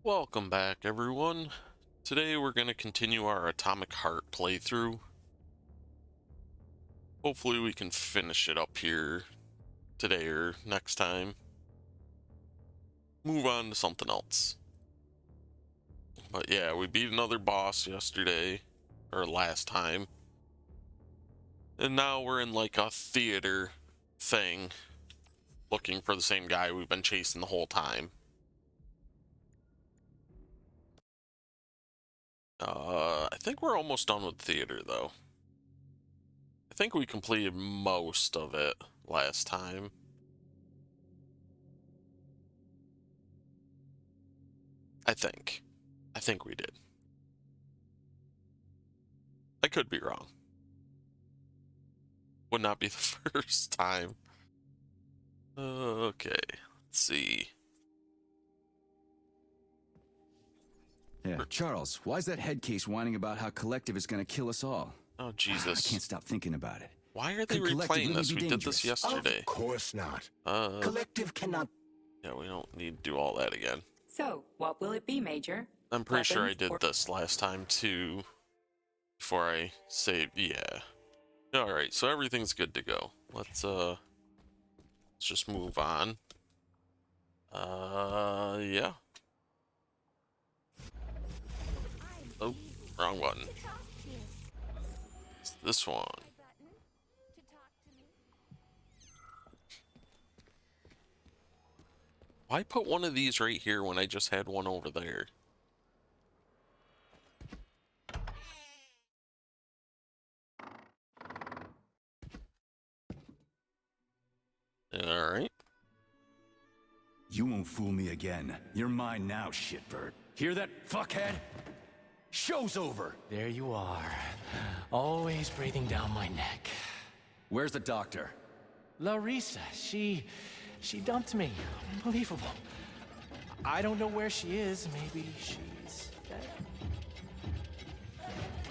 Welcome back, everyone. Today we're going to continue our Atomic Heart playthrough. Hopefully we can finish it up here today or next time. Move on to something else. But yeah, we beat another boss yesterday, or last time. And now we're in like a theater thing, looking for the same guy we've been chasing the whole time. I think we're almost done with theater, though. I think we completed most of it last time. I think we did. I could be wrong. Would not be the first time. Okay, let's see. Yeah, Charles, why's that head case whining about how Collective is gonna kill us all? Oh, Jesus. I can't stop thinking about it. Why are they Could Collective replaying really this? be We did this dangerous? yesterday. Of course not. Uh, Collective cannot. yeah, we don't need to do all that again. So, what will it be, Major? I'm pretty sure I Weapons did or- this last time, too. Before I saved, yeah. Alright, so everything's good to go. Let's just move on. Yeah. Oh, wrong button. It's this one. Why put one of these right here when I just had one over there? Alright. You won't fool me again. You're mine now, shitbird. Hear that, fuckhead? Show's over. There you are, always breathing down my neck. Where's the doctor? Larissa, she dumped me. Unbelievable. I don't know where she is. Maybe she's dead.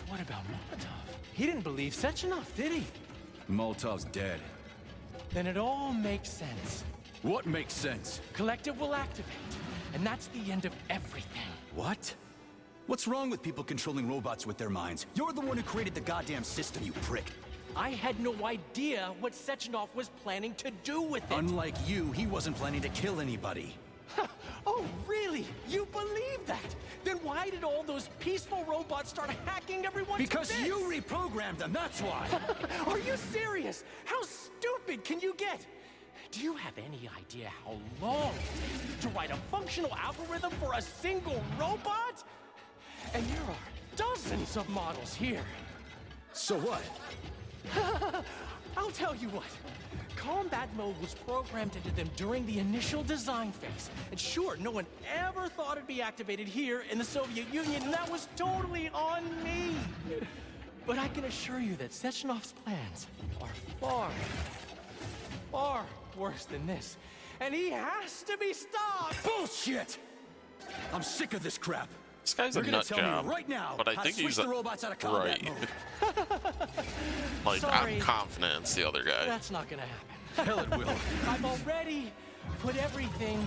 What about Molotov? He didn't believe Sechenov, did he? Molotov's dead. Then it all makes sense. What makes sense? Collective will activate, and that's the end of everything. What? What's wrong with people controlling robots with their minds? You're the one who created the goddamn system, you prick. I had no idea what Sechenov was planning to do with it. Unlike you, he wasn't planning to kill anybody. Oh, really? You believe that? Then why did all those peaceful robots start hacking everyone Because to bits? you reprogrammed them, that's why! Are you serious? How stupid can you get? Do you have any idea how long it takes to write a functional algorithm for a single robot? And there are dozens of models here. So what? I'll tell you what. Combat mode was programmed into them during the initial design phase. And sure, no one ever thought it'd be activated here in the Soviet Union, and that was totally on me. But I can assure you that Sechenov's plans are far, far worse than this. And he has to be stopped! Bullshit! I'm sick of this crap. This guy's They're a gonna nut tell job, me right now but I how think to switch he's the robots out of combat right. mode. Like, Sorry. I'm confident it's the other guy. That's not gonna happen. Hell it will. I've already put everything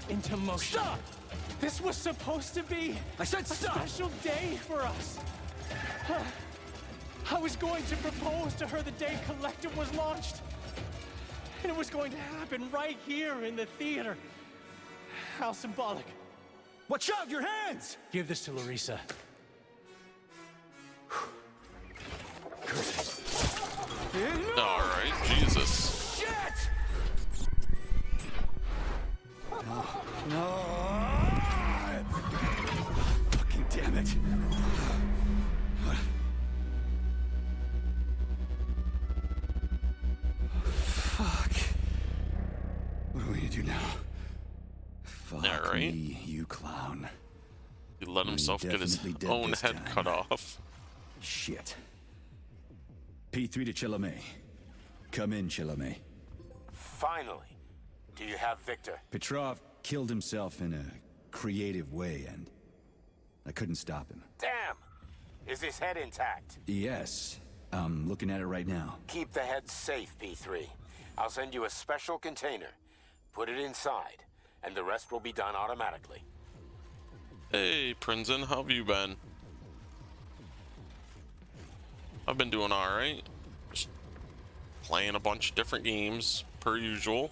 into motion. Stop! This was supposed to be I said a stop! special day for us. I was going to propose to her the day Collective was launched. And it was going to happen right here in the theater. How symbolic. Watch out, your hands! Give this to Larissa. Alright, Jesus. Shit! No! Fucking damn it. Fuck. What are we gonna do now? Fuck Alright. me, you clown. He let himself get his definitely dead own this head time. cut off. Shit. P3 to Chalamet. Come in, Chalamet. Finally. Do you have Victor? Petrov killed himself in a creative way, and I couldn't stop him. Damn! Is his head intact? Yes, I'm looking at it right now. Keep the head safe, P3. I'll send you a special container. Put it inside, and the rest will be done automatically. Hey, Prinzen, how have you been? I've been doing alright. Just playing a bunch of different games, per usual.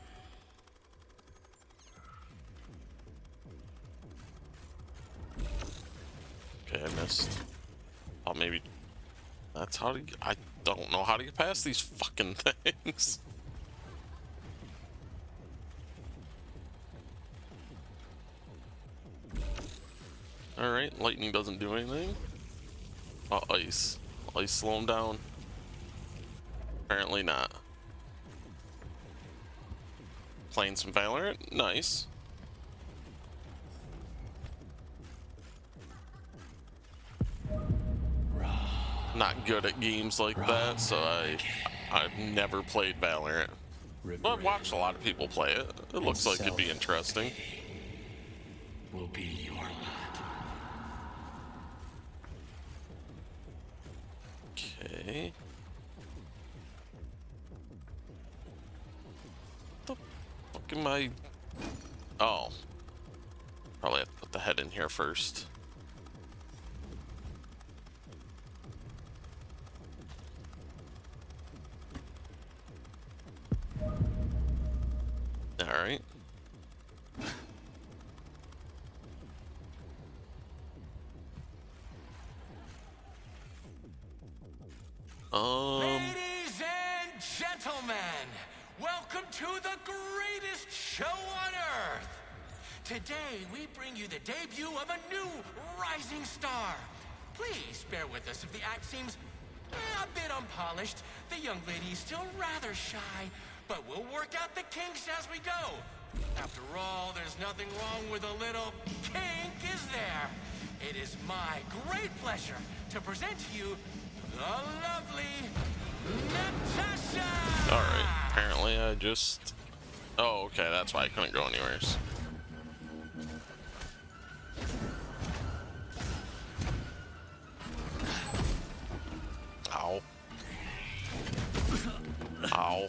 Okay, I missed. Oh, maybe that's how to get, I don't know how to get past these fucking things. Alright, lightning doesn't do anything. Oh, ice. Ice slow him down. Apparently not. Playing some Valorant? Nice. Not good at games like that, so I've never played Valorant. But I've watched a lot of people play it. It looks like it'd be interesting. Will be your lot. Okay. The fuck am I? Oh. Probably have to put the head in here first. Alright. Ladies and gentlemen, welcome to the greatest show on earth. Today, we bring you the debut of a new rising star. Please bear with us if the act seems a bit unpolished. The young lady is still rather shy, but we'll work out the kinks as we go. After all, there's nothing wrong with a little kink, is there? It is my great pleasure to present to you the lovely Natasha! Alright, apparently I just... Oh, okay, that's why I couldn't go anywhere. Ow. Ow.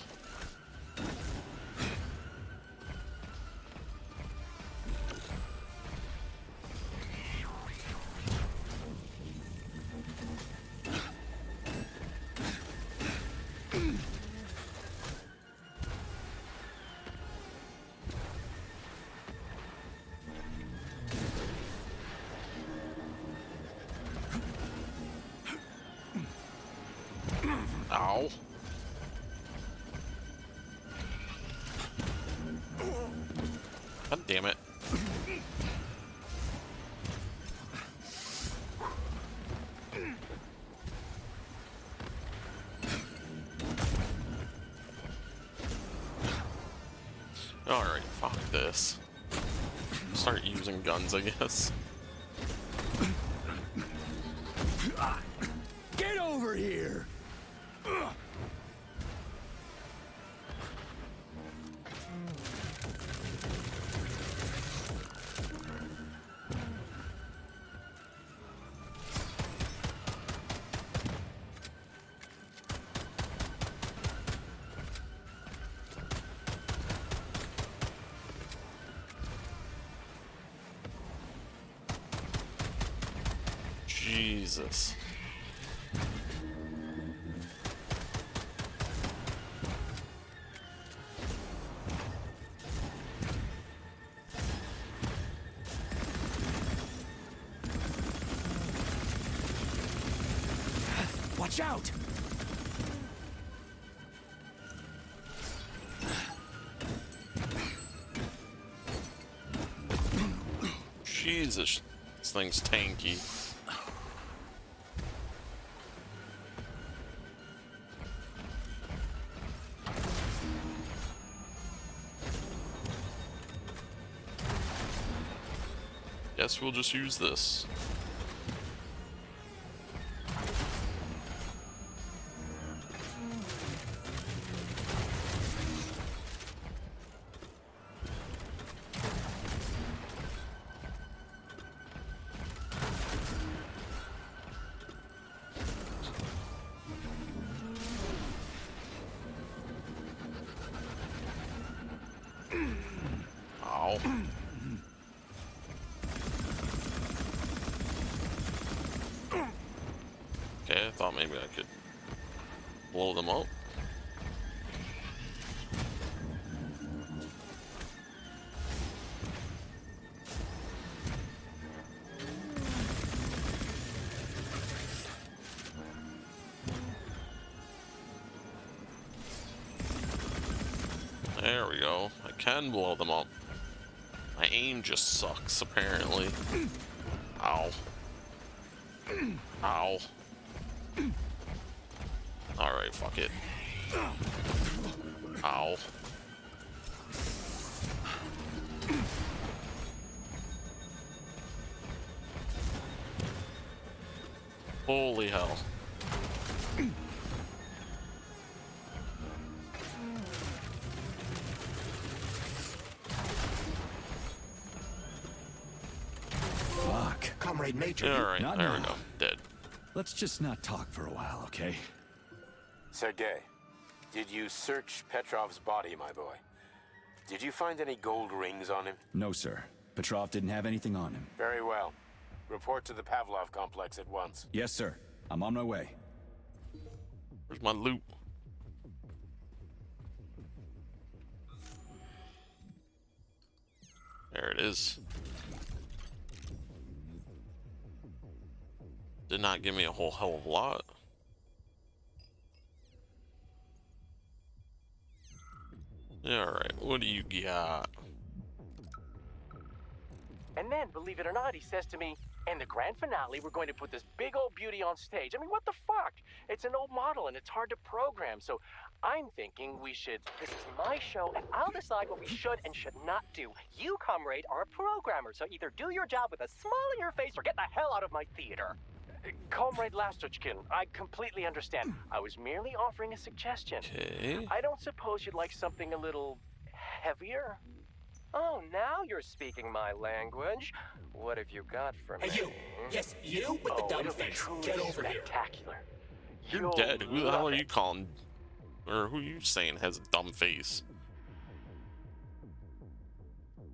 Ow. God damn it. Alright, fuck this. Start using guns, I guess. Get over here! Jesus. Watch out! Jesus. This thing's tanky. Guess we'll just use this. Ow. Okay, I thought maybe I could blow them up. There we go. I can blow them up. My aim just sucks, apparently. Ow. Ow. Alright, fuck it. Ow. Holy hell. Fuck. Comrade Major. Yeah, alright, Not there we now. go. Dead. Let's just not talk for a while, okay? Sergei, did you search Petrov's body, my boy? Did you find any gold rings on him? No, sir. Petrov didn't have anything on him. Very well. Report to the Pavlov complex at once. Yes, sir. I'm on my way. Where's my loot? There it is. Did not give me a whole hell of a lot. Yeah, alright, what do you got? And then, believe it or not, he says to me, in the grand finale, we're going to put this big old beauty on stage. I mean, what the fuck? It's an old model and it's hard to program. So I'm thinking this is my show and I'll decide what we should and should not do. You, comrade, are a programmer, so either do your job with a smile on your face or get the hell out of my theater. Comrade Lastochkin, I completely understand. I was merely offering a suggestion. Okay. I don't suppose you'd like something a little heavier? Oh, now you're speaking my language. What have you got for me? Hey, you. Yes, you with the dumb it'll be face. truly Get over here. spectacular. You're You'll dead. Who the love hell are it. you calling? Or who are you saying has a dumb face?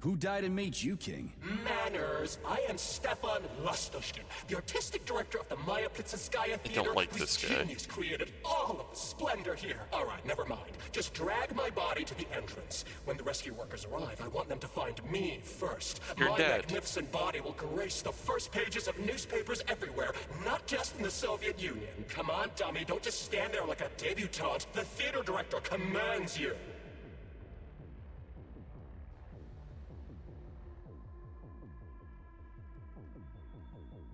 Who died and made you king? Manners. I am Stefan Lastochkin, the artistic director of the Maya Plitzeskaya Theater. don't like whose this guy. genius created all of the splendor here. All right, never mind. Just drag my body to the entrance. When the rescue workers arrive, I want them to find me first. You're my dead. magnificent body will grace the first pages of newspapers everywhere, not just in the Soviet Union. Come on, dummy, don't just stand there like a debutante. The theater director commands you.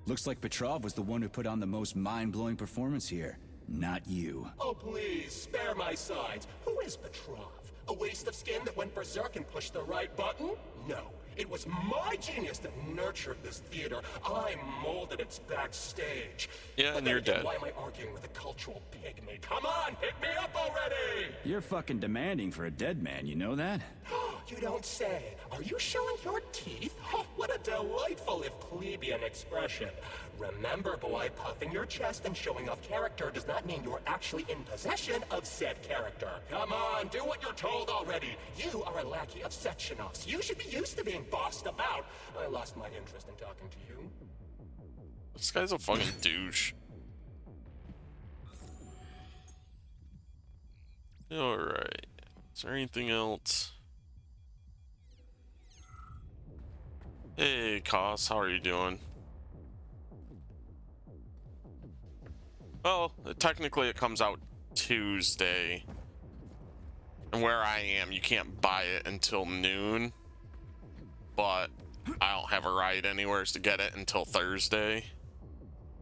Looks like Petrov was the one who put on the most mind-blowing performance here. Not you. Oh, please, spare my sides. Who is Petrov? A waste of skin that went berserk and pushed the right button? No. It was my genius that nurtured this theater. I molded its backstage. Yeah, But and then you're again, dead. Why am I arguing with a cultural pygmy? Come on, pick me up already! You're fucking demanding for a dead man, you know that? You don't say. Are you showing your teeth? Oh, what a delightful, if plebeian expression. Remember, boy, puffing your chest and showing off character does not mean you're actually in possession of said character. Come on, do what you're told already. You are a lackey of Sechenov's. You should be used to being bossed about. I lost my interest in talking to you. This guy's a fucking douche. Alright. Is there anything else? Hey, Koss, how are you doing? Well, technically it comes out Tuesday. And where I am, you can't buy it until noon. But I don't have a ride anywhere to get it until Thursday.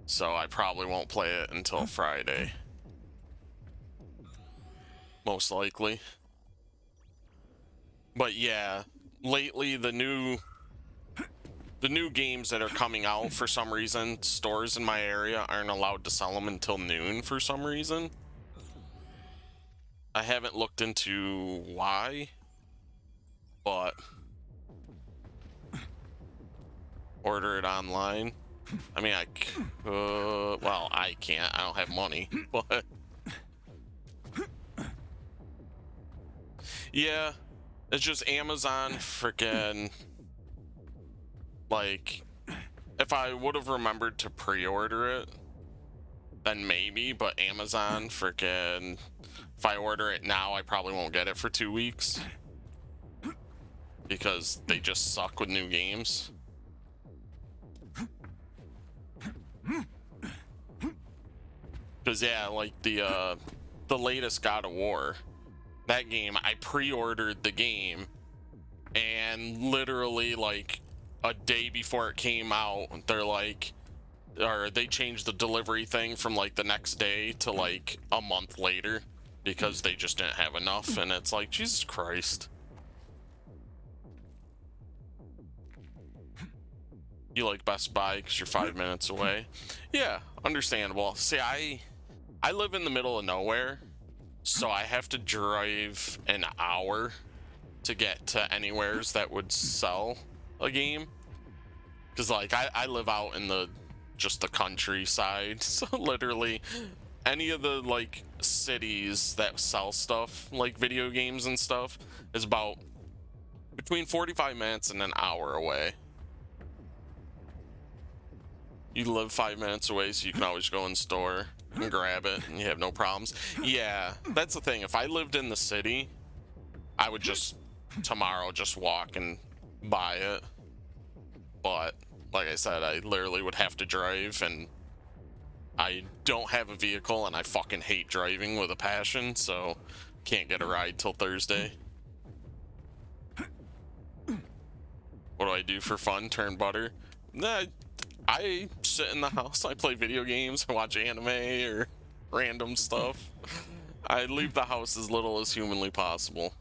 So I probably won't play it until Friday. Most likely. But yeah, lately the new games that are coming out, for some reason, stores in my area aren't allowed to sell them until noon for some reason. I haven't looked into why, but order it online. I mean, well, I can't. I don't have money, but yeah, it's just Amazon freaking. Like, if I would have remembered to pre-order it, then maybe, but Amazon, freaking, if I order it now, I probably won't get it for 2 weeks. Because they just suck with new games. Because, yeah, like the latest God of War, that game, I pre-ordered the game, and literally, like, a day before it came out, they're like, or they changed the delivery thing from, like, the next day to, like, a month later, because they just didn't have enough, and it's like, Jesus Christ. You like Best Buy because you're 5 minutes away. Yeah, understandable. See, I live in the middle of nowhere, so I have to drive an hour to get to anywheres that would sell a game. Because, like, I live out in just the countryside, so literally any of the, like, cities that sell stuff, like video games and stuff, is about between 45 minutes and an hour away. You live 5 minutes away, so you can always go in store and grab it, and you have no problems. Yeah, that's the thing. If I lived in the city, I would just tomorrow just walk and buy it. But like I said, I literally would have to drive, and I don't have a vehicle, and I fucking hate driving with a passion, so can't get a ride till Thursday. What do I do for fun? Turn butter? Nah, I sit in the house, I play video games, I watch anime or random stuff. I leave the house as little as humanly possible.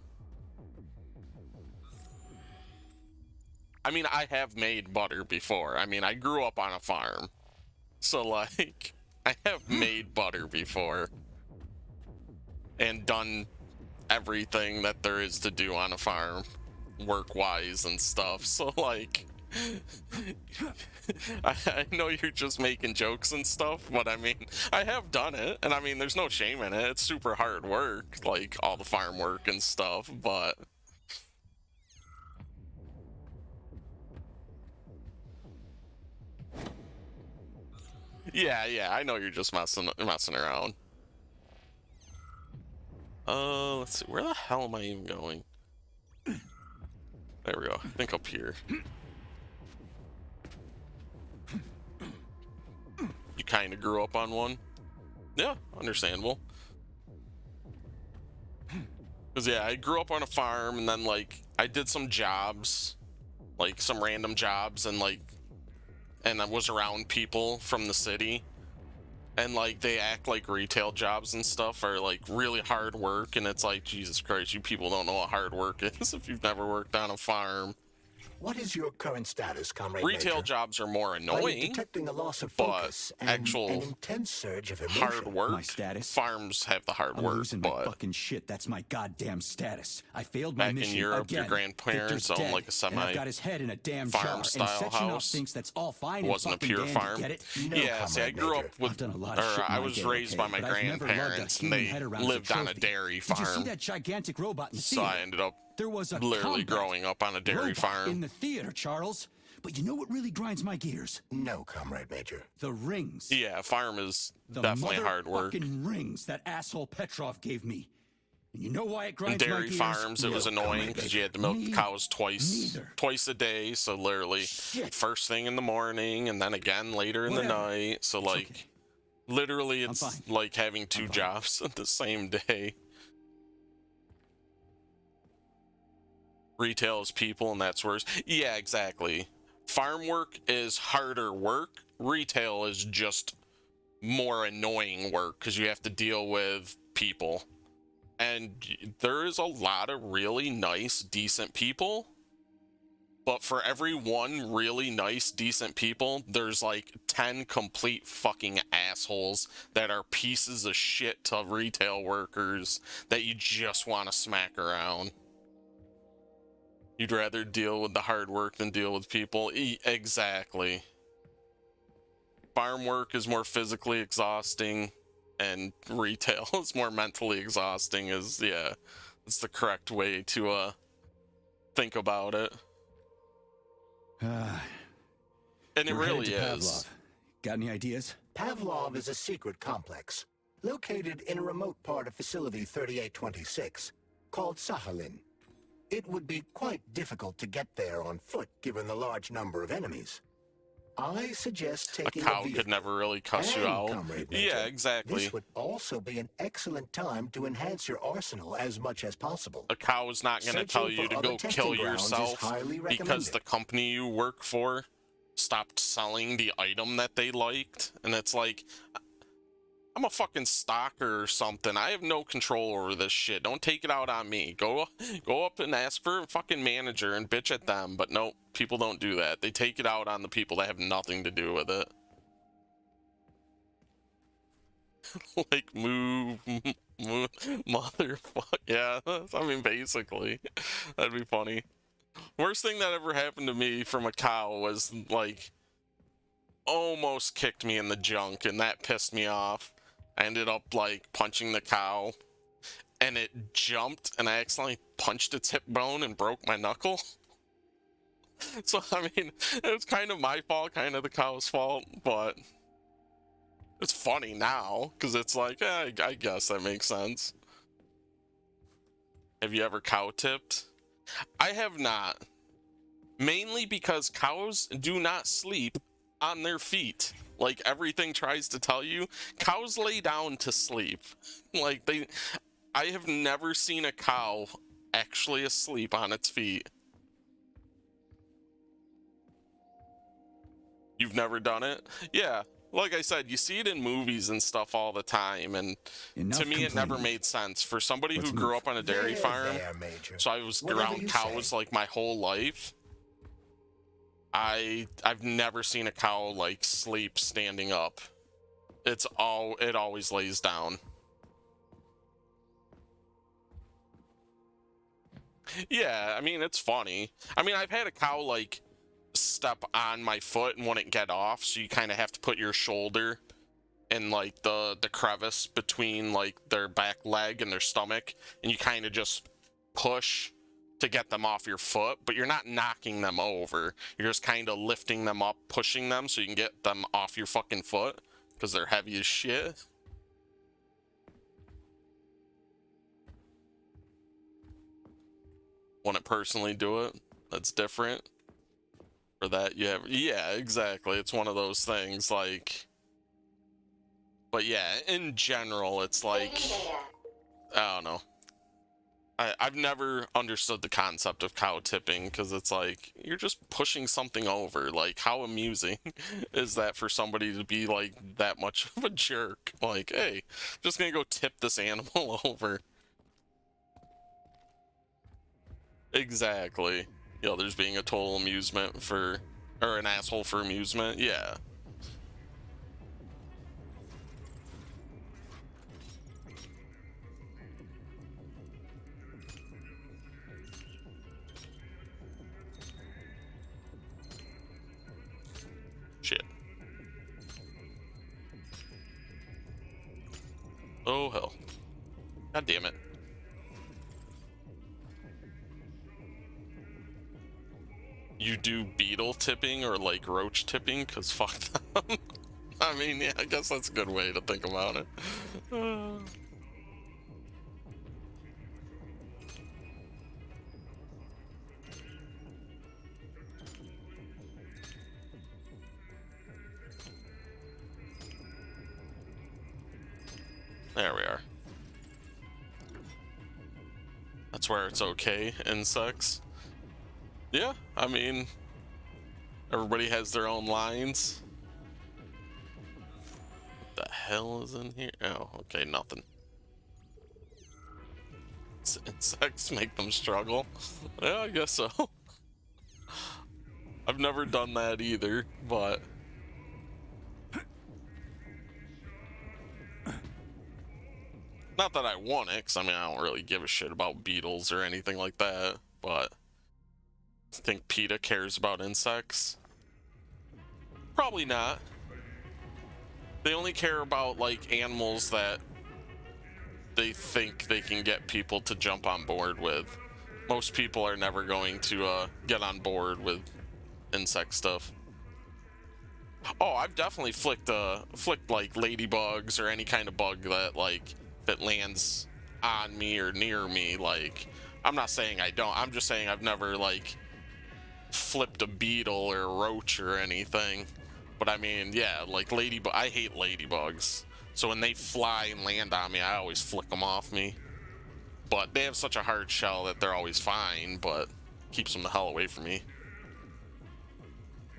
I mean, I have made butter before. I mean, I grew up on a farm. So, like, I have made butter before. And done everything that there is to do on a farm, work-wise and stuff. So, like, I know you're just making jokes and stuff, but I mean, I have done it, and I mean, there's no shame in it. It's super hard work, like all the farm work and stuff, but yeah, I know you're just messing around. Let's see, where the hell am I even going? There we go. I think up here. You kind of grew up on one? Yeah, understandable. Because, yeah, I grew up on a farm, and then, like, I did some jobs, like, some random jobs, and, like, and I was around people from the city, and, like, they act like retail jobs and stuff are, like, really hard work, and it's like, Jesus Christ, you people don't know what hard work is if you've never worked on a farm. What is your current status, Comrade Retail Major? jobs are more I'm annoying, detecting a loss of but focus and actual an intense surge of emotion. hard work, My status? farms have the hard I'm work, losing my but fucking shit. That's my goddamn status. I failed my back mission in Europe, again. your grandparents Victor's owned dead, like a and I've got his head in a damn farm jar. And style Sechenov house. thinks that's all fine It wasn't a and fucking pure dandy, farm. get it? No, Yeah, see, I Comrade grew Major. up with, I've done a lot of shit in I my was day, raised okay, by my but I've never lugged a grandparents, and human they head around as a lived on a trophy. dairy Did you see farm. that gigantic robot in the So theater? I ended up There was a literally combat growing up on a dairy robot farm. in the theater, Charles. But you know what really grinds my gears? No, Comrade Major. The rings. Yeah, farm is The definitely hard work. motherfucking rings that asshole Petrov gave me. And you know why it In grinds my dairy gears? farms, it was No, annoying Comrade because you had to Major. milk the Me cows neither. twice a day. So literally, Shit. first thing in the morning, and then again later in Whatever. the night. So It's like, okay. literally, I'm it's fine. like having two fine. jobs at the same day. Retail is people, and that's worse. Yeah, exactly. Farm work is harder work. Retail is just more annoying work because you have to deal with people. And there is a lot of really nice, decent people. But for every one really nice, decent people, there's like 10 complete fucking assholes that are pieces of shit to retail workers that you just want to smack around. You'd rather deal with the hard work than deal with people. Exactly. Farm work is more physically exhausting, and retail is more mentally exhausting. Yeah, it's the correct way to think about it. And it We're really headed to is. Pavlov. Got any ideas? Pavlov is a secret complex, located in a remote part of Facility 3826, called Sakhalin. It would be quite difficult to get there on foot, given the large number of enemies. I suggest taking A cow vehicle. could never really cuss you And, out. Comrade Major, Yeah, exactly. This would also be an excellent time to enhance your arsenal as much as possible. A cow is not going to Searching tell you for to other go testing kill grounds is yourself highly because recommended. the company you work for stopped selling the item that they liked. And it's like, I'm a fucking stalker or something. I have no control over this shit. Don't take it out on me. Go up and ask for a fucking manager and bitch at them. But no, people don't do that. They take it out on the people that have nothing to do with it. Like, move, motherfucker. Yeah, I mean, basically. That'd be funny. Worst thing that ever happened to me from a cow was, like, almost kicked me in the junk, and that pissed me off. I ended up, like, punching the cow, and it jumped, and I accidentally punched its hip bone and broke my knuckle. So, I mean, it was kind of my fault, kind of the cow's fault, but it's funny now, because it's like, I guess that makes sense. Have you ever cow tipped? I have not. Mainly because cows do not sleep on their feet. Like everything tries to tell you. Cows lay down to sleep. Like I have never seen a cow actually asleep on its feet. You've never done it? Yeah. Like I said, you see it in movies and stuff all the time, and Enough to me it never complaining. made sense. For somebody Let's who grew move. up on a dairy farm, There, Major. so I was Whatever around you cows say. like my whole life. I've never seen a cow like sleep standing up. It always lays down. Yeah, I mean it's funny. I mean I've had a cow like step on my foot and wouldn't get off, so you kind of have to put your shoulder in like the crevice between like their back leg and their stomach, and you kind of just push to get them off your foot, but you're not knocking them over. You're just kind of lifting them up, pushing them so you can get them off your fucking foot because they're heavy as shit. Wouldn't personally do it. That's different. For that, you have, yeah, exactly. It's one of those things, like, but yeah, in general, it's like, I don't know. I've never understood the concept of cow tipping, because it's like, you're just pushing something over. Like, how amusing is that for somebody to be, like, that much of a jerk? Like, hey, I'm just gonna go tip this animal over. Exactly. The others being a total amusement for, or an asshole for amusement, yeah. Shit. Oh hell. God damn it. You do beetle tipping or like roach tipping? Cause fuck them. I mean, yeah, I guess that's a good way to think about it. There we are. That's where it's okay, insects. Yeah, I mean, everybody has their own lines. What the hell is in here? Oh, okay, nothing. Insects make them struggle. Yeah, I guess so. I've never done that either, but not that I want it, because I mean, I don't really give a shit about beetles or anything like that, but I think PETA cares about insects. Probably not. They only care about, like, animals that they think they can get people to jump on board with. Most people are never going to get on board with insect stuff. Oh, I've definitely flicked like ladybugs or any kind of bug that lands on me or near me. Like, I'm not saying I don't. I'm just saying I've never like flipped a beetle or a roach or anything. But I mean, yeah, like I hate ladybugs. So when they fly and land on me, I always flick them off me. But they have such a hard shell that they're always fine, but keeps them the hell away from me.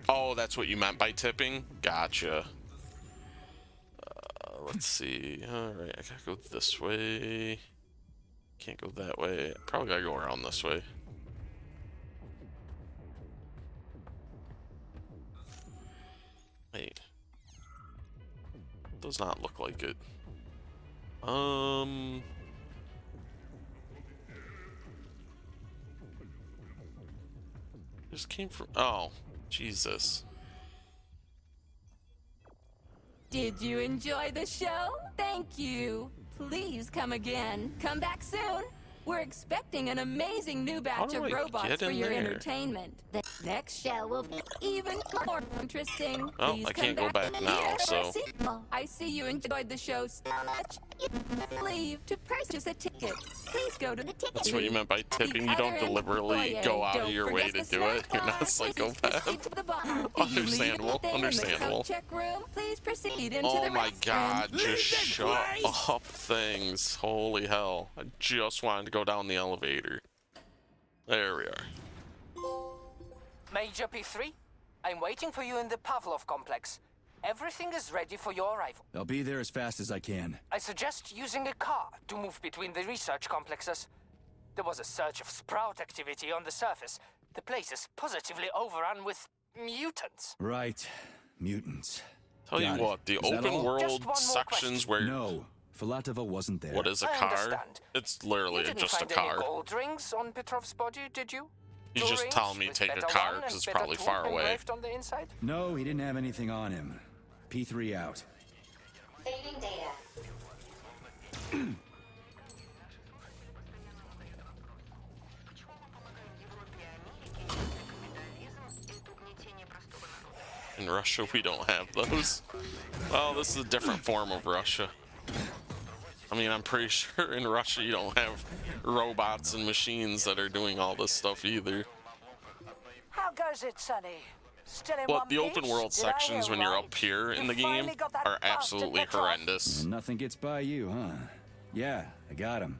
Oh, that's what you meant by tipping? Gotcha. Let's see. Alright, I gotta go this way. Can't go that way. Probably gotta go around this way. Wait. Does not look like it. Just came from... Oh, Jesus. Did you enjoy the show? Thank you. Please come again. Come back soon. We're expecting an amazing new batch of robots for your entertainment. The next show will be even more interesting. Oh, Please I can't go back now, here for a so... sequel. I see you enjoyed the show so much. You leave to purchase a ticket. Please go to the ticket. That's what you meant by tipping. You don't deliberately go out of your way to do it. You're not a psychopath. Understandable. Understandable. Please proceed into Oh the my restroom. god, just shut up things. Holy hell. I just wanted to go down the elevator. There we are. Major P3, I'm waiting for you in the Pavlov complex. Everything is ready for your arrival. I'll be there as fast as I can. I suggest using a car to move between the research complexes. There was a surge of sprout activity on the surface. The place is positively overrun with mutants. Right. Mutants. Tell you what, the open world sections where... No, Filatova wasn't there. What is a I car? understand. It's literally You didn't just a find any car. gold rings on Petrov's body, did you? He's Two just rings telling me to with take a Beta car 1 because and it's Beta probably 2 far away. engraved on the inside? No, he didn't have anything on him. P3 out. Saving data. In Russia, we don't have those. Well, this is a different form of Russia. I mean, I'm pretty sure in Russia you don't have robots and machines that are doing all this stuff either. How goes it, Sonny? Still in But one the open piece? world Did I sections hear when you're right? up here in You the game finally got that are bastard absolutely Petrov? horrendous. Nothing gets by you, huh? Yeah, I got him.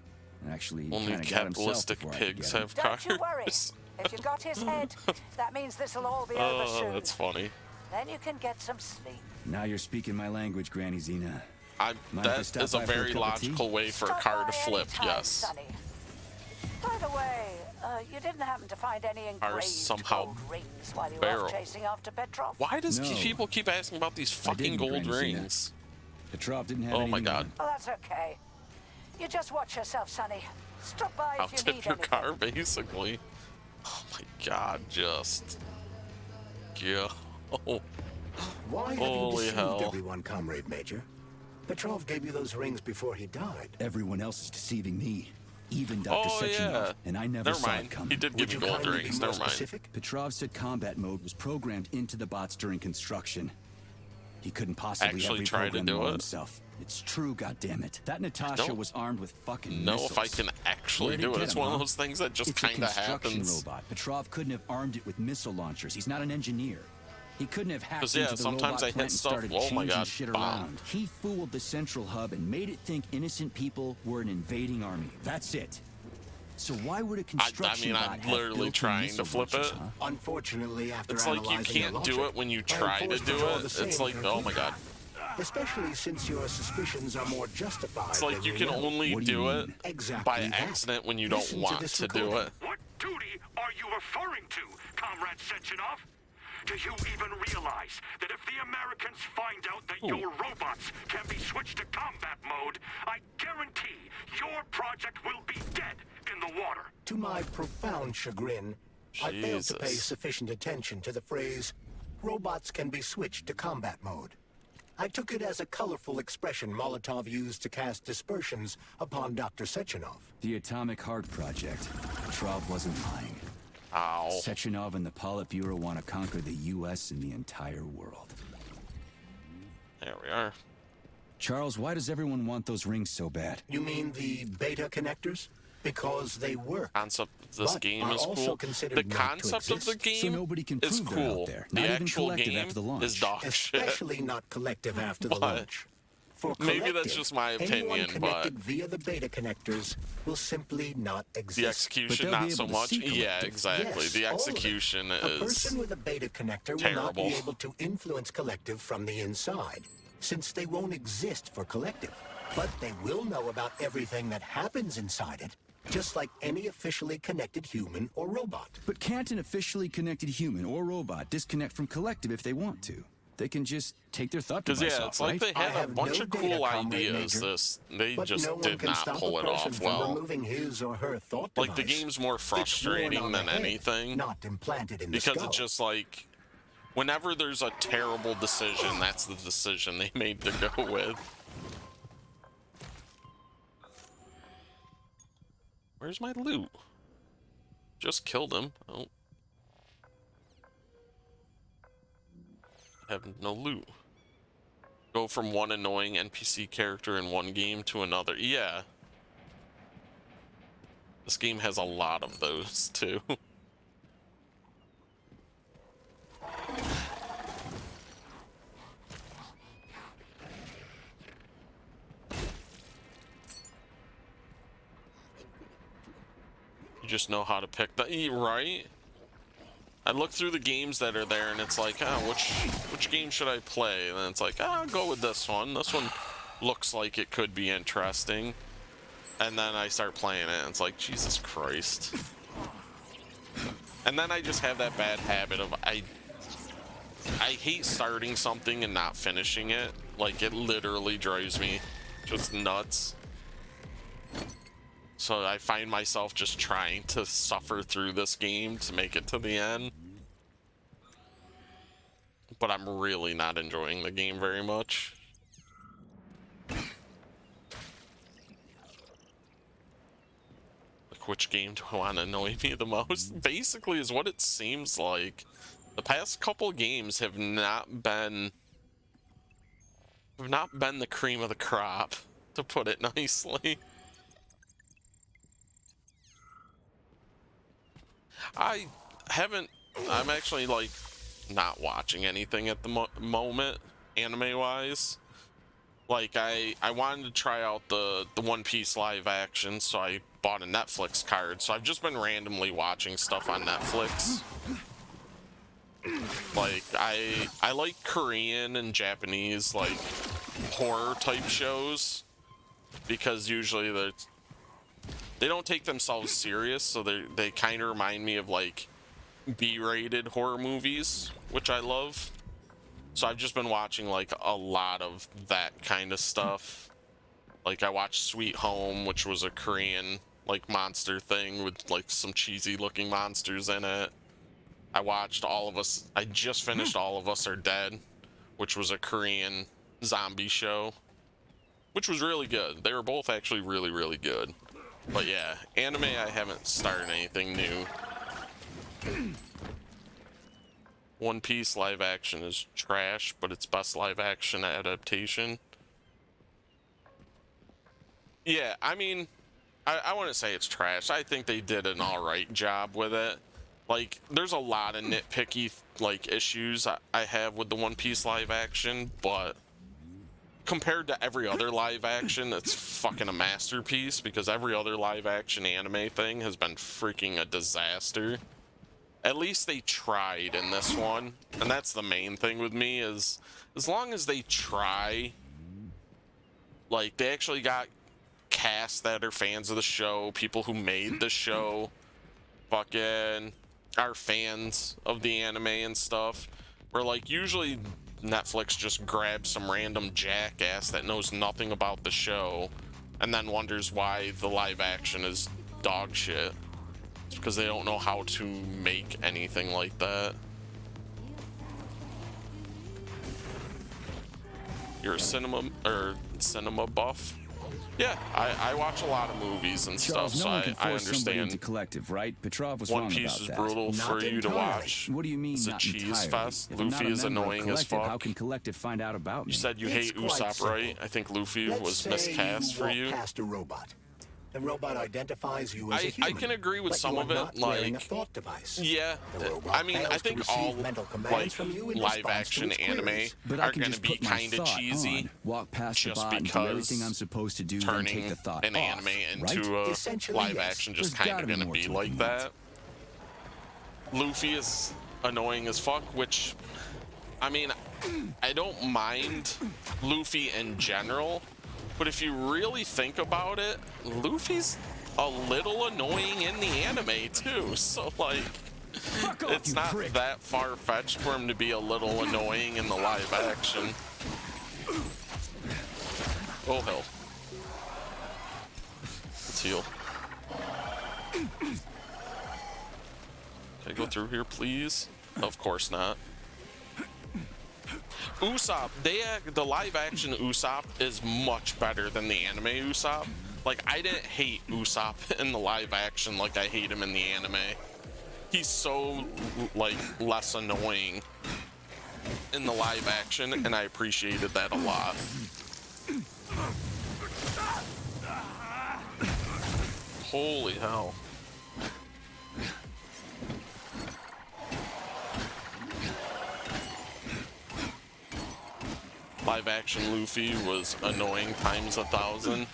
Actually, he Only kinda got himself capitalistic before I could pigs get him. have Don't you worry. cars. If you got his head, that means this'll all be over Oh, soon. that's funny. Then you can get some sleep. Now you're speaking my language, Granny Xena. That Mind if I stop is a by for a very cup of tea? logical way for a Stop car by to flip, anytime, yes. Sonny. By the way, you didn't happen to find any engraved somehow gold rings while you were barrel. off chasing after Petrov? Why does No. people keep asking about these fucking didn't, gold Granny Xena. rings? Petrov didn't have Oh anything my on god. him. Oh, that's okay. You just watch yourself, Sonny. Stop by I'll if you tip need your anything. car, basically. Oh my god, just... Go. Why have Holy you deceived hell. everyone, Comrade Major? Petrov gave you those rings before he died. Everyone else is deceiving me. Even Dr. Oh, Sechenov. yeah. And I never Never saw mind. it coming. He did Would give you me gold kindly be rings. more Never mind. specific? Petrov said combat mode was programmed into the bots during construction. He couldn't possibly Actually have try to reprogrammed do them all it? himself. It's true, goddammit. That Natasha don't was armed with fucking know missiles. if I can actually Where'd he do it. get It's them, one of huh? those things that just It's a kind of construction happens. robot. Petrov couldn't have armed it with missile launchers. He's not an engineer. He couldn't have hacked 'Cause, yeah, into the sometimes robot I hit plant and stuff, started oh my changing God, shit bomb. around. He fooled the central hub and made it think innocent people were an invading army. That's it. So why would a construction bot I'm have literally built-in trying missile to flip launchers, it. huh? Unfortunately, after It's like you analyzing your can't do logic, it when you I am try to forced do draw it. the same It's like, oh my god. Especially since your suspicions are more justified. It's like than you can real. only What do you do it mean? Exactly by that. accident when you don't Listen to want this to do recording. it. What duty are you referring to, Comrade Sechenov? Do you even realize that if the Americans find out that your robots can be switched to combat mode, I guarantee your project will be dead in the water? To my profound chagrin, I failed to pay Jesus. sufficient attention to the phrase, robots can be switched to combat mode. I took it as a colorful expression Molotov used to cast dispersions upon Dr. Sechenov. The Atomic Heart Project. Petrov wasn't lying. Ow. Sechenov and the Politburo want to conquer the U.S. and the entire world. There we are. Charles, why does everyone want those rings so bad? You mean the beta connectors? Because they work. Concept of this but game are is also cool. considered The not to concept of the exist. game So nobody can is prove they're out cool. there. The Not even actual collective game after the launch. is dog shit. Especially not collective after the But launch. For maybe that's just my anyone opinion, connected but via the beta connectors will simply not exist. the execution not so much. Yeah, exactly. Yes, the all of it. execution A is person with a beta connector will not be able to influence collective from the inside, since they won't exist for collective. But they will know about everything that happens inside it, just like any officially connected human or robot. But can't an officially connected human or robot disconnect from collective if they want to? They can just take their thought device because off, it's like right? they had a bunch of cool ideas. They just did not pull it off well. His or her thought like the device. game's more It's frustrating worn on than the head, anything. not implanted in the Because skull. it's just like whenever there's a terrible decision, that's the decision they made to go with. Where's my loot? Just killed him. Oh. Have no loot. Go from one annoying NPC character in one game to another. Yeah. This game has a lot of those, too. You just know how to pick the... Right? I look through the games that are there, and it's like, oh, which game should I play? And then it's like, oh, I'll go with this one. This one looks like it could be interesting. And then I start playing it, and it's like, Jesus Christ. And then I just have that bad habit of, I hate starting something and not finishing it. Like, it literally drives me just nuts. So I find myself just trying to suffer through this game to make it to the end. But I'm really not enjoying the game very much. Like, which game do I want to annoy me the most? Basically is what it seems like. The past couple games have not been the cream of the crop, to put it nicely. I'm actually like not watching anything at the moment anime wise. Like I wanted to try out the One Piece live action, so I bought a Netflix card. So I've just been randomly watching stuff on Netflix. Like I like Korean and Japanese like horror type shows, because usually they don't take themselves serious, so they kind of remind me of like B-rated horror movies, which I love. So I've just been watching like a lot of that kind of stuff. Like I watched Sweet Home, which was a Korean like monster thing with like some cheesy looking monsters in it. I just finished All of Us Are Dead, which was a Korean zombie show, which was really good. They were both actually really, really good. But yeah, anime, I haven't started anything new. One Piece live action is trash, but it's best live action adaptation. Yeah, I mean, I wouldn't say it's trash. I think they did an alright job with it. Like, there's a lot of nitpicky, like, issues I have with the One Piece live action, but compared to every other live action, it's fucking a masterpiece, because every other live action anime thing has been freaking a disaster. At least they tried in this one, and that's the main thing with me, is as long as they try, like, they actually got cast that are fans of the show, people who made the show fucking are fans of the anime and stuff, where like usually Netflix just grabs some random jackass that knows nothing about the show and then wonders why the live action is dog shit. It's because they don't know how to make anything like that. You're a cinema buff? Yeah, I watch a lot of movies and Charles, stuff, so no one can I force somebody understand. into collective, right? Petrov was One wrong Piece about is that. brutal Not for you to entirely. watch. What do you mean, It's a not cheese entirely? fest. If I'm not Luffy a is member of annoying as collective, fuck. how can collective find out about me? You said you It's hate quite Usopp, right? simple. I think Luffy Let's was say miscast for walk you. past a robot. The robot identifies you as a I human. can agree with but some you of are it, not wearing a like, thought device. yeah. The robot I mean, I fails to think receive all mental commands like from you in live response to action its anime queries. But I are can going to just be put my kind of thought cheesy, on, walk past the just bot and do everything I'm because supposed to do, then turning take the thought an off, anime right? into a Essentially, live yes. action just There's kind gotta of be going to more be to it like than that. Luffy is annoying as fuck, which, I mean, I don't mind Luffy in general, but if you really think about it, Luffy's a little annoying in the anime too, so like, it's not that far-fetched for him to be a little annoying in the live action. Oh hell. Let's heal. Can I go through here, please? Of course not. Usopp, the live action Usopp is much better than the anime Usopp. Like, I didn't hate Usopp in the live action like I hate him in the anime. He's so, like, less annoying in the live action, and I appreciated that a lot. Holy hell. Live action Luffy was annoying times 1,000.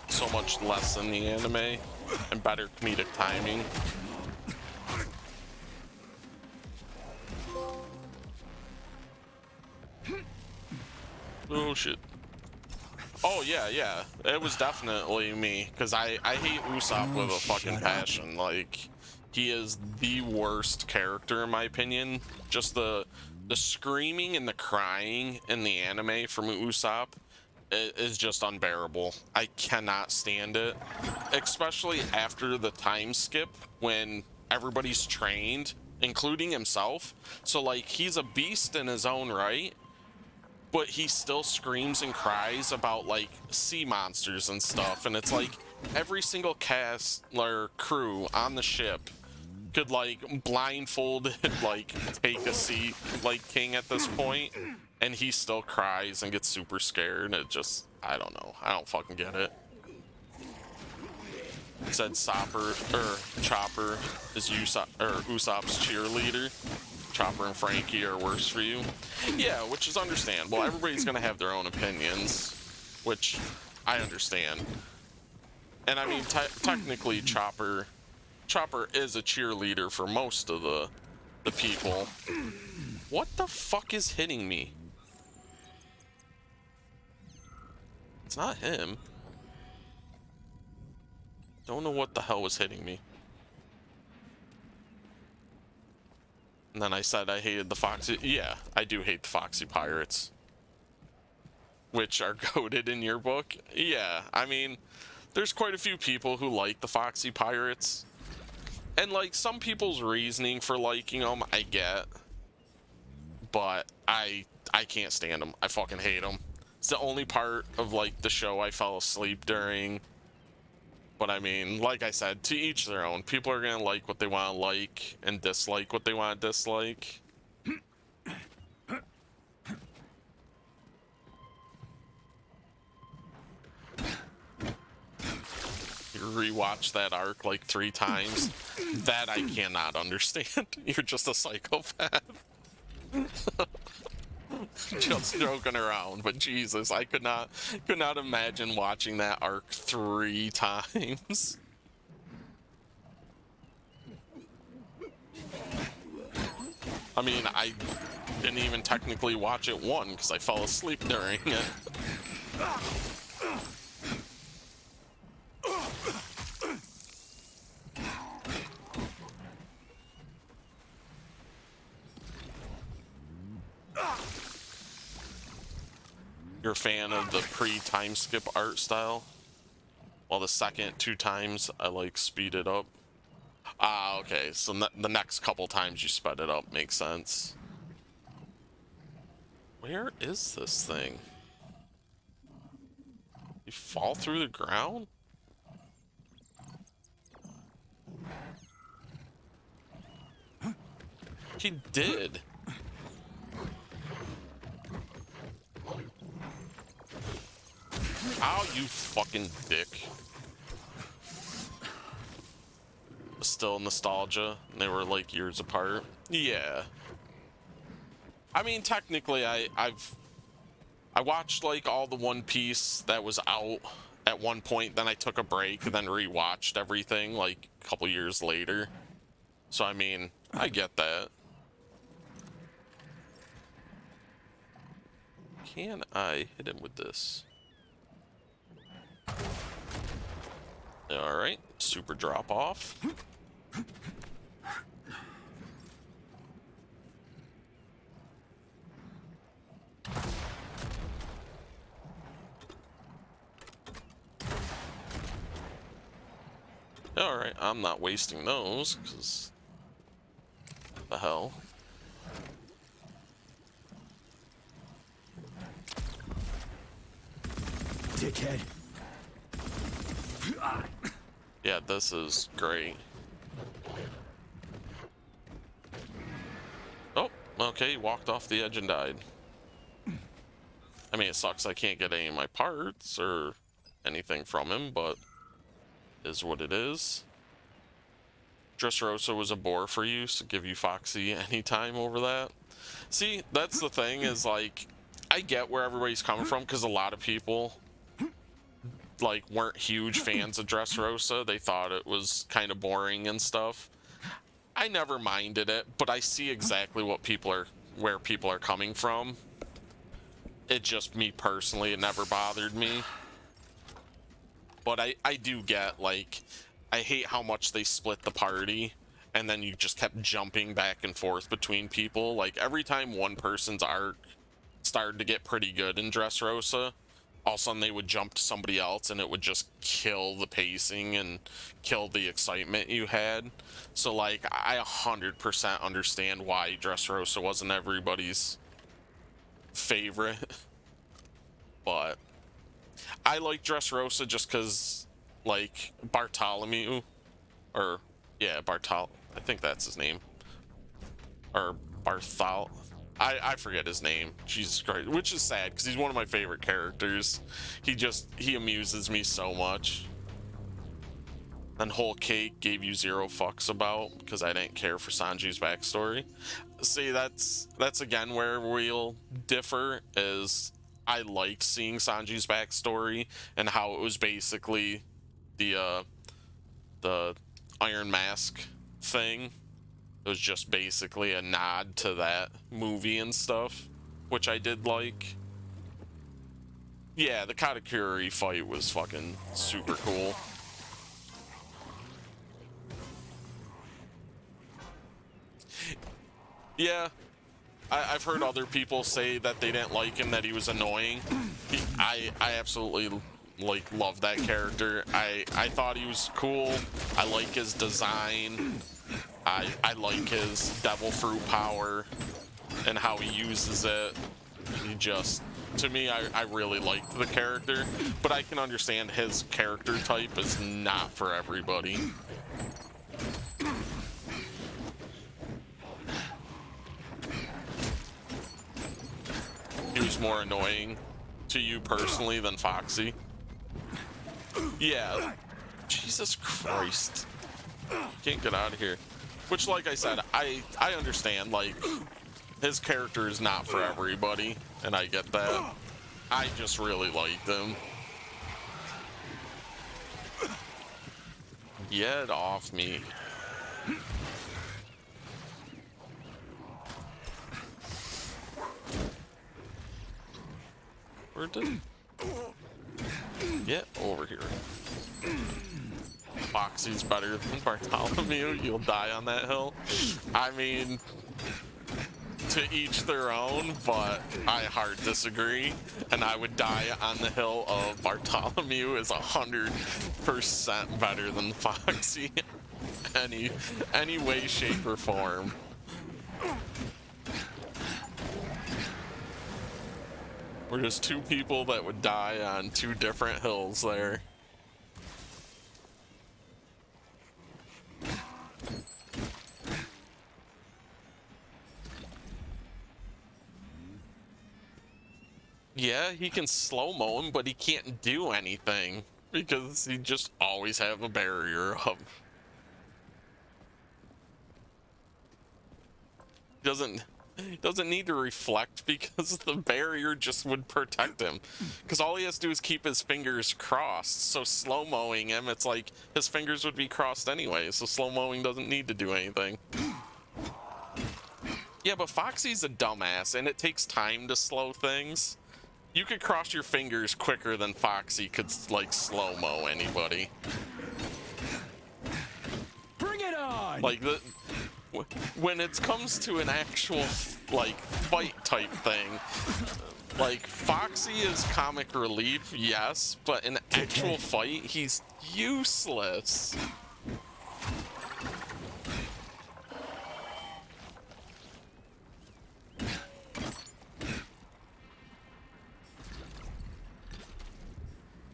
So much less than the anime and better comedic timing. Oh shit. Oh yeah, it was definitely me, because I hate Usopp with a fucking passion. Like, he is the worst character in my opinion. Just the screaming and the crying in the anime from Usopp is just unbearable. I cannot stand it, especially after the time skip when everybody's trained, including himself. So like, he's a beast in his own right, but he still screams and cries about like sea monsters and stuff, and it's like every single cast or crew on the ship could like blindfolded like take a seat like king at this point, and he still cries and gets super scared. It just, I don't know, I don't fucking get it. It said Chopper is Usopp's cheerleader. Chopper and Frankie are worse for you. Yeah, which is understandable. Everybody's gonna have their own opinions, which I understand. And I mean, technically, Chopper is a cheerleader for most of the people. What the fuck is hitting me? It's not him. Don't know what the hell was hitting me. And then I said I hated the Foxy. Yeah, I do hate the Foxy Pirates, which are goated in your book. Yeah, I mean, there's quite a few people who like the Foxy Pirates. And like, some people's reasoning for liking them, I get. But I can't stand them. I fucking hate them. It's the only part of like the show I fell asleep during. But I mean, like I said, to each their own. People are gonna like what they want to like and dislike what they want to dislike. You rewatch that arc like 3 times. That I cannot understand. You're just a psychopath. Just joking around, but Jesus, I could not imagine watching that arc 3 times. I mean, I didn't even technically watch it 1 because I fell asleep during it. You're a fan of the pre-time skip art style? Well, the second 2 times I like speed it up. Ah, okay, so the next couple times you sped it up makes sense. Where is this thing? You fall through the ground? He did. Ow, you fucking dick. Still nostalgia. They were like years apart. Yeah. I mean, technically, I watched like all the One Piece that was out at one point. Then I took a break and then rewatched everything like a couple years later. So I mean, I get that. Can I hit him with this? Alright, super drop off. Alright, I'm not wasting those, because... the hell? Dickhead. Yeah, this is great. Oh, okay, walked off the edge and died. I mean, it sucks I can't get any of my parts or anything from him, but is what it is. Dressrosa was a bore for you, so give you Foxy anytime over that. See, that's the thing, is like, I get where everybody's coming from, because a lot of people like weren't huge fans of Dressrosa. They thought it was kind of boring and stuff. I never minded it, but I see exactly where people are coming from. It just, me personally, it never bothered me. But I do get, like, I hate how much they split the party and then you just kept jumping back and forth between people. Like, every time one person's arc started to get pretty good in Dressrosa, all of a sudden they would jump to somebody else and it would just kill the pacing and kill the excitement you had. So like, I 100% understand why Dressrosa wasn't everybody's favorite. But I like Dressrosa just because, like, Bartholomew, or yeah, I think that's his name, or Barthol. I forget his name, Jesus Christ, which is sad because he's one of my favorite characters. He amuses me so much. And Whole Cake gave you zero fucks about because I didn't care for Sanji's backstory. See, that's again where we'll differ, is I like seeing Sanji's backstory and how it was basically the Iron Mask thing. It was just basically a nod to that movie and stuff, which I did like. Yeah, the Katakuri fight was fucking super cool. Yeah, I've heard other people say that they didn't like him, that he was annoying. I absolutely like love that character. I thought he was cool. I like his design. I like his devil fruit power and how he uses it. He just, to me, I really liked the character, but I can understand his character type is not for everybody. He was more annoying to you personally than Foxy. Yeah. Jesus Christ. Can't get out of here. Which, like I said, I understand, like, his character is not for everybody, and I get that. I just really liked him. Get off me. Where did... Get over here. Foxy's better than Bartholomew. You'll die on that hill. I mean, to each their own, but I hard disagree. And I would die on the hill of Bartholomew is 100% better than Foxy. Any way, shape, or form. We're just two people that would die on two different hills there. Yeah, he can slow-mo him, but he can't do anything because he just always have a barrier up. Doesn't need to reflect because the barrier just would protect him. Because all he has to do is keep his fingers crossed. So slow-mowing him, it's like his fingers would be crossed anyway. So slow-mowing doesn't need to do anything. Yeah, but Foxy's a dumbass, and it takes time to slow things. You could cross your fingers quicker than Foxy could, like, slow-mo anybody. Bring it on! Like, when it comes to an actual, like, fight type thing, like, Foxy is comic relief, yes, but in an actual fight, he's useless.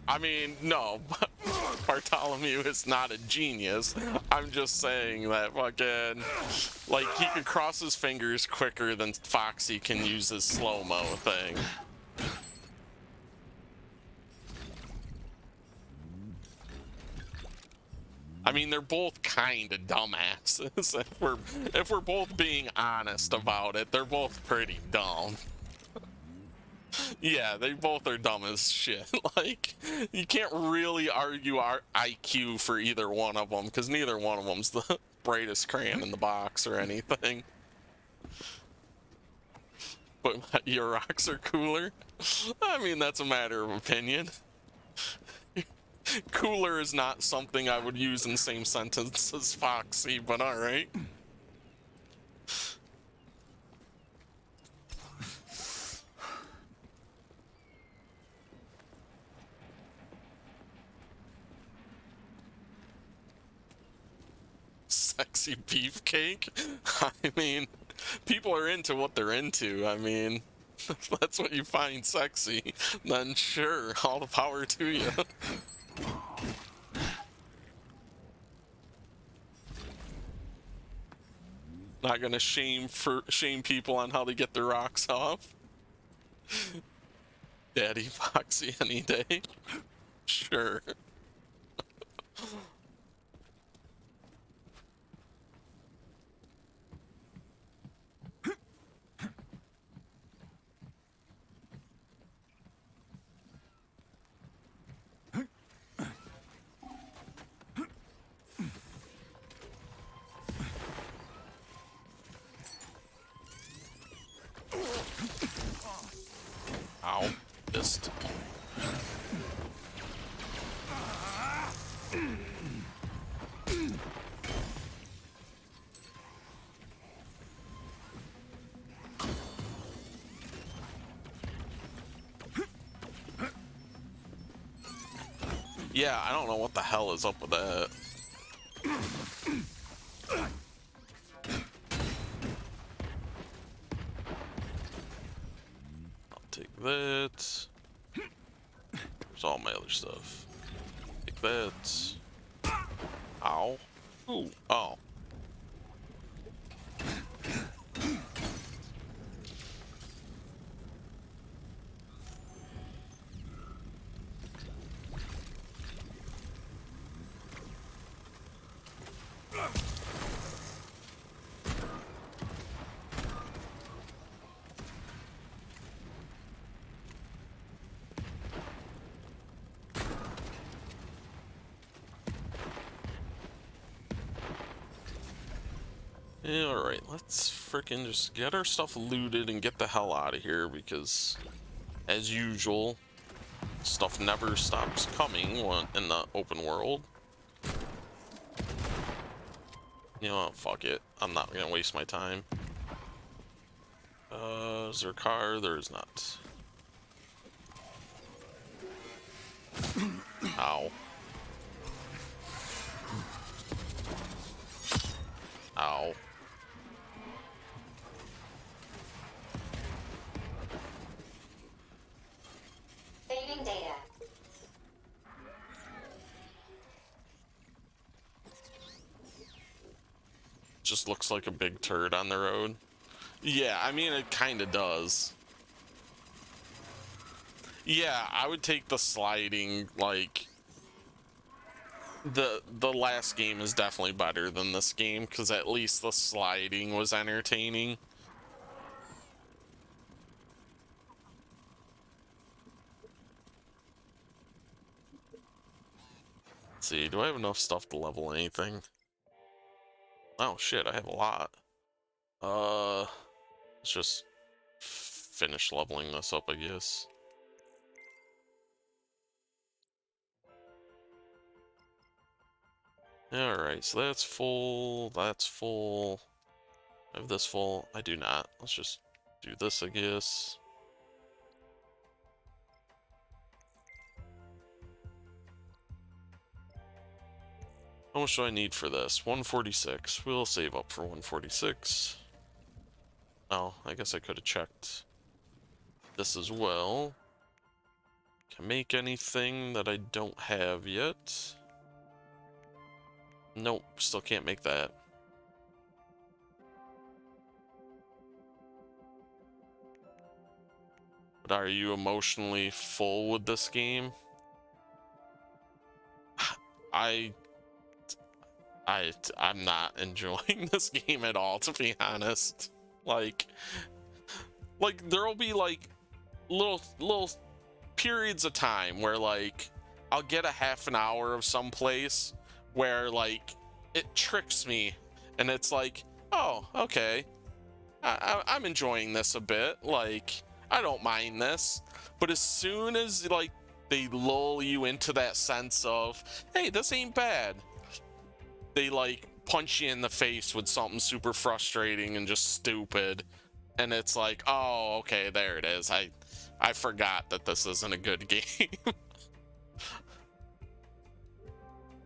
I mean, no, Bartholomew is not a genius. I'm just saying that fucking, like, he could cross his fingers quicker than Foxy can use his slow-mo thing. I mean, they're both kind of dumbasses. If we're both being honest about it, they're both pretty dumb. Yeah, they both are dumb as shit. Like, you can't really argue our IQ for either one of them, because neither one of them's the brightest crayon in the box or anything. But your rocks are cooler? I mean, that's a matter of opinion. Cooler is not something I would use in the same sentence as Foxy, but alright. Sexy beefcake? I mean, people are into what they're into. I mean, if that's what you find sexy, then sure, all the power to you. Not gonna shame people on how they get their rocks off. Daddy Foxy any day. Sure. Ow. Missed. Yeah, I don't know what the hell is up with that. I'll take that. There's all my other stuff. Take that. Ow. Ooh. Oh. Yeah, alright, let's frickin' just get our stuff looted and get the hell out of here, because, as usual, stuff never stops coming in the open world. You know what, fuck it. I'm not gonna waste my time. Is there a car? There is not. Ow. Ow. data. Just looks like a big turd on the road. Yeah, I mean, it kind of does. Yeah, I would take the sliding, like... The last game is definitely better than this game, because at least the sliding was entertaining. Let's see, do I have enough stuff to level anything? Oh shit, I have a lot. Let's just finish leveling this up, I guess. Alright, so that's full, that's full. I have this full. I do not. Let's just do this, I guess. How much do I need for this? 146. We'll save up for 146. Oh, I guess I could have checked this as well. Can I make anything that I don't have yet? Nope, still can't make that. But are you emotionally full with this game? I'm not enjoying this game at all, to be honest. Like there'll be like little periods of time where like I'll get a half an hour of some place where like it tricks me and it's like, oh, okay, I'm enjoying this a bit, like I don't mind this. But as soon as like they lull you into that sense of, hey, this ain't bad, they like punch you in the face with something super frustrating and just stupid, and it's like, oh, okay, there it is. I forgot that this isn't a good game.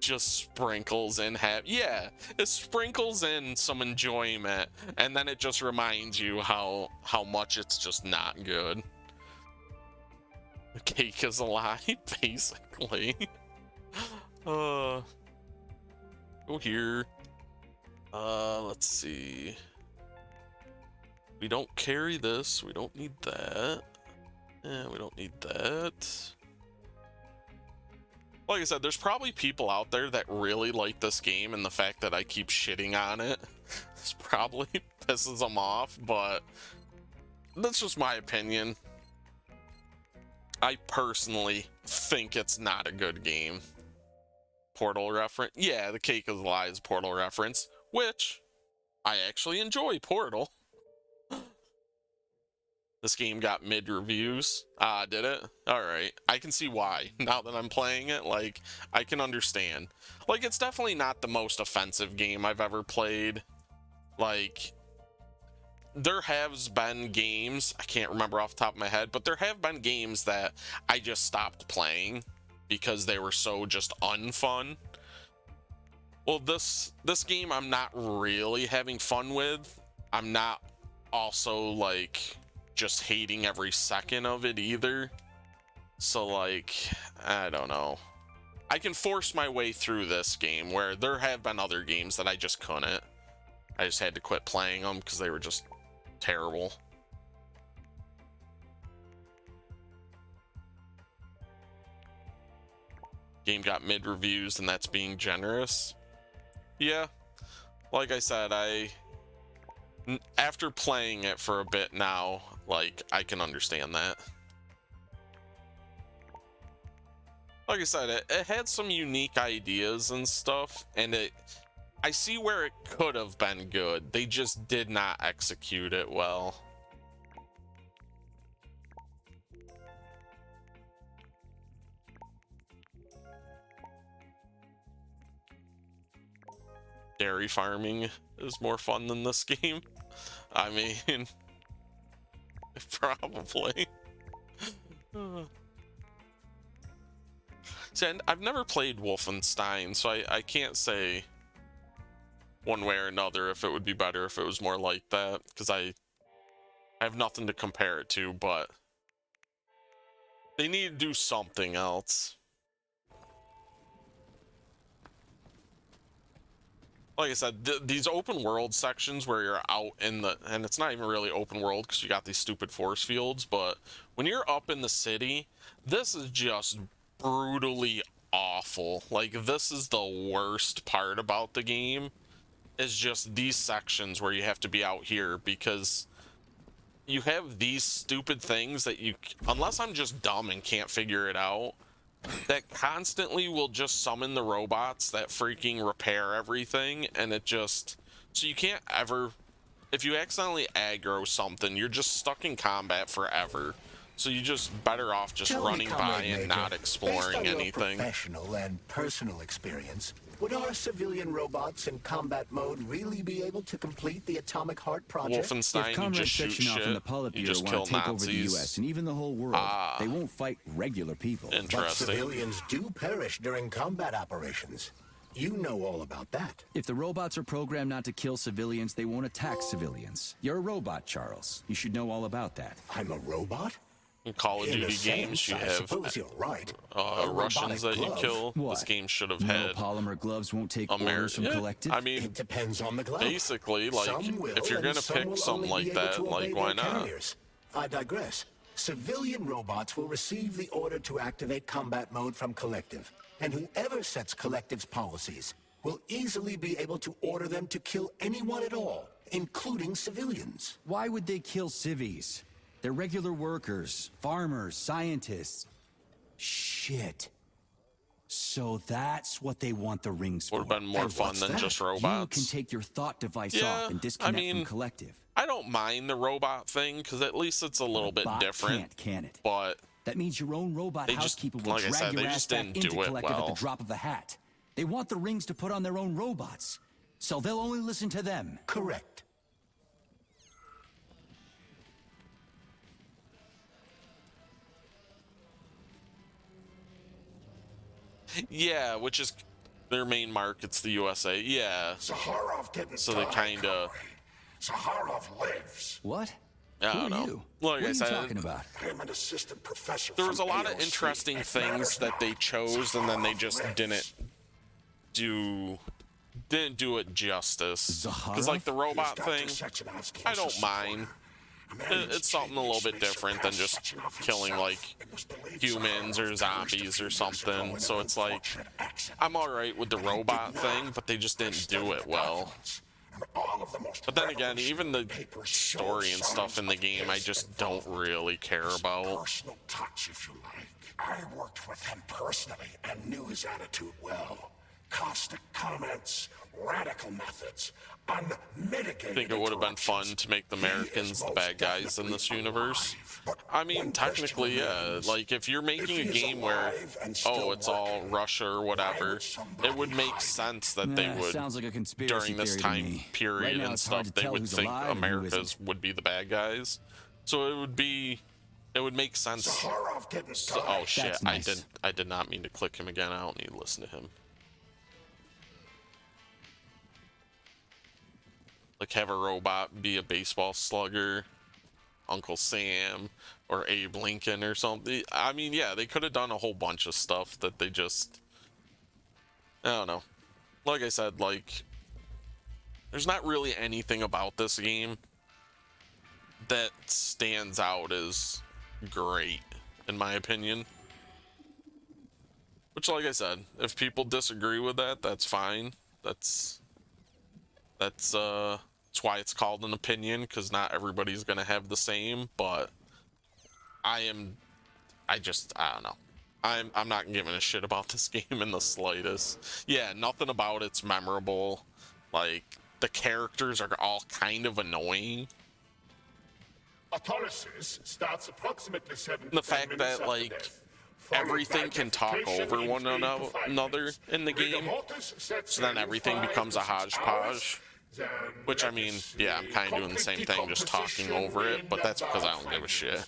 Just sprinkles in yeah, it sprinkles in some enjoyment, and then it just reminds you how much it's just not good. The cake is a lie, basically. Go here. Let's see. We don't carry this. We don't need that. Yeah, we don't need that. Like I said, there's probably people out there that really like this game, and the fact that I keep shitting on it this probably pisses them off, but that's just my opinion. I personally think it's not a good game. Portal reference? Yeah, the cake is a lie is a Portal reference, which I actually enjoy Portal. This game got mid reviews. Did it? Alright. I can see why. Now that I'm playing it, like, I can understand. Like, it's definitely not the most offensive game I've ever played. Like, there has been games, I can't remember off the top of my head, but there have been games that I just stopped playing because they were so just unfun. Well, this game I'm not really having fun with. I'm not also, like, just hating every second of it either. So like, I don't know. I can force my way through this game, where there have been other games that I just couldn't. I just had to quit playing them because they were just terrible. Game got mid reviews, and that's being generous. Yeah, like I said, after playing it for a bit now, like, I can understand that. Like I said, it had some unique ideas and stuff, and I see where it could have been good. They just did not execute it well. Dairy farming is more fun than this game. I mean, probably. See, I've never played Wolfenstein, so I can't say one way or another if it would be better if it was more like that, because I have nothing to compare it to, but They need to do something else. Like I said, these open world sections where you're out in the, and it's not even really open world because you got these stupid force fields, but when you're up in the city, this is just brutally awful. Like, this is the worst part about the game, is just these sections where you have to be out here, because you have these stupid things that you, unless I'm just dumb and can't figure it out, that constantly will just summon the robots that freaking repair everything, and it just, so you can't ever, if you accidentally aggro something, you're just stuck in combat forever. So you just better off just running by and not exploring anything. Professional and personal experience, would our civilian robots in combat mode really be able to complete the Atomic Heart project? Wolfenstein, you just shoot shit, you just kill Nazis. The US and even the whole world. They won't fight regular people. Interesting. But civilians do perish during combat operations. You know all about that. If the robots are programmed not to kill civilians, they won't attack civilians. You're a robot, Charles. You should know all about that. I'm a robot? In Call of Duty games, you have right. Russians that you kill. What? This game should have had polymer gloves won't take orders from Collective. I mean, it depends on the glove. Basically, like, if you're gonna pick something like that, like, why not? I digress. Civilian robots will receive the order to activate combat mode from Collective, and whoever sets Collective's policies will easily be able to order them to kill anyone at all, including civilians. Why would they kill civvies? They're regular workers, farmers, scientists. Shit. So that's what they want the rings for. Would have been more fun than just robots. You can take your thought device off and disconnect from Collective. I don't mind the robot thing, because at least it's a little bit different. Can it? But that means your own robot housekeeper will like I drag said, your ass back into Collective at the drop of a hat. They want the rings to put on their own robots, so they'll only listen to them. Correct. Yeah, which is their main market's the USA. Yeah. Zaharov didn't so they kind of. Zaharov lives. What? I don't know. Like I said, talking about? I'm an assistant professor. There was a lot of interesting things that they chose, and then they just didn't do it justice. Because like the robot thing, I don't mind. It's something a little bit different than just killing like humans or zombies or something. So it's like, I'm alright with the robot thing, but they just didn't do it well. But then again, even the story and stuff in the game, I just don't really care about. Personal touch, if you like. I worked with him personally and knew his attitude well. Caustic comments, radical methods, unmitigated. I think it would have been fun to make the Americans the bad guys in this universe. I mean, technically, yeah. Like, if you're making a game where, oh, it's all Russia or whatever, it would make sense that they would, sounds like a conspiracy during this time period and stuff, they would think America's would be the bad guys. So it would make sense. So, oh shit! Nice. I did not mean to click him again. I don't need to listen to him. Like, have a robot be a baseball slugger, Uncle Sam, or Abe Lincoln or something. I mean, yeah, they could have done a whole bunch of stuff that they just, I don't know. Like I said, like, there's not really anything about this game that stands out as great, in my opinion. Which, like I said, if people disagree with that, that's fine. That's why it's called an opinion, because not everybody's gonna have the same. But I don't know. I'm not giving a shit about this game in the slightest. Yeah, nothing about it's memorable. Like, the characters are all kind of annoying. Autolysis starts approximately 7 the fact that, like, everything can talk over one another in the game, so then everything becomes a hodgepodge. Which, I mean, yeah, I'm kind of doing the same thing, just talking over it, but that's because I don't give a shit.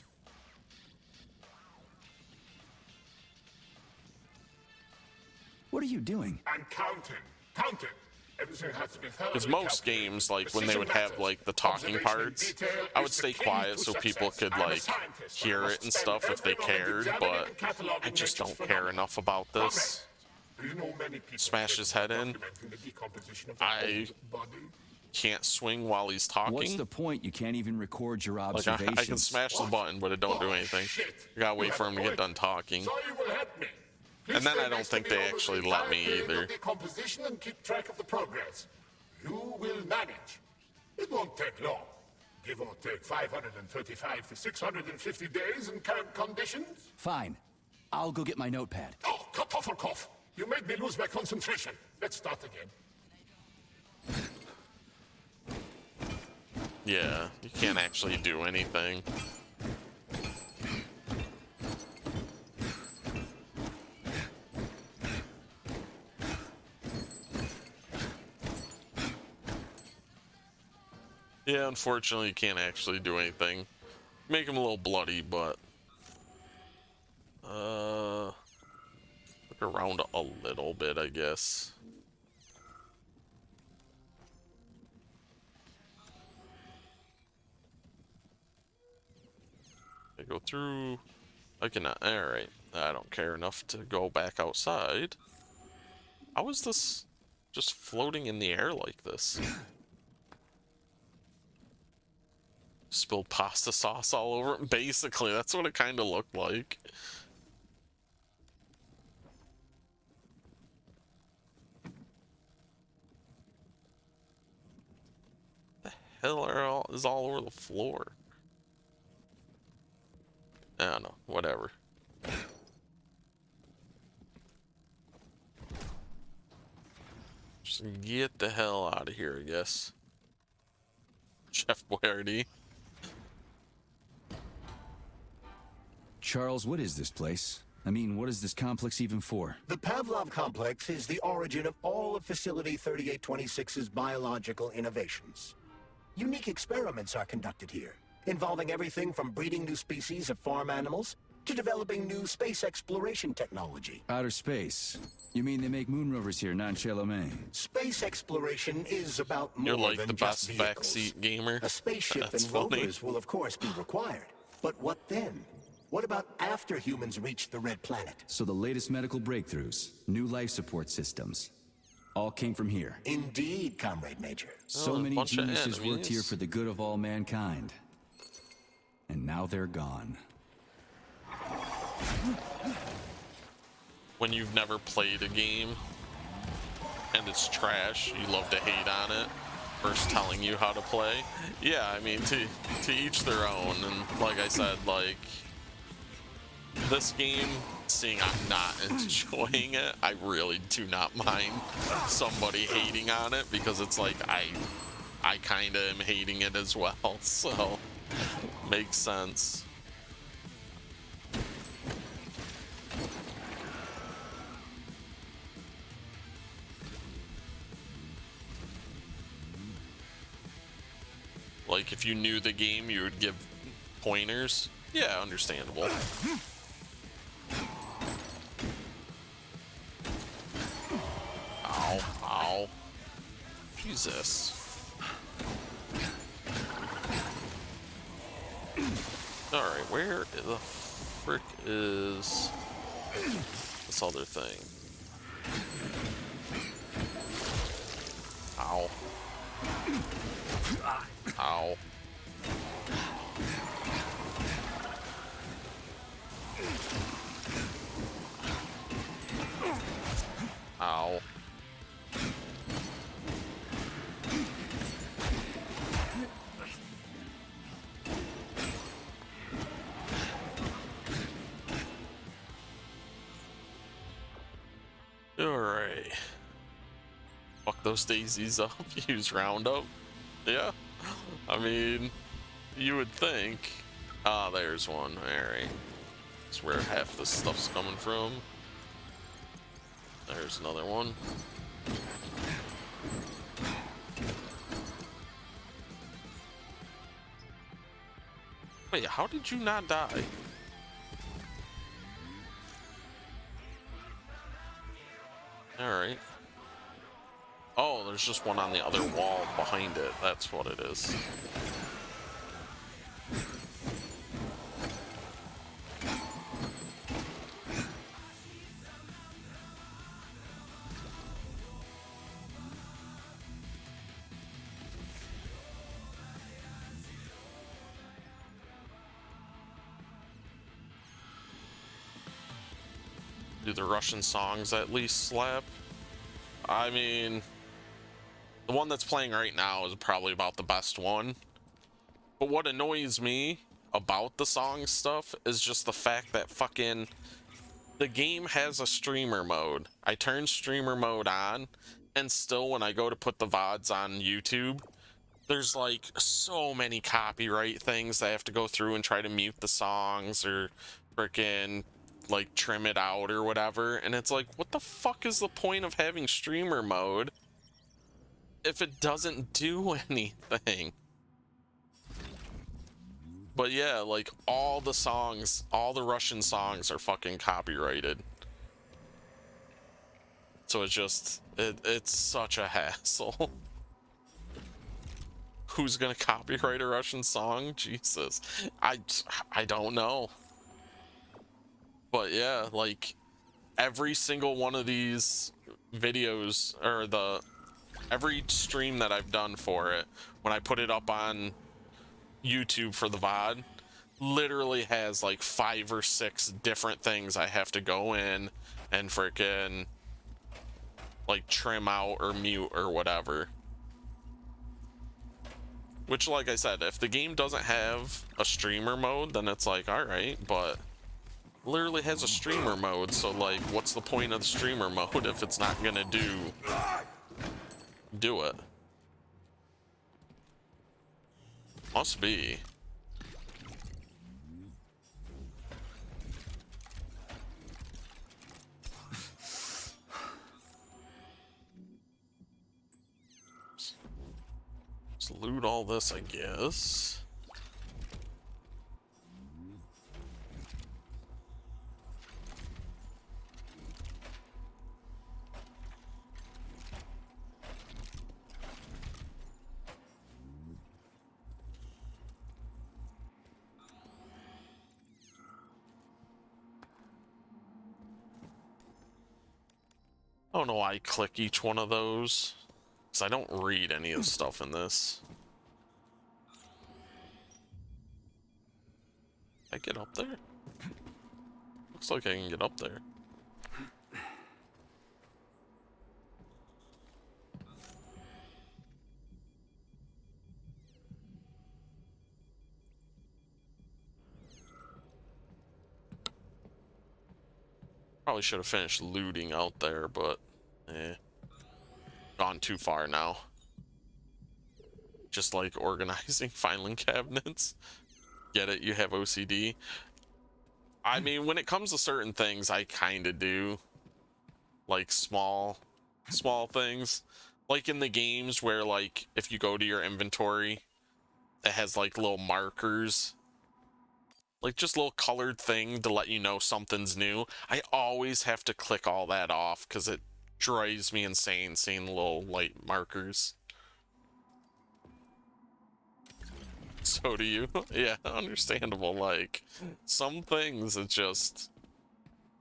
What are you doing? I'm counting. Because most games, like when they would have like the talking parts, I would stay quiet so people could like hear it and stuff if they cared, but I just don't care enough about this. Smash his head in. I can't swing while he's talking. What's the point? You can't even record your Like observations. I can smash the button, but it don't do anything. You gotta wait for him to get done talking. And then I don't think they actually let me either. Decomposition and keep track of the progress. You will manage. It won't take long. Give or take 535 to 650 days in current conditions. Fine. I'll go get my notepad. Oh, Kartoffelkopf! You made me lose my concentration. Let's start again. Yeah, you can't actually do anything. Yeah, unfortunately, you can't actually do anything. Make him a little bloody, but look around a little bit, I guess. I go through. I cannot. All right, I don't care enough to go back outside. How is this just floating in the air like this? Spilled pasta sauce all over it. Basically, that's what it kind of looked like. The hell is all over the floor? I don't know. Whatever. Just get the hell out of here, I guess. Chef Boyardee. Charles, what is this place? I mean, what is this complex even for? The Pavlov complex is the origin of all of Facility 3826's biological innovations. Unique experiments are conducted here, involving everything from breeding new species of farm animals to developing new space exploration technology. Outer space? You mean they make moon rovers here, not Chalamet? Space exploration is about more You're like than the just best vehicles. backseat gamer. A spaceship That's and funny. rovers will of course be required. But what then? What about after humans reach the Red Planet? So the latest medical breakthroughs, new life support systems, all came from here. Indeed, Comrade Major. So a many bunch of geniuses worked here enemies. for the good of all mankind. And now they're gone. When you've never played a game and it's trash, you love to hate on it versus telling you how to play. Yeah, I mean, to each their own. And like I said, like this game, seeing I'm not enjoying it, I really do not mind somebody hating on it, because it's like I kind of am hating it as well, so makes sense. Like, if you knew the game, you would give pointers. Yeah, understandable. Ow, ow. Jesus. Alright, where the frick is this other thing? Ow. Ow. Ow. Alright. Fuck those daisies up. Use Roundup. Yeah. I mean, you would think. Ah, there's one. Alright. That's where half this stuff's coming from. There's another one. Wait, how did you not die? Alright. Oh, there's there's just one on the other wall behind it. That's what it is. Do the Russian songs at least slap? I mean, the one that's playing right now is probably about the best one. But what annoys me about the song stuff is just the fact that fucking the game has a streamer mode. I turn streamer mode on, and still when I go to put the VODs on YouTube, there's like so many copyright things that I have to go through and try to mute the songs or freaking like trim it out or whatever. And it's like, what the fuck is the point of having streamer mode if it doesn't do anything? But yeah, like all the songs, all the Russian songs are fucking copyrighted. So it's just, it's such a hassle. Who's gonna copyright a Russian song? Jesus. I don't know. But yeah, like every single one of these videos, or every stream that I've done for it, when I put it up on YouTube for the VOD, literally has like 5 or 6 different things I have to go in and freaking like trim out or mute or whatever. Which, like I said, if the game doesn't have a streamer mode, then it's like, all right, but literally has a streamer mode, so like, what's the point of the streamer mode if it's not gonna do it? Must be. Let's loot all this, I guess. I don't know why I click each one of those, because I don't read any of the stuff in this. Can I get up there? Looks like I can get up there. Probably should have finished looting out there, but gone too far now. Just like organizing filing cabinets. Get it? You have OCD. I mean, when it comes to certain things, I kind of do. Like small things. Like in the games where, like, if you go to your inventory, it has like little markers. Like just a little colored thing to let you know something's new. I always have to click all that off because it drives me insane seeing the little light markers. So do you. Yeah, understandable. Like some things, it just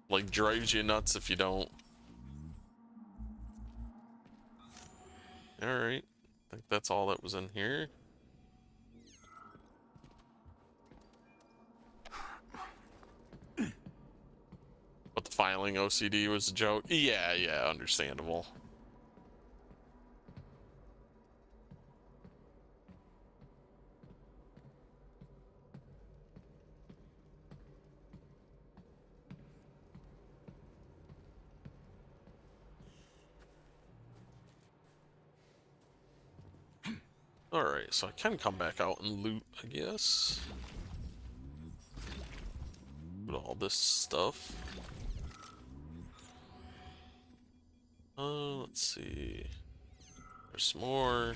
like drives you nuts if you don't. All right, I think that's all that was in here. But the filing OCD was a joke. Yeah, understandable. Alright, so I can come back out and loot, I guess. Put all this stuff. Let's see. There's some more.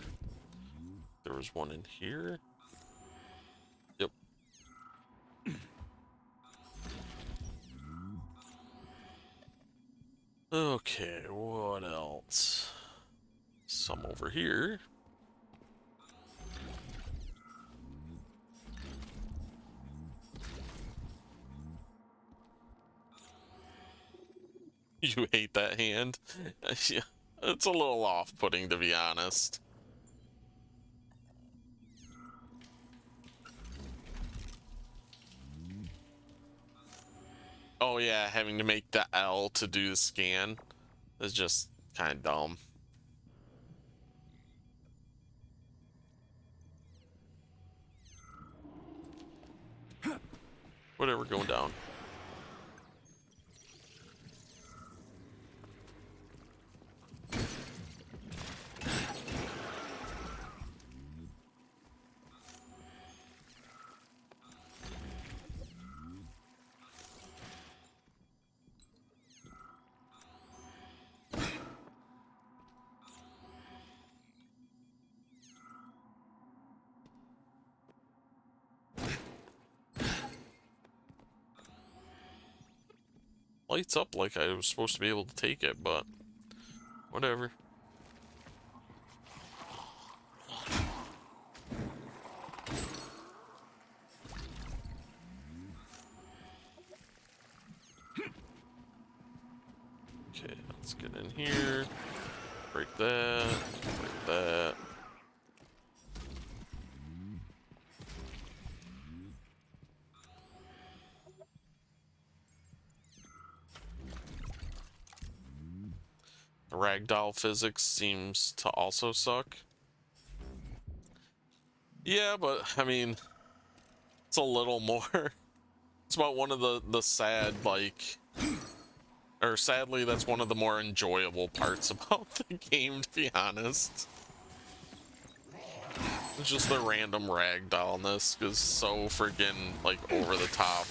There was one in here. Yep. Okay, what else? Let's some over here. You hate that hand? Yeah, it's a little off-putting, to be honest. Oh yeah, having to make the L to do the scan is just kind of dumb. Whatever, going down. Lights up like I was supposed to be able to take it, but whatever. Okay, let's get in here. Break that. Break that. Ragdoll physics seems to also suck. Yeah, but I mean, it's a little more. It's about one of the sad, like, or sadly, that's one of the more enjoyable parts about the game, to be honest. It's just the random ragdollness is so friggin' like over the top.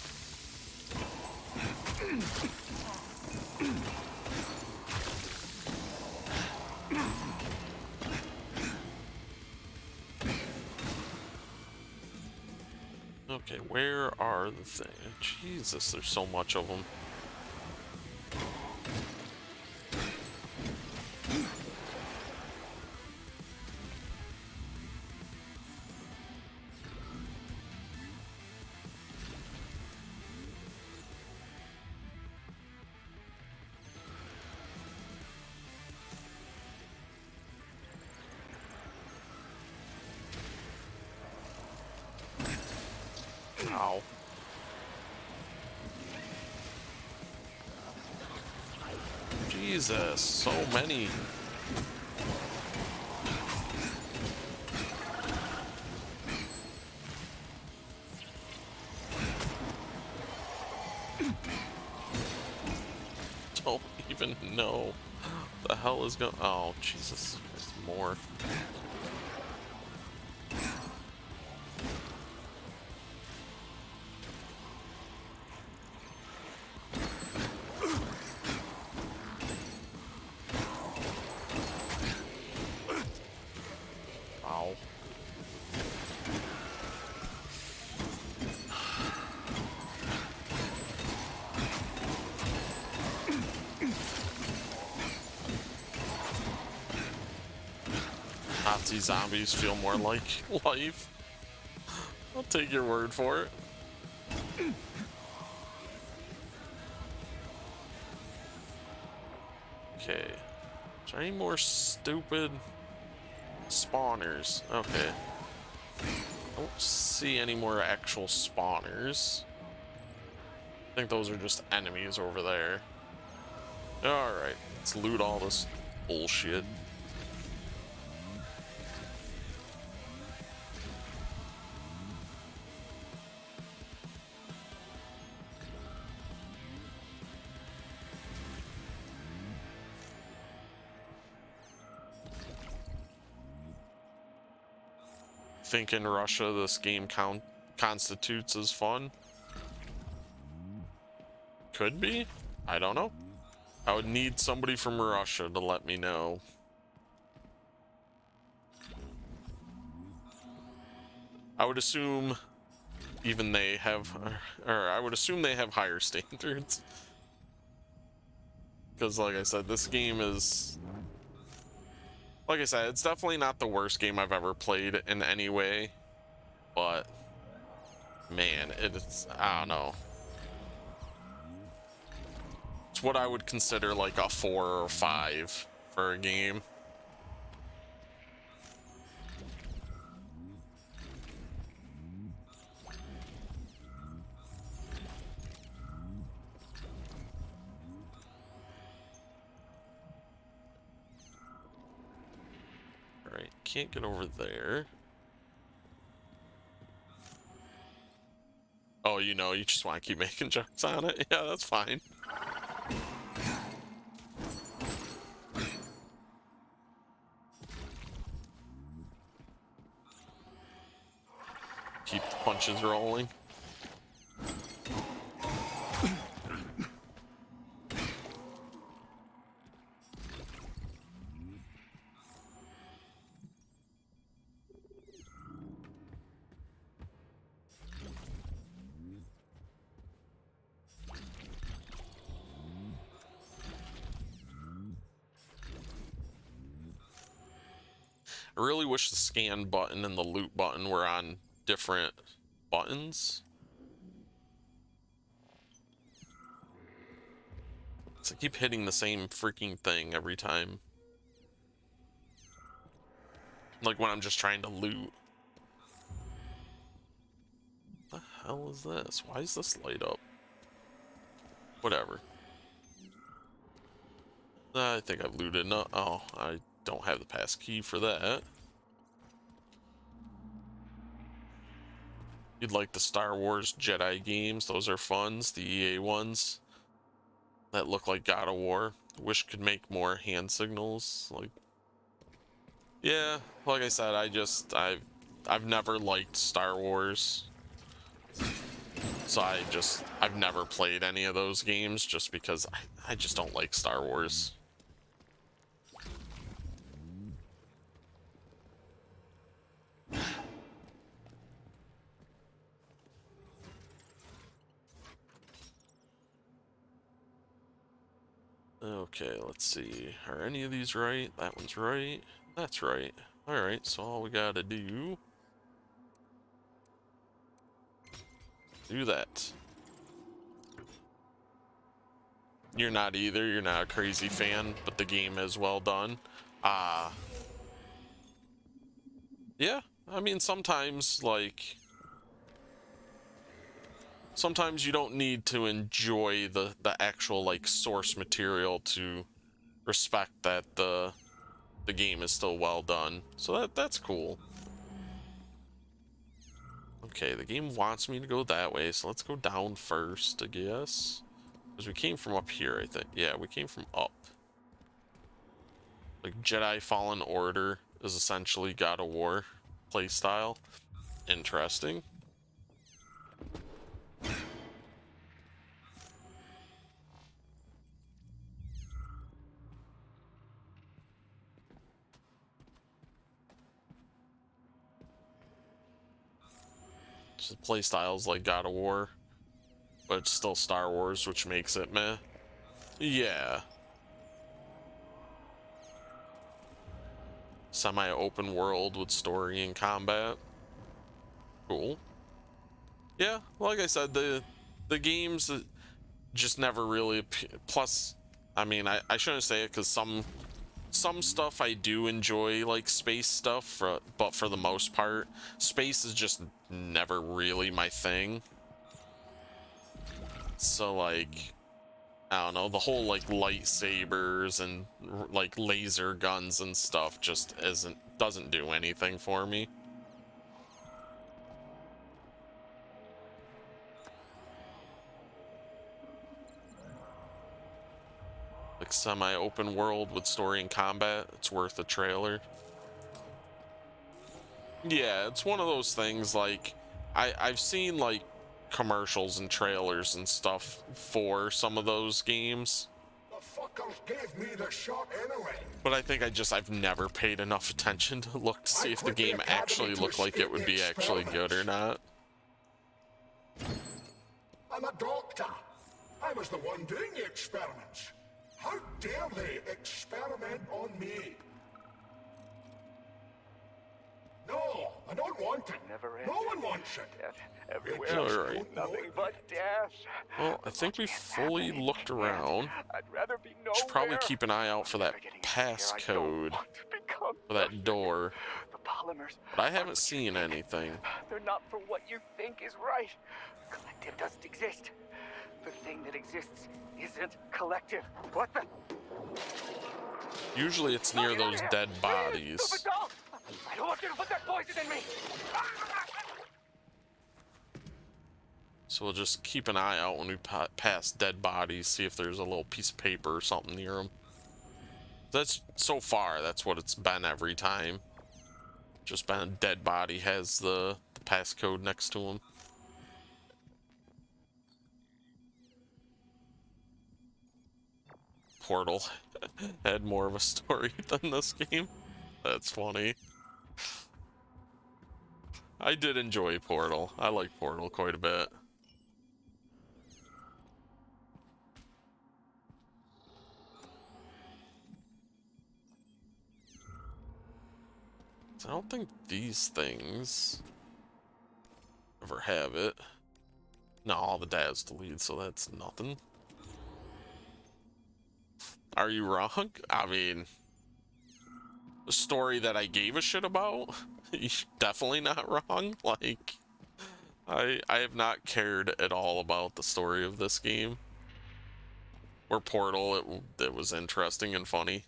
Okay, where are the things? Jesus, there's so much of them. Ow. Jesus, so many. Don't even know what the hell is going. Oh, Jesus, there's more. Ow. Nazi zombies feel more like life. I'll take your word for it. Okay. Is there any more stupid spawners? Okay. Don't see any more actual spawners. I think those are just enemies over there. Alright, let's loot all this bullshit. Think in Russia this game constitutes as fun? Could be? I don't know. I would need somebody from Russia to let me know. I would assume even they have, or I would assume they have higher standards. Because like I said, this game is Like I said, it's definitely not the worst game I've ever played in any way, but man, it's, I don't know. It's what I would consider like a 4 or 5 for a game. All right, can't get over there. Oh, you know, you just want to keep making jokes on it? Yeah, that's fine. Keep the punches rolling. I really wish the scan button and the loot button were on different buttons. So I keep hitting the same freaking thing every time. Like when I'm just trying to loot. What the hell is this? Why is this light up? Whatever. I think I've looted enough. Oh, I don't have the pass key for that. You'd like the Star Wars Jedi games. Those are funs. The EA ones that look like God of War. Wish could make more hand signals. Like, yeah, like I said, I've never liked Star Wars. So I've never played any of those games just because I just don't like Star Wars. Okay, let's see. Are any of these right? That one's right. That's right. Alright, so all we gotta do that. You're not either. You're not a crazy fan, but the game is well done. Yeah, I mean, sometimes, like, sometimes you don't need to enjoy the actual, like, source material to respect that the game is still well done. So that's cool. Okay, the game wants me to go that way, so let's go down first, I guess. Because we came from up here, I think. Yeah, we came from up. Like, Jedi Fallen Order is essentially God of War playstyle. Interesting. Just playstyles like God of War, but it's still Star Wars, which makes it meh. Yeah. Semi-open world with story and combat. Cool. Yeah, like I said, the games just never really. Plus, I mean, I shouldn't say it because some stuff I do enjoy, like space stuff, but for the most part, space is just never really my thing. So, like, I don't know, the whole, like, lightsabers and, like, laser guns and stuff just doesn't do anything for me. Like, semi-open world with story and combat, it's worth a trailer. Yeah, it's one of those things, like, I've seen, like, commercials and trailers and stuff for some of those games. The fuckers gave me the shot anyway. But I think I've never paid enough attention to look to see if the game actually looked like it would be actually good or not. I'm a doctor. I was the one doing the experiments. How dare they experiment on me? No, I don't want it. No one wants it. Everywhere, nothing but death. Well, I think we fully looked around. I'd rather be nowhere. Should probably keep an eye out for that passcode for that door. The polymers. But I haven't seen anything. They're not for what you think is right. Collective doesn't exist. The thing that exists isn't collective. What the? Usually it's near those dead bodies. Stupid dog! I don't want you to put that poison in me! So we'll just keep an eye out when we pass dead bodies, see if there's a little piece of paper or something near them. That's, so far, that's what it's been every time. Just been a dead body has the passcode next to him. Portal had more of a story than this game. That's funny. I did enjoy Portal. I like Portal quite a bit. I don't think these things ever have it. No, all the dad's deleted, so that's nothing. Are you wrong? I mean, the story that I gave a shit about, you're definitely not wrong. Like, I have not cared at all about the story of this game. Or Portal, it was interesting and funny.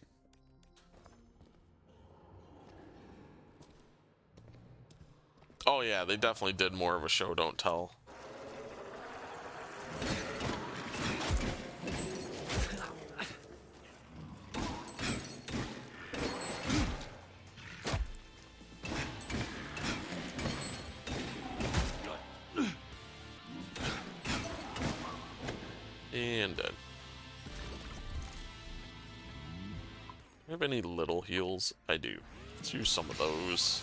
Oh yeah, they definitely did more of a show don't tell. And dead. Do I have any little heals? I do. Let's use some of those.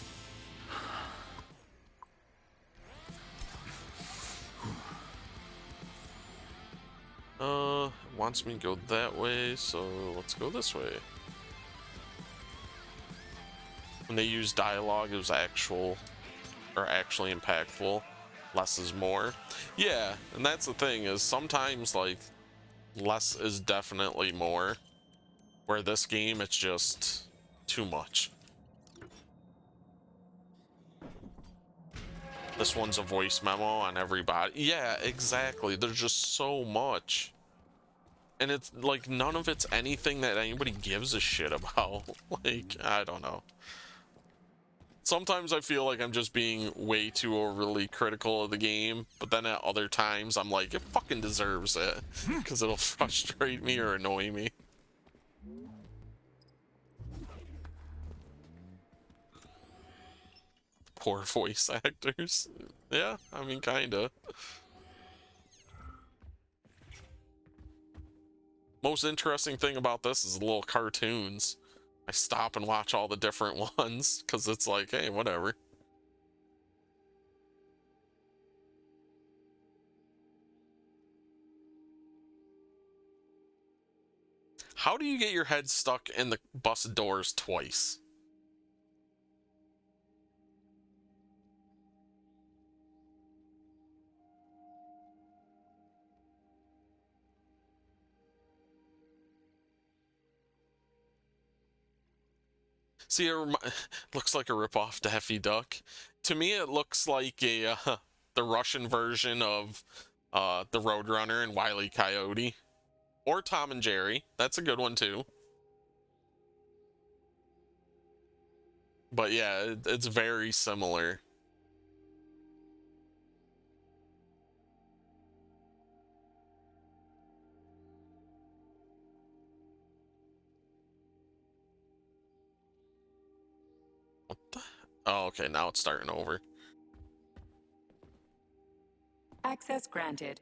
Wants me to go that way, so let's go this way. When they use dialogue, it was actually impactful. Less is more. Yeah, and that's the thing, is sometimes, like, less is definitely more. Where this game, it's just too much. This one's a voice memo on everybody. Yeah, exactly. There's just so much. And it's like none of it's anything that anybody gives a shit about. Like, I don't know. Sometimes I feel like I'm just being way too overly critical of the game, but then at other times I'm like, it fucking deserves it. Because it'll frustrate me or annoy me. Poor voice actors. Yeah, I mean, kinda. Most interesting thing about this is the little cartoons. I stop and watch all the different ones because it's like, hey, whatever. How do you get your head stuck in the bus doors twice? See, it looks like a ripoff Daffy Duck. To me, it looks like a the Russian version of the Roadrunner and Wile E. Coyote. Or Tom and Jerry. That's a good one, too. But yeah, it's very similar. What the? Oh, okay, now it's starting over. Access granted.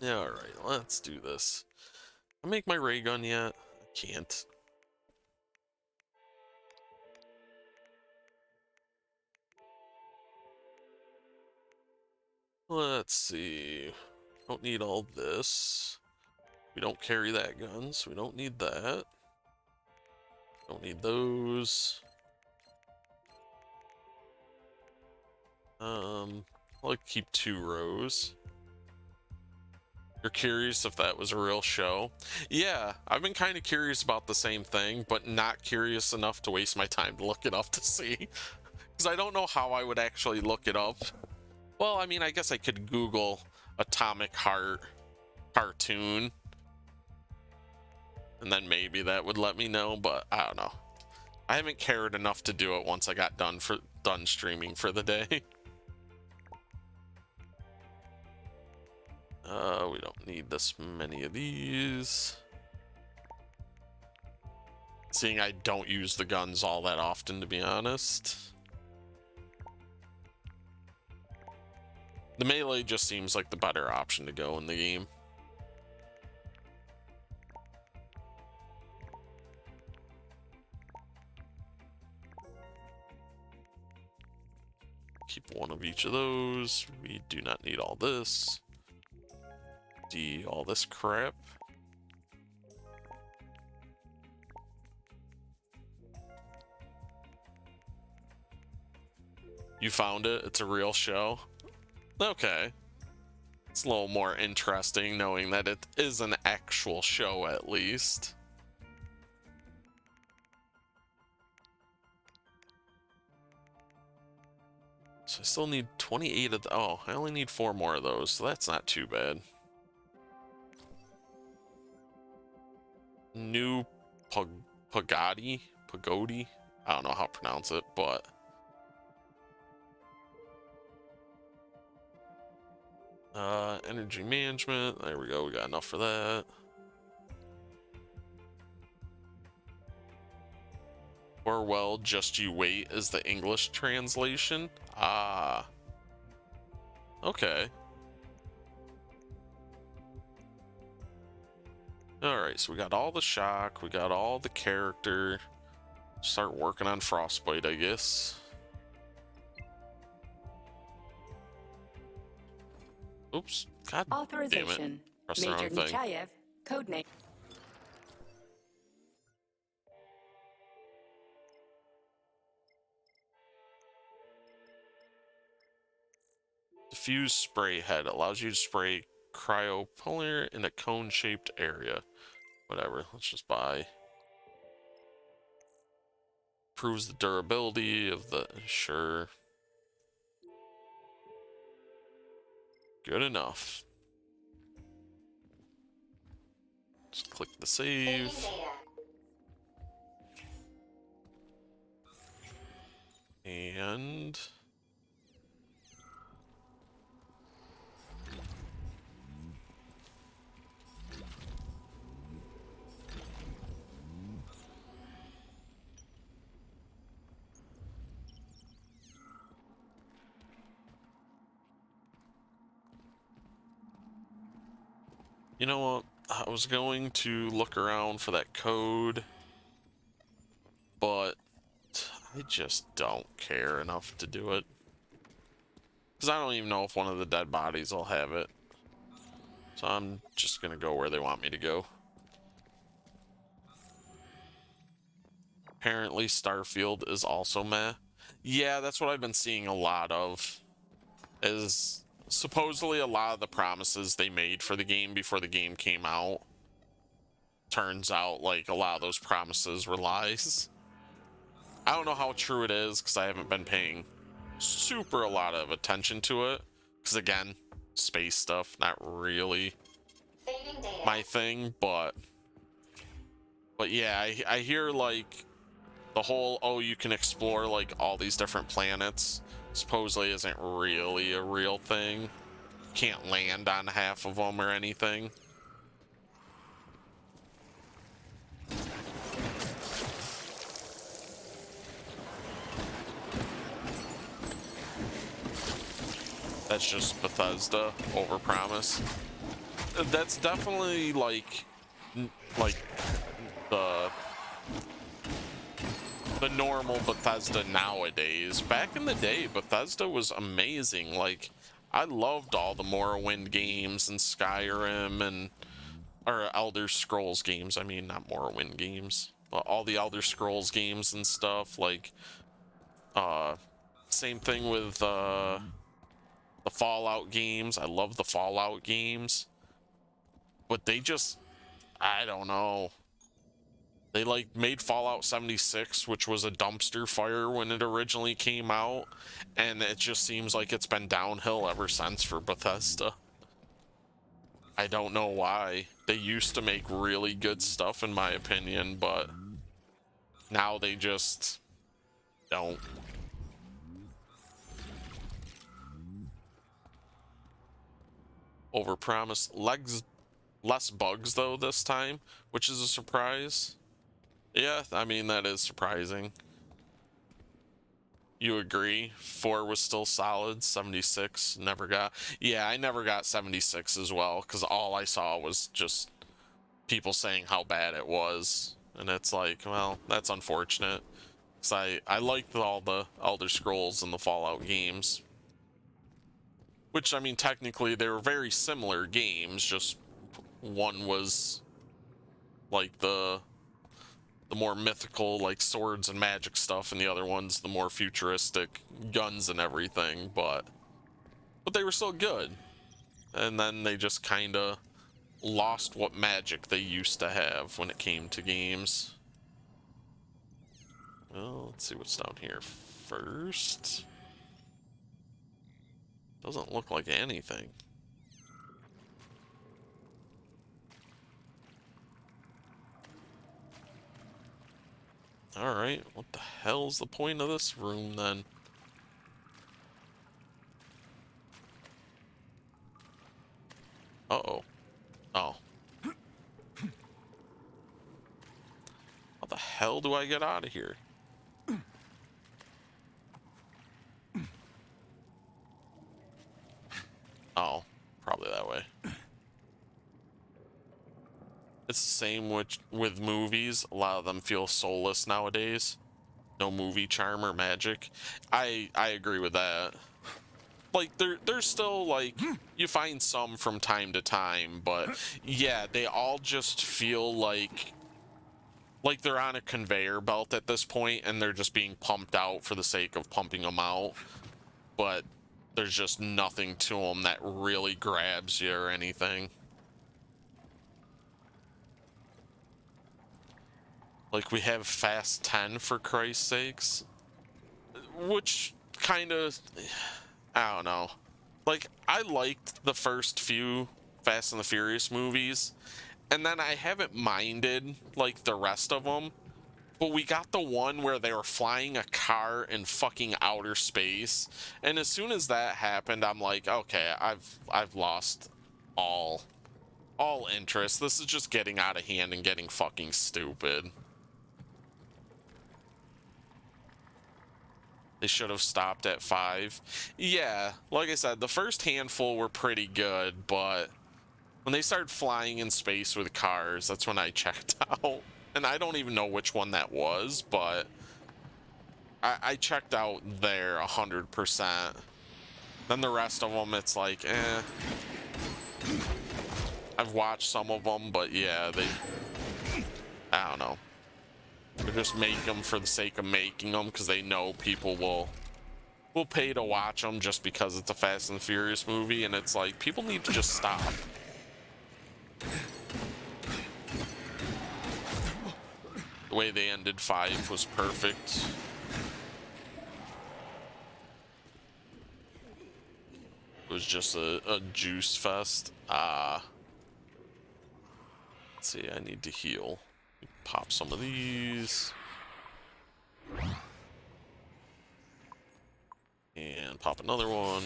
Yeah, alright, let's do this. Can I make my ray gun yet? I can't. Let's see. Don't need all this. We don't carry that gun, so we don't need that. Don't need those. I'll keep 2 rows. You're curious if that was a real show? Yeah, I've been kind of curious about the same thing, but not curious enough to waste my time to look it up to see. Because I don't know how I would actually look it up. Well, I mean, I guess I could Google Atomic Heart cartoon. And then maybe that would let me know, but I don't know. I haven't cared enough to do it once I got done streaming for the day. We don't need this many of these. Seeing I don't use the guns all that often, to be honest. The melee just seems like the better option to go in the game. Keep 1 of each of those. We do not need all this. All this crap. You found it? It's a real show? Okay. It's a little more interesting knowing that it is an actual show at least. So I still need 28 of the, oh, I only need 4 more of those, so that's not too bad. New Pagodi? I don't know how to pronounce it, but energy management, there we go, we got enough for that. Or well, just you wait is the English translation. Ah. Okay. Alright, so we got all the shock, we got all the character. Start working on Frostbite, I guess. Oops. God Authorization. damn it. Press the Major wrong thing. Nechayev, codename. Diffuse spray head allows you to spray cryopolymer in a cone-shaped area. Whatever, let's just buy. Proves the durability of the, sure. Good enough. Just click the save. And you know what? I was going to look around for that code, but I just don't care enough to do it. Because I don't even know if one of the dead bodies will have it. So I'm just going to go where they want me to go. Apparently Starfield is also meh. Yeah, that's what I've been seeing a lot of. Is supposedly a lot of the promises they made for the game before the game came out. Turns out like a lot of those promises were lies. I don't know how true it is because I haven't been paying a lot of attention to it. Because again, space stuff, not really my thing, but yeah, I hear like the whole, oh, you can explore like all these different planets supposedly isn't really a real thing. Can't land on half of them or anything. That's just Bethesda overpromise. That's definitely like the normal Bethesda nowadays. Back in the day, Bethesda was amazing. Like, I loved all the Morrowind games and Skyrim and or Elder Scrolls games. I mean, not Morrowind games, but all the Elder Scrolls games and stuff. Like, Same thing with the Fallout games. I love the Fallout games. But they just, I don't know. They like made Fallout 76, which was a dumpster fire when it originally came out, and it just seems like it's been downhill ever since for Bethesda. I don't know why. They used to make really good stuff in my opinion, but now they just don't. Overpromised. Less bugs though this time, which is a surprise. Yeah, I mean, that is surprising. You agree? 4 was still solid. 76 never got. Yeah, I never got 76 as well, because all I saw was just people saying how bad it was. And it's like, well, that's unfortunate. Because I liked all the Elder Scrolls and the Fallout games. Which, I mean, technically they were very similar games, just one was like the more mythical, like swords and magic stuff, and the other one's the more futuristic guns and everything, but they were still good. And then they just kind of lost what magic they used to have when it came to games. Well, let's see what's down here first. Doesn't look like anything. Alright, what the hell's the point of this room then? Uh-oh. Oh. How the hell do I get out of here? Oh, probably that way. It's the same with movies. A lot of them feel soulless nowadays. No movie charm or magic. I agree with that. Like, there's still, like, you find some from time to time, but yeah, they all just feel like they're on a conveyor belt at this point, and they're just being pumped out for the sake of pumping them out. But there's just nothing to them that really grabs you or anything. Like, we have Fast 10, for Christ's sakes. Which kind of, I don't know. Like, I liked the first few Fast and the Furious movies, and then I haven't minded, like, the rest of them. But we got the one where they were flying a car in fucking outer space, and as soon as that happened, I'm like, okay, I've lost all interest. This is just getting out of hand and getting fucking stupid. They should have stopped at 5. Yeah, like I said, the first handful were pretty good, but when they started flying in space with cars, that's when I checked out. And I don't even know which one that was, but I checked out there 100%. Then the rest of them, it's like, eh. I've watched some of them, but yeah, I don't know. They just make them for the sake of making them, because they know people will pay to watch them just because it's a Fast and Furious movie, and it's like, people need to just stop. The way they ended 5 was perfect. It was just a juice fest. Let's see, I need to heal. Pop some of these. And pop another one.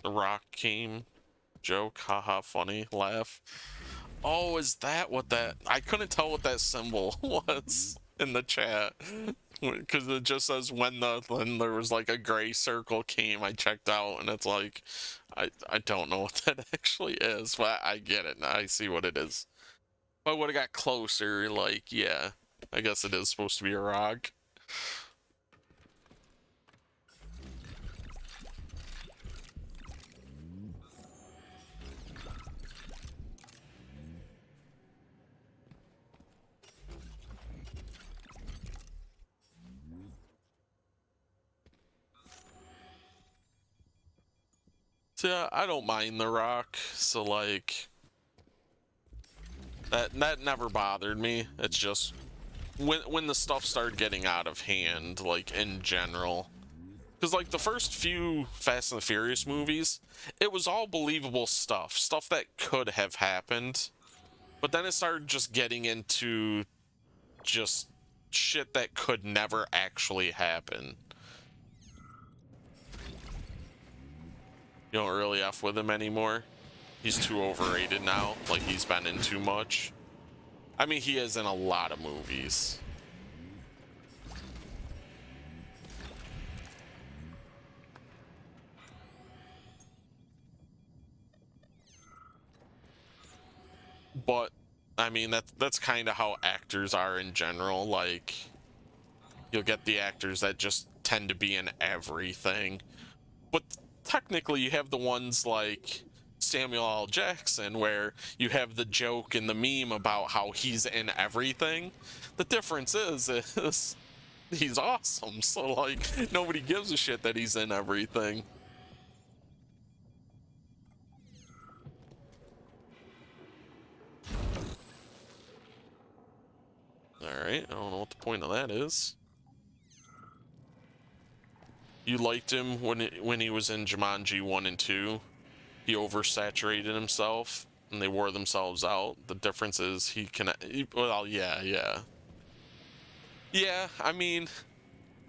The Rock came. Joke, haha, funny, laugh. Oh, is that what that... I couldn't tell what that symbol was. in the chat. Because it just says when there was like a gray circle came, I checked out, and it's like, I don't know what that actually is, but I get it now. I see what it is. If I would have got closer, like, yeah, I guess it is supposed to be a rock. So yeah, I don't mind the rock, so like that never bothered me. It's just when the stuff started getting out of hand, like in general. Because like the first few Fast and the Furious movies, it was all believable stuff that could have happened. But then it started just getting into just shit that could never actually happen. You don't really F with him anymore. He's too overrated now. Like, he's been in too much. I mean, he is in a lot of movies. But I mean, that's kind of how actors are in general. Like, you'll get the actors that just tend to be in everything. But technically, you have the ones like Samuel L. Jackson, where you have the joke and the meme about how he's in everything. The difference is he's awesome. So like, nobody gives a shit that he's in everything. Alright, I don't know what the point of that is. You liked him when he was in Jumanji 1 and 2. He oversaturated himself, and they wore themselves out. The difference is well, yeah. Yeah, I mean,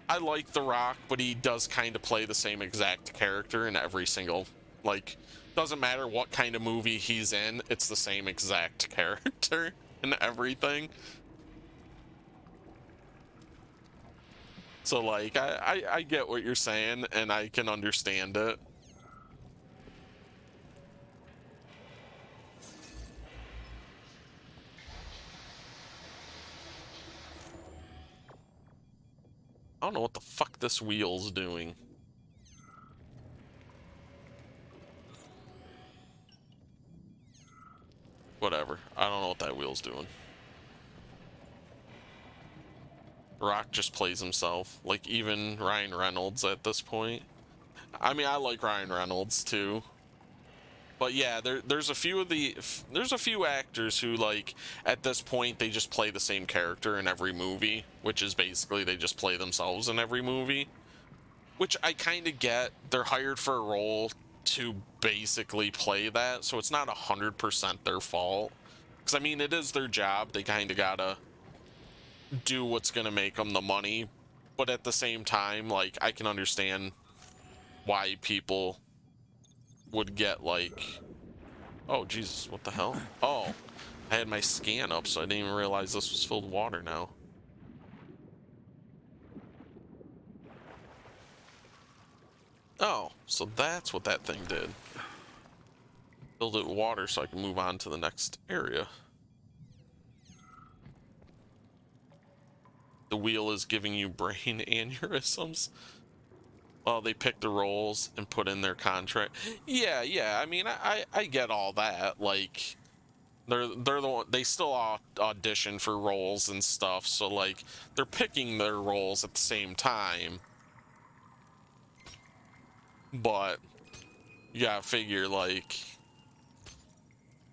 I like The Rock, but he does kind of play the same exact character in every single, like, doesn't matter what kind of movie he's in, it's the same exact character in everything. So like, I get what you're saying, and I can understand it. I don't know what the fuck this wheel's doing. Whatever. I don't know what that wheel's doing. Rock just plays himself. Like, even Ryan Reynolds at this point. I mean, I like Ryan Reynolds too. But yeah, there's a few actors who, like, at this point they just play the same character in every movie, which is basically they just play themselves in every movie. Which I kind of get. They're hired for a role to basically play that, so it's not 100% their fault. Because I mean, it is their job. They kind of gotta do what's gonna make them the money, but at the same time, like, I can understand why people would get like, oh Jesus, what the hell? Oh, I had my scan up, so I didn't even realize this was filled with water now. Oh, so that's what that thing did. Filled it with water so I can move on to the next area. The wheel is giving you brain aneurysms. Well, they pick the roles and put in their contract. Yeah. I mean, I get all that. Like, they're the one, they still audition for roles and stuff. So like, they're picking their roles at the same time. But you gotta figure, like,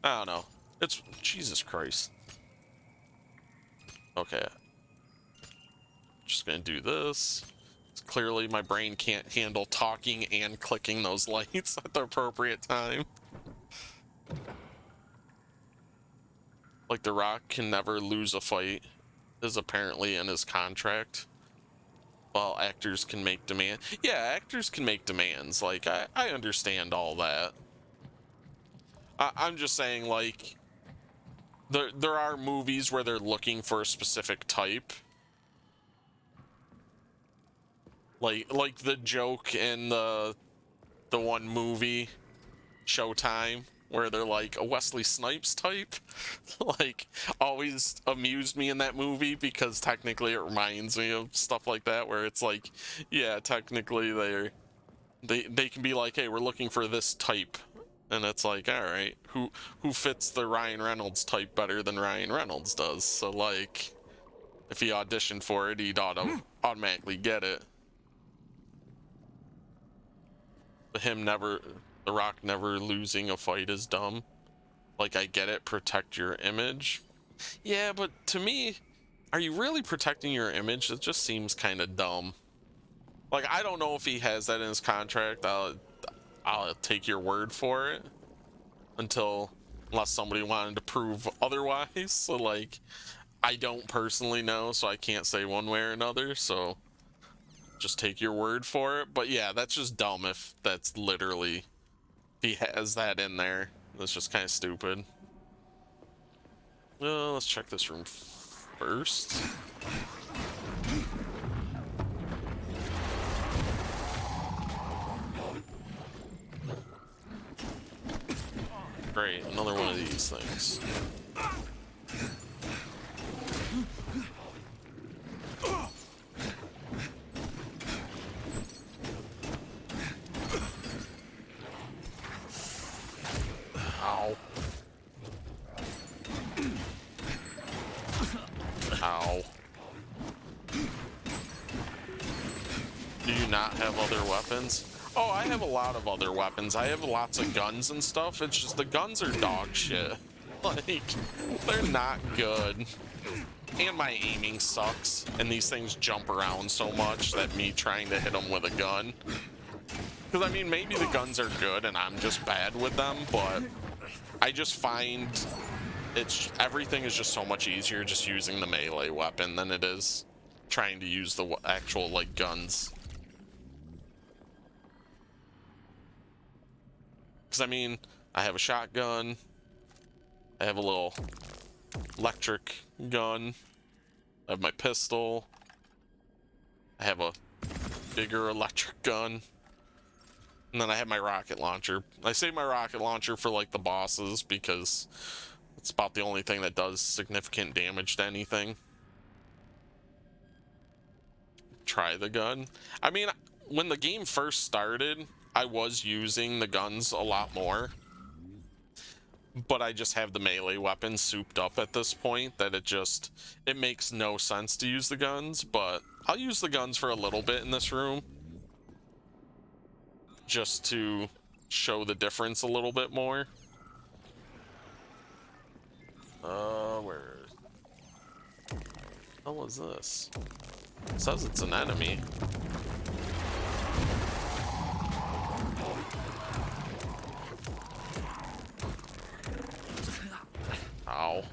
I don't know. It's Jesus Christ. Okay. Just gonna do this. Clearly my brain can't handle talking and clicking those lights at the appropriate time. Like, The Rock can never lose a fight, is apparently in his contract. While actors can make demands. Yeah, actors can make demands. Like, I understand all that. I'm just saying, like, there are movies where they're looking for a specific type, Like the joke in the one movie, Showtime, where they're like a Wesley Snipes type. Like, always amused me in that movie because technically it reminds me of stuff like that, where it's like, yeah, technically they can be like, hey, we're looking for this type, and it's like, all right, who fits the Ryan Reynolds type better than Ryan Reynolds does? So like, if he auditioned for it, he'd automatically get it. But The Rock never losing a fight is dumb. Like, I get it, protect your image. Yeah, but to me, are you really protecting your image? It just seems kind of dumb. Like, I don't know if he has that in his contract. I'll take your word for it unless somebody wanted to prove otherwise. So like, I don't personally know, so I can't say one way or another, so just take your word for it. But yeah, that's just dumb if that's literally, he has that in there. That's just kind of stupid. Well, let's check this room first. Great, another one of these things. Ow. Ow. Do you not have other weapons? Oh, I have a lot of other weapons. I have lots of guns and stuff. It's just the guns are dog shit. Like, they're not good. And my aiming sucks. And these things jump around so much that me trying to hit them with a gun. Because, I mean, maybe the guns are good and I'm just bad with them, but I just find everything is just so much easier just using the melee weapon than it is trying to use the actual, like, guns. Because, I mean, I have a shotgun, I have a little electric gun, I have my pistol, I have a bigger electric gun, and then I have my rocket launcher. I save my rocket launcher for, like, the bosses because it's about the only thing that does significant damage to anything. Try the gun. I mean, when the game first started, I was using the guns a lot more, but I just have the melee weapon souped up at this point that it makes no sense to use the guns. But I'll use the guns for a little bit in this room just to show the difference a little bit more. Where the hell is this? It says it's an enemy. Ow.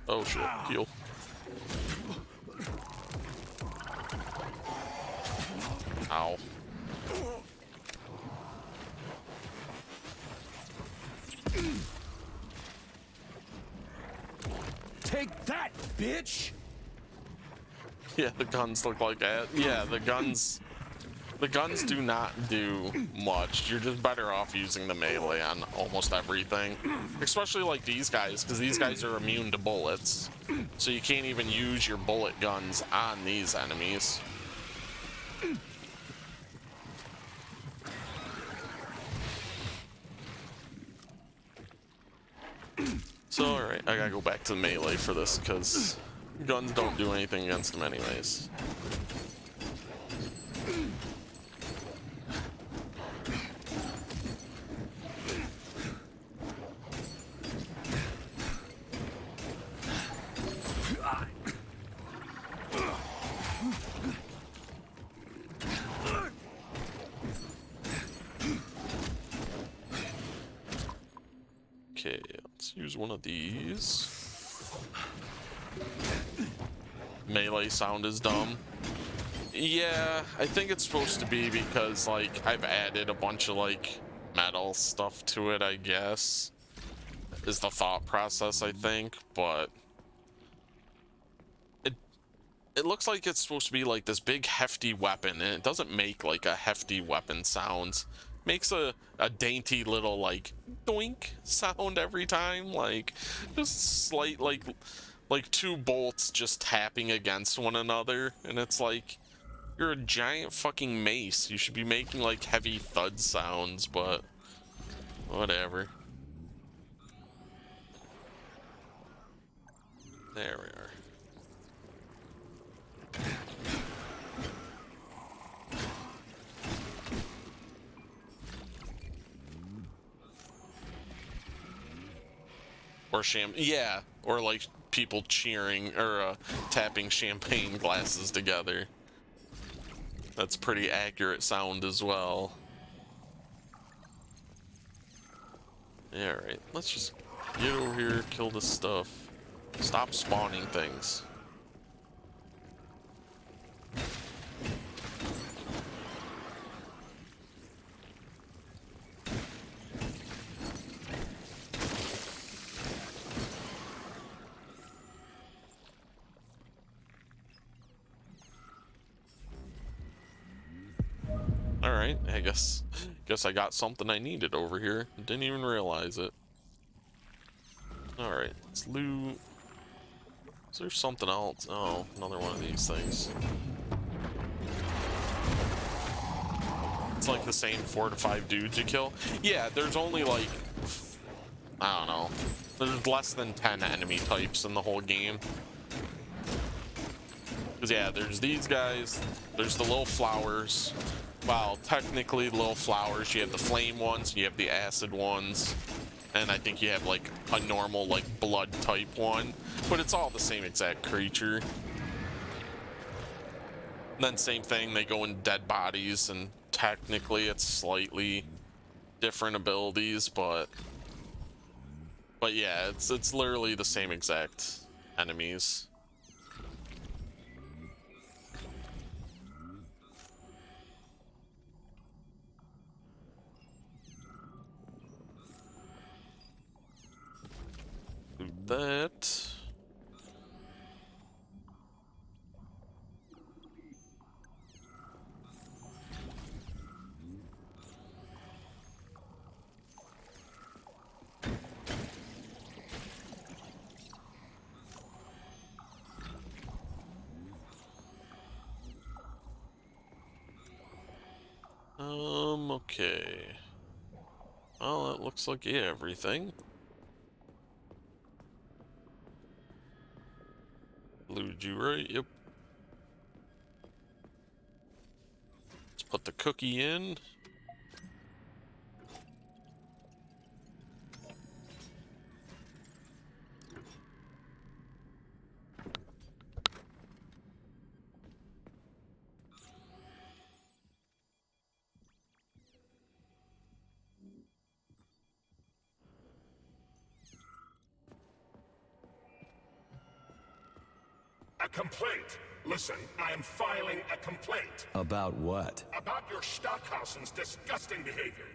Oh shit, heal. Ow. Take that, bitch! Yeah, the guns look like that. Yeah, the guns do not do much. You're just better off using the melee on almost everything. Especially like these guys, because these guys are immune to bullets. So you can't even use your bullet guns on these enemies. So, alright, I gotta go back to the melee for this, because guns don't do anything against them anyways. Okay, let's use one of these. Melee sound is dumb. Yeah, I think it's supposed to be because, like, I've added a bunch of, like, metal stuff to it, I guess. is the thought process, I think, but it looks like it's supposed to be like this big hefty weapon, and it doesn't make like a hefty weapon sounds. It makes a dainty little like doink sound every time, like just slight like two bolts just tapping against one another, and it's like, you're a giant fucking mace. You should be making like heavy thud sounds, but whatever. There we are. Or yeah, or like people cheering or tapping champagne glasses together. That's pretty accurate sound as well. Yeah, right. Let's just get over here, kill this stuff. Stop spawning things. Alright, I guess I got something I needed over here. Didn't even realize it. Alright, let's loot. Is there something else? Oh, another one of these things. It's like the same 4 to 5 dudes you kill. Yeah, there's only like, I don't know. There's less than 10 enemy types in the whole game. Because yeah, there's these guys, there's the little flowers. Well, technically little flowers, you have the flame ones, you have the acid ones, and I think you have like a normal like blood type one, but it's all the same exact creature. And then same thing, they go in dead bodies, and technically it's slightly different abilities, but yeah, it's literally the same exact enemies. That. Okay. Well, that looks like everything. Luigi, right? Yep. Let's put the cookie in. A complaint. Listen, I am filing a complaint. About what? About your Stockhausen's disgusting behavior.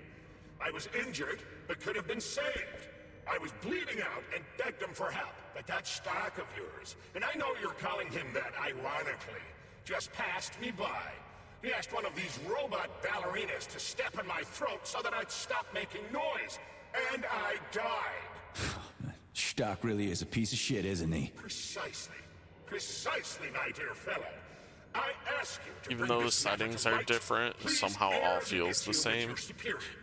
I was injured, but could have been saved. I was bleeding out and begged him for help, but that Stock of yours, and I know you're calling him that ironically, just passed me by. He asked one of these robot ballerinas to step in my throat so that I'd stop making noise, and I died. Stock really is a piece of shit, isn't he? Precisely, my dear fellow. I ask you to even though the settings are different, it somehow all feels the same.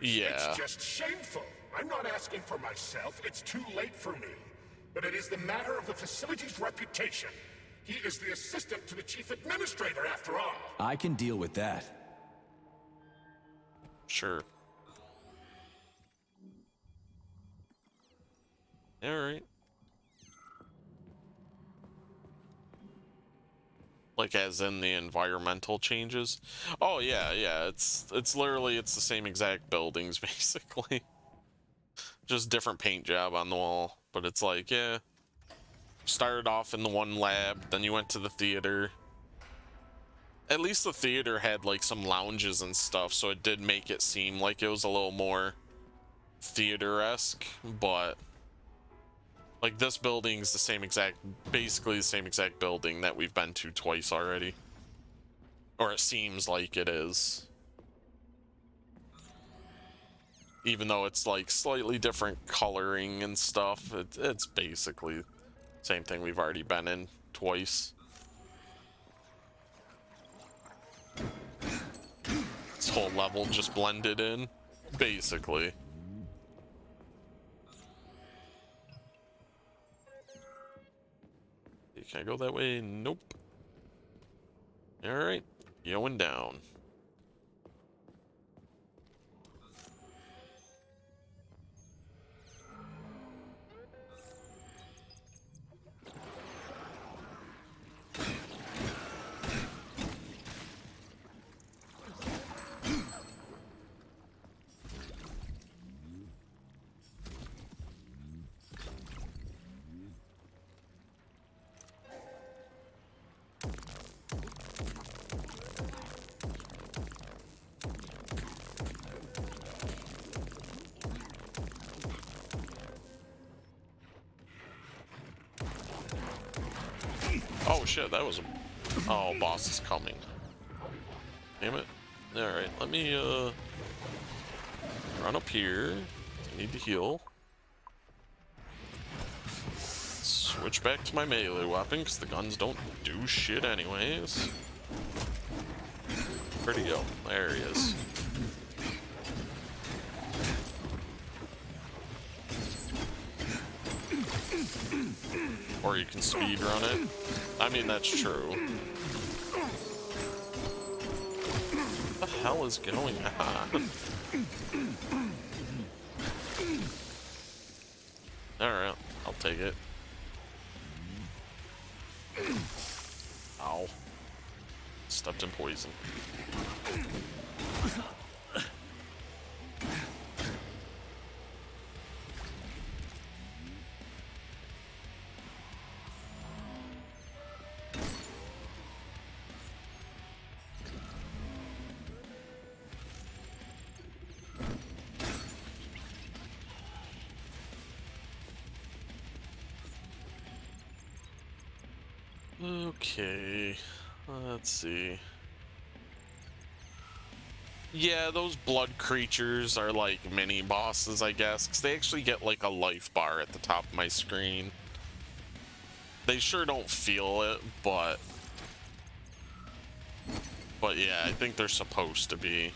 Yeah. It's just shameful. I'm not asking for myself. It's too late for me. But it is the matter of the facility's reputation. He is the assistant to the chief administrator, after all. I can deal with that. Sure. All right. Like as in the environmental changes? Oh yeah, yeah. It's literally it's the same exact buildings basically. Just different paint job on the wall. But it's like, yeah. Started off in the one lab, then you went to the theater. At least the theater had like some lounges and stuff, so it did make it seem like it was a little more theater-esque, but Like, this building is the same exact, basically the same exact building that we've been to twice already. Or it seems like it is. Even though it's like slightly different coloring and stuff, it's basically the same thing we've already been in twice. This whole level just blended in, basically. Can I go that way? Nope. Alright, going down. Oh shit, that was a... Oh, boss is coming. Damn it. Alright, let me run up here. I need to heal. Switch back to my melee weapon, because the guns don't do shit anyways. Where'd he go? There he is. Or you can speed run it. I mean, that's true. What the hell is going on? Alright, I'll take it. Ow. Stepped in poison. Okay, let's see. Yeah, those blood creatures are like mini bosses, I guess, because they actually get like a life bar at the top of my screen. They sure don't feel it, but yeah, I think they're supposed to be.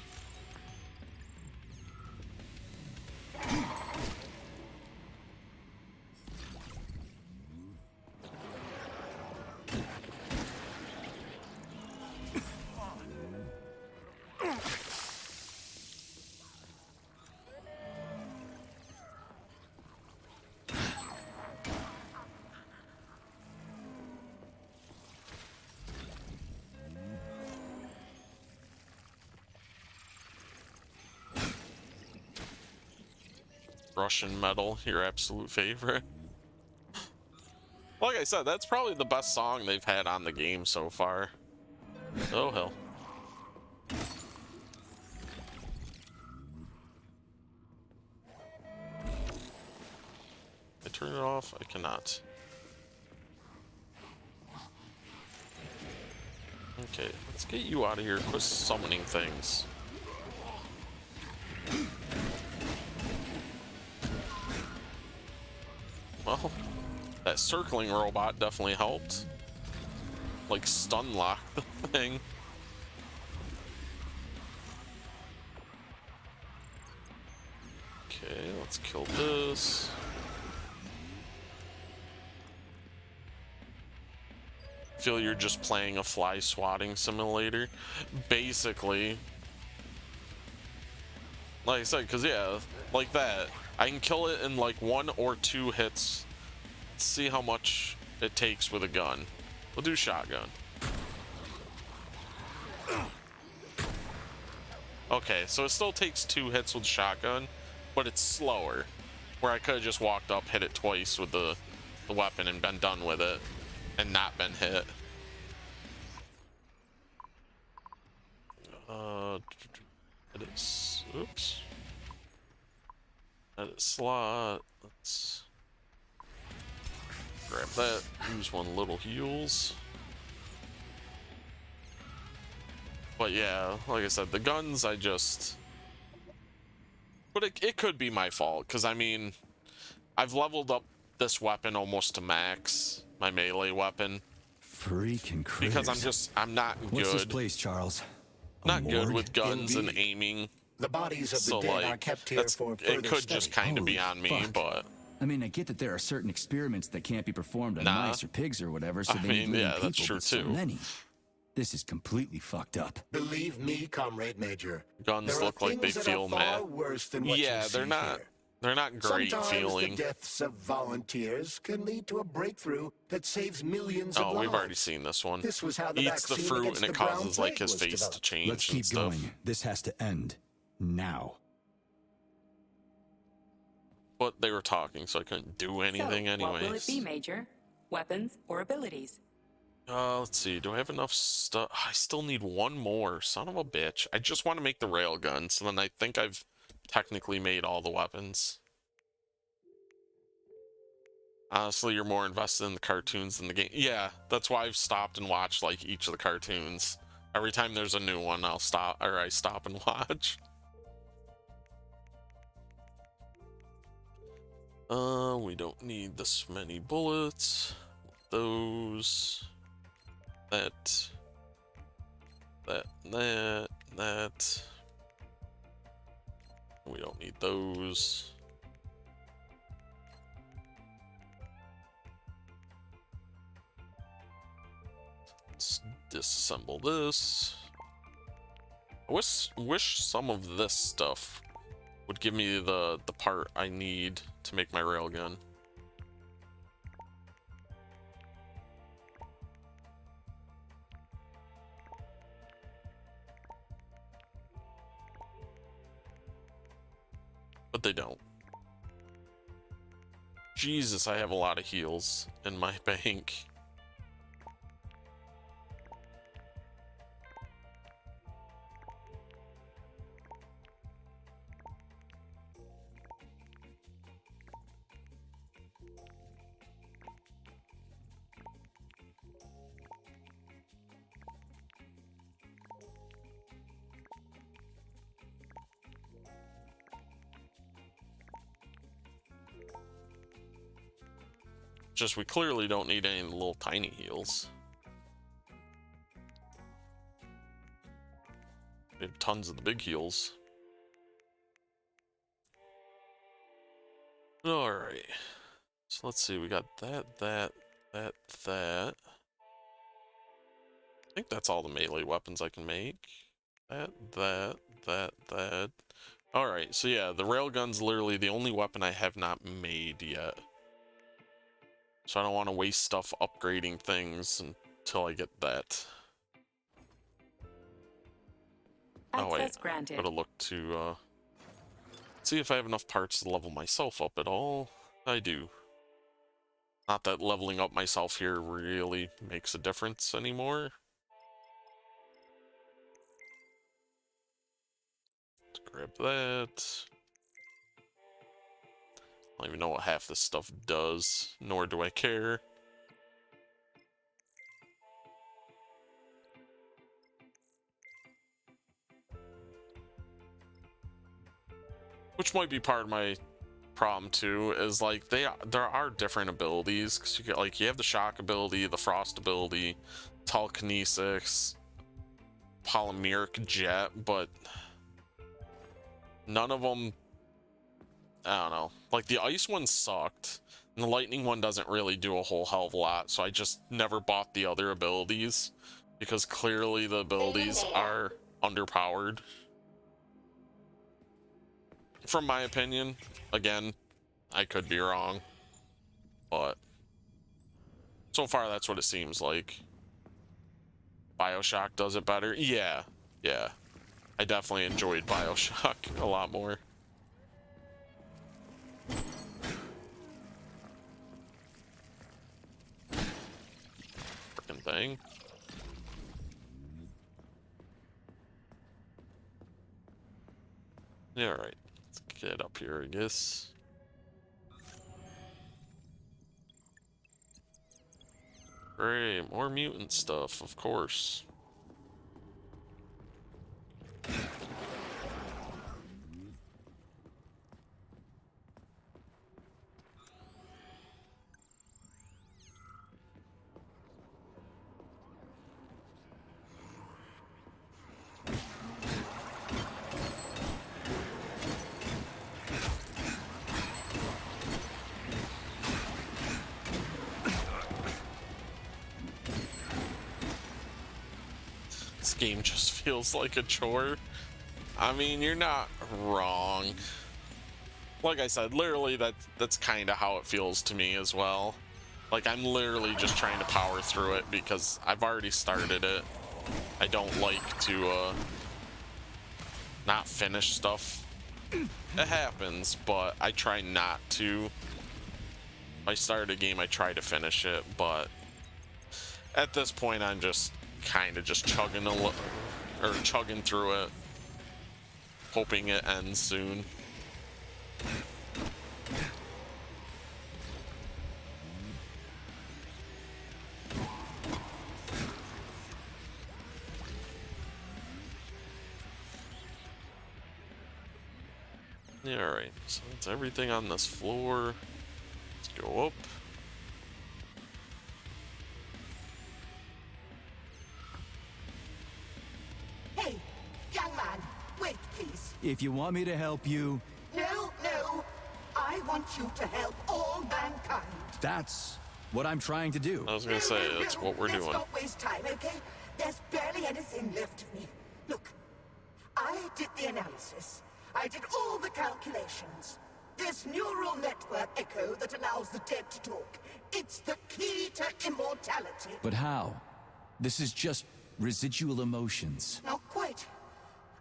Russian metal, your absolute favorite. Like I said, that's probably the best song they've had on the game so far. Oh hell. I turn it off? I cannot. Okay, let's get you out of here. Quit summoning things. Well, that circling robot definitely helped. Like, stun lock the thing. Okay, let's kill this. Feel you're just playing a fly swatting simulator. Basically. Like I said, because yeah, like that. I can kill it in like 1 or 2 hits. Let's see how much it takes with a gun. We'll do shotgun. Okay, so it still takes 2 hits with shotgun, but it's slower. Where I could have just walked up, hit it twice with the weapon and been done with it. And not been hit. Edit, oops. Edit slot. Let's that. Use one little heals. But yeah, like I said, the guns, I just... But it could be my fault, because I mean, I've leveled up this weapon almost to max, my melee weapon. Freaking critters. Because I'm not good. What's this place, Charles? Not good with guns and aiming. The bodies of the dead are kept here for further it could study. just kind of be on me, but... I mean, I get that there are certain experiments that can't be performed on mice or pigs or whatever, so they need living people, that's true but so too. many. This is completely fucked up. Believe me, Comrade Major. Guns look like they feel mad. Yeah, they're not. They're not great feeling. The deaths of volunteers can lead to a breakthrough that saves millions of lives. Oh, we've already seen this one. This was how the eats the vaccine fruit against and it the brown causes like plague his was face developed. to change Let's keep and stuff. going. This has to end. Now. But they were talking, so I couldn't do anything anyways. What will it be, Major? Weapons or abilities? Let's see. Do I have enough stuff? I still need one more. Son of a bitch. I just want to make the railgun, so then I think I've technically made all the weapons. Honestly, you're more invested in the cartoons than the game. Yeah, that's why I've stopped and watched like each of the cartoons. Every time there's a new one, I stop and watch. We don't need this many bullets. Those. That. We don't need those. Let's disassemble this. I wish some of this stuff would give me the part I need to make my railgun. But they don't. Jesus, I have a lot of heals in my bank. Just we clearly don't need any little tiny heals. We have tons of the big heals. Alright. So let's see, we got that. I think that's all the melee weapons I can make. That. Alright, so yeah, the railgun's literally the only weapon I have not made yet. So I don't want to waste stuff upgrading things until I get that. Access granted. Gotta look to see if I have enough parts to level myself up at all. I do. Not that leveling up myself here really makes a difference anymore. Let's grab that. I don't even know what half this stuff does, nor do I care. Which might be part of my problem too, is like there are different abilities, because you get like you have the shock ability, the frost ability, telekinesis, polymeric jet, but none of them, I don't know, like the ice one sucked and the lightning one doesn't really do a whole hell of a lot, so I just never bought the other abilities because clearly the abilities are underpowered. From my opinion, again, I could be wrong, but so far that's what it seems like. BioShock does it better? Yeah. I definitely enjoyed BioShock a lot more. Frickin' thing. Yeah, alright. Let's get up here, I guess. Great, more mutant stuff, of course. This game just feels like a chore. I mean, you're not wrong. Like I said, literally that's kind of how it feels to me as well. Like, I'm literally just trying to power through it because I've already started it. I don't like to not finish stuff. It happens, but I try not to. If I start a game, I try to finish it, but at this point I'm just kind of just chugging through it, hoping it ends soon. Yeah, alright, so that's everything on this floor. Let's go up. Hey, young man, wait, please. If you want me to help you... No, no. I want you to help all mankind. That's what I'm trying to do. I was gonna say, that's what we're doing. Let's not waste time, okay? There's barely anything left of me. Look, I did the analysis. I did all the calculations. This neural network echo that allows the dead to talk. It's the key to immortality. But how? This is just residual emotions. Not quite.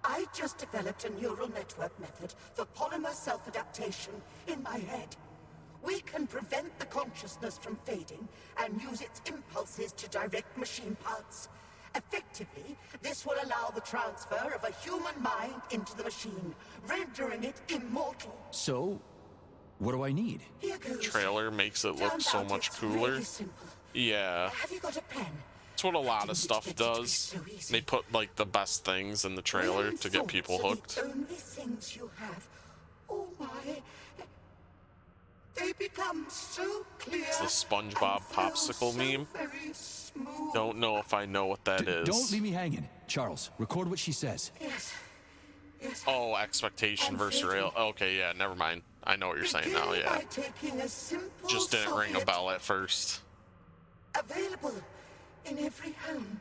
I just developed a neural network method for polymer self-adaptation in my head. We can prevent the consciousness from fading and use its impulses to direct machine parts. Effectively, this will allow the transfer of a human mind into the machine, rendering it immortal. So, what do I need? Here goes. Trailer makes it look so much cooler. Really simple. Yeah. Have you got a pen? That's what a lot of stuff does. They put like the best things in the trailer to get people hooked. The only things you have. Oh my. They become so clear. It's the SpongeBob popsicle meme. Don't know if I know what that is. Don't leave me hanging. Charles, record what she says. Yes. Yes. Oh, expectation versus real. Okay, yeah, never mind. I know what you're saying now, yeah. Just didn't ring a bell at first. Available in every home.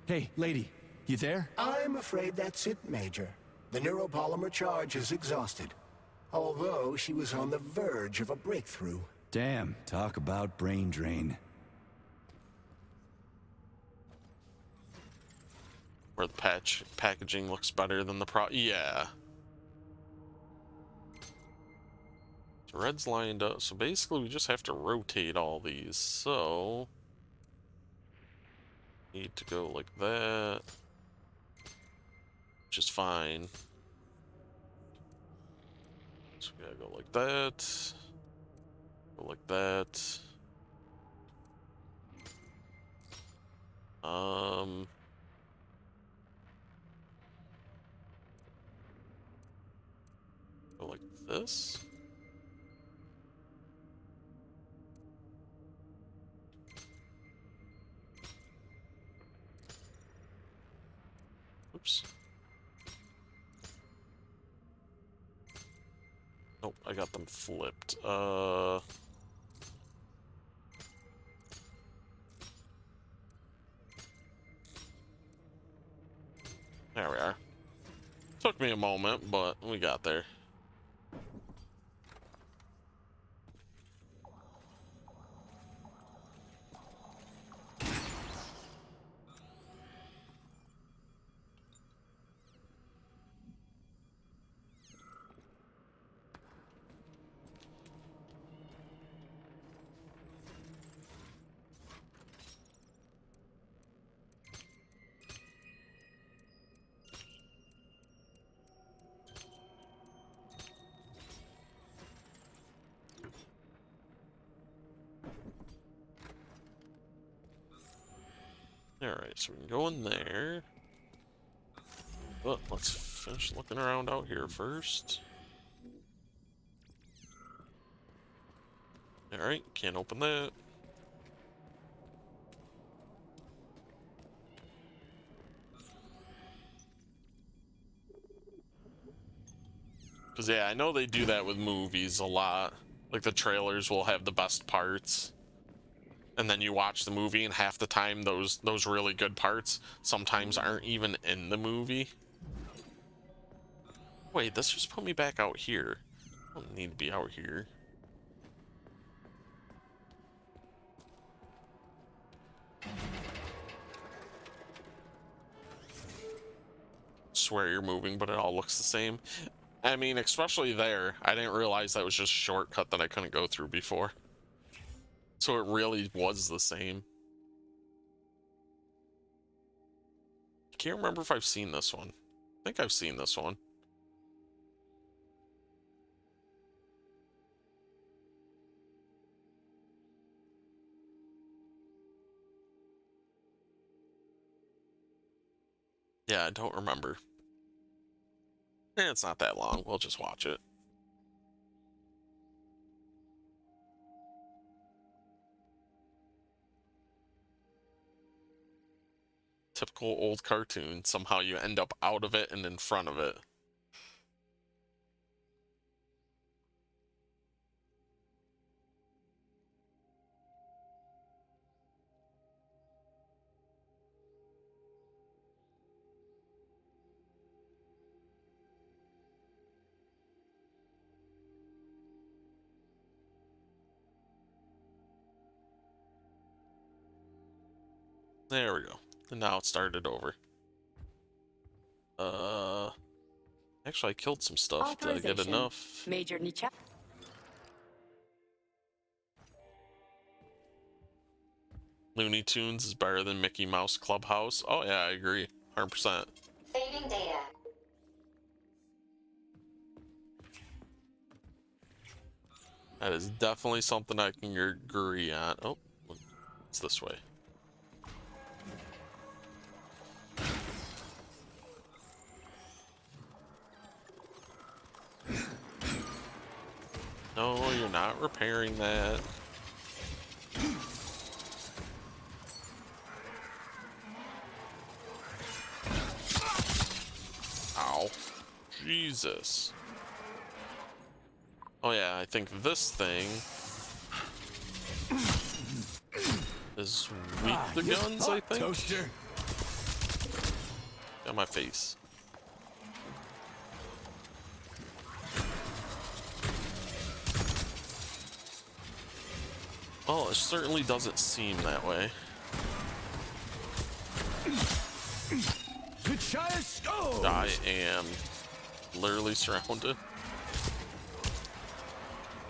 Hey, lady, you there? I'm afraid that's it, Major. The neuropolymer charge is exhausted. Although she was on the verge of a breakthrough. Damn, talk about brain drain. Where the packaging looks better than the yeah. So red's lined up. So basically we just have to rotate all these. So need to go like that, which is fine. So we gotta go like that, go like that. Go like this. Oops. Nope, I got them flipped. There we are. Took me a moment, but we got there. Alright, so we can go in there. But let's finish looking around out here first. Alright, can't open that. Because, yeah, I know they do that with movies a lot. Like, the trailers will have the best parts. And then you watch the movie, and half the time, those really good parts sometimes aren't even in the movie. Wait, this just put me back out here. I don't need to be out here. Swear you're moving, but it all looks the same. I mean, especially there. I didn't realize that was just a shortcut that I couldn't go through before. So it really was the same. I can't remember if I've seen this one. I think I've seen this one. Yeah, I don't remember. It's not that long. We'll just watch it. Typical old cartoon. Somehow you end up out of it and in front of it. There we go. And now it started over. Actually, I killed some stuff. Did I get enough? Major Nicha. Looney Tunes is better than Mickey Mouse Clubhouse. Oh yeah, I agree. 100%. Saving data. That is definitely something I can agree on. Oh, it's this way. No, you're not repairing that. Ow. Jesus. Oh yeah, I think this thing is weak to guns, I think. Toaster. Got my face. Well, it certainly doesn't seem that way. I am literally surrounded.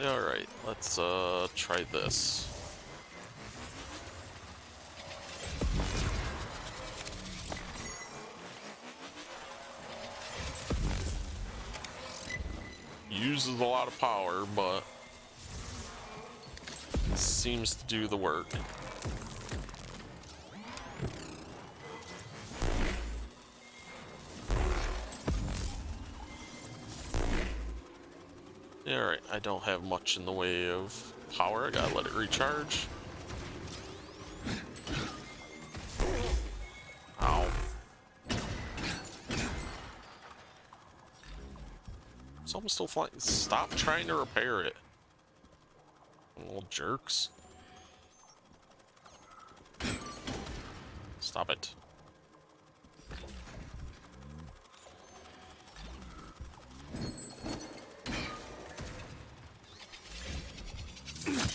Alright, let's try this. Uses a lot of power, but seems to do the work. Alright, I don't have much in the way of power. I gotta let it recharge. Ow. It's almost still flying. Stop trying to repair it. Little jerks. Stop it.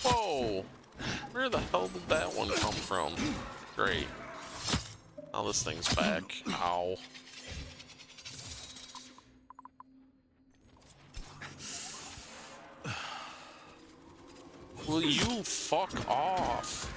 Whoa! Where the hell did that one come from? Great. Now this thing's back. Ow. Will you fuck off?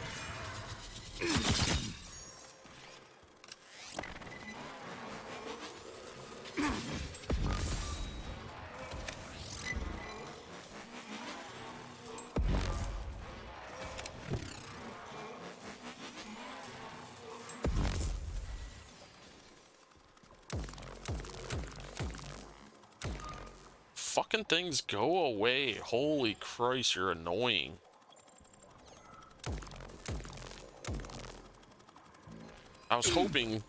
fucking things go away. Holy Christ, you're annoying. I was hoping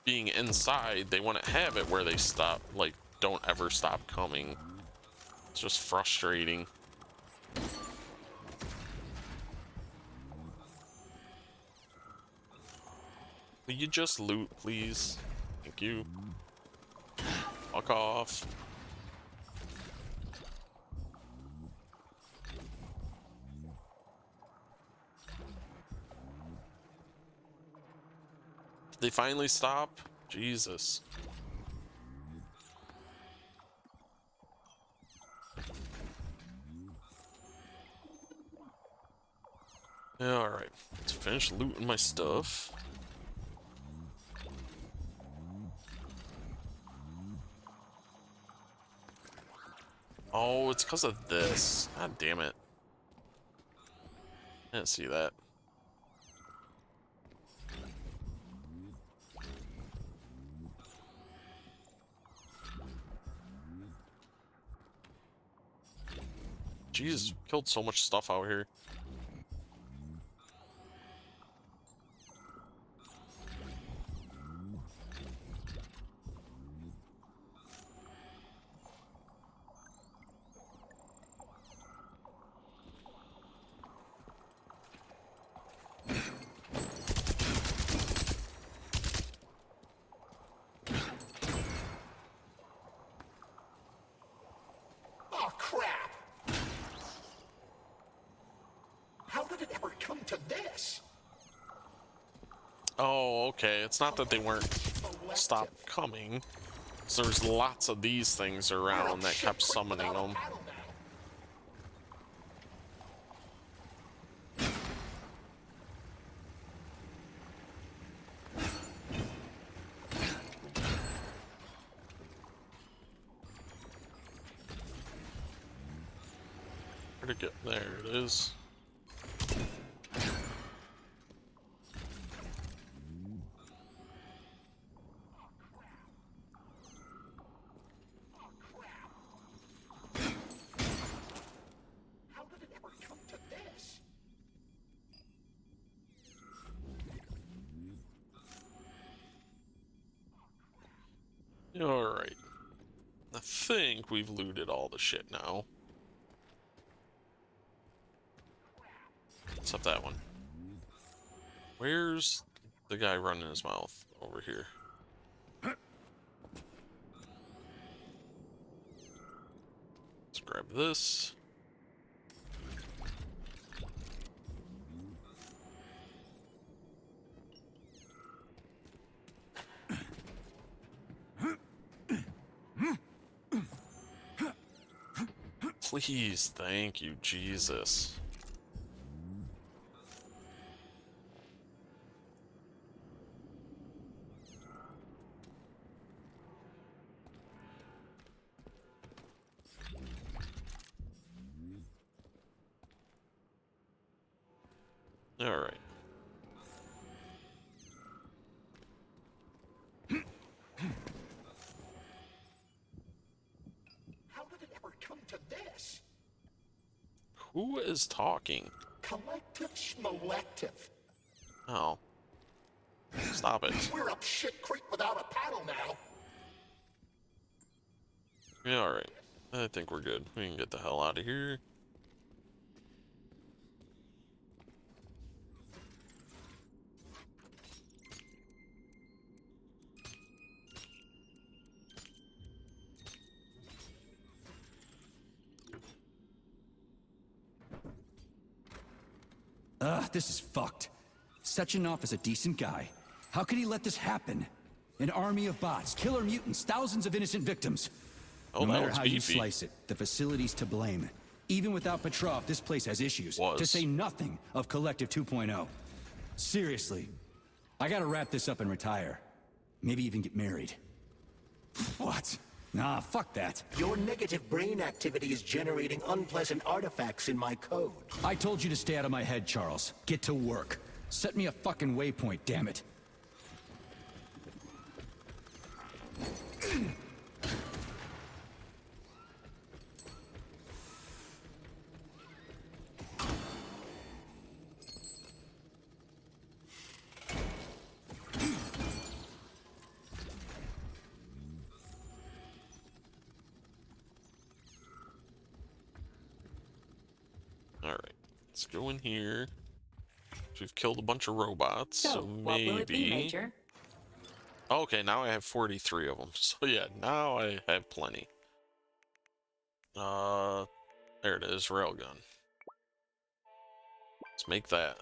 being inside they wouldn't have it where they stop, like, don't ever stop coming. It's just frustrating. Will you just loot, please? Thank you. Fuck off. Did they finally stop? Jesus. Yeah, alright. Let's finish looting my stuff. Oh, it's because of this. God damn it. I didn't see that. Jesus, killed so much stuff out here. Oh, crap! How did it ever come to this? Oh, okay. It's not that they weren't stopped coming. So there's lots of these things around that kept summoning them. Where'd it get? There it is. How did it ever come to this? Alright. I think we've looted all the shit now. Except that one. Where's the guy running his mouth? Over here. Let's grab this. Please, thank you, Jesus. All right. How did it ever come to this? Who is talking? Collective schmolective. Oh. Stop it. We're up shit creek without a paddle now. Yeah, alright. I think we're good. We can get the hell out of here. This is fucked. Sechenov is a decent guy. How could he let this happen? An army of bots, killer mutants, thousands of innocent victims. Oh, no that matter was how beefy. you slice it, the facility's to blame. Even without Petrov, this place has issues. To say nothing of Collective 2.0. Seriously, I gotta wrap this up and retire. Maybe even get married. What? Nah, fuck that. Your negative brain activity is generating unpleasant artifacts in my code. I told you to stay out of my head, Charles. Get to work. Set me a fucking waypoint, damn it. Let's go in here. We've killed a bunch of robots, so maybe... what will it be, Major? Okay, now I have 43 of them. So yeah, now I have plenty. There it is, railgun. Let's make that.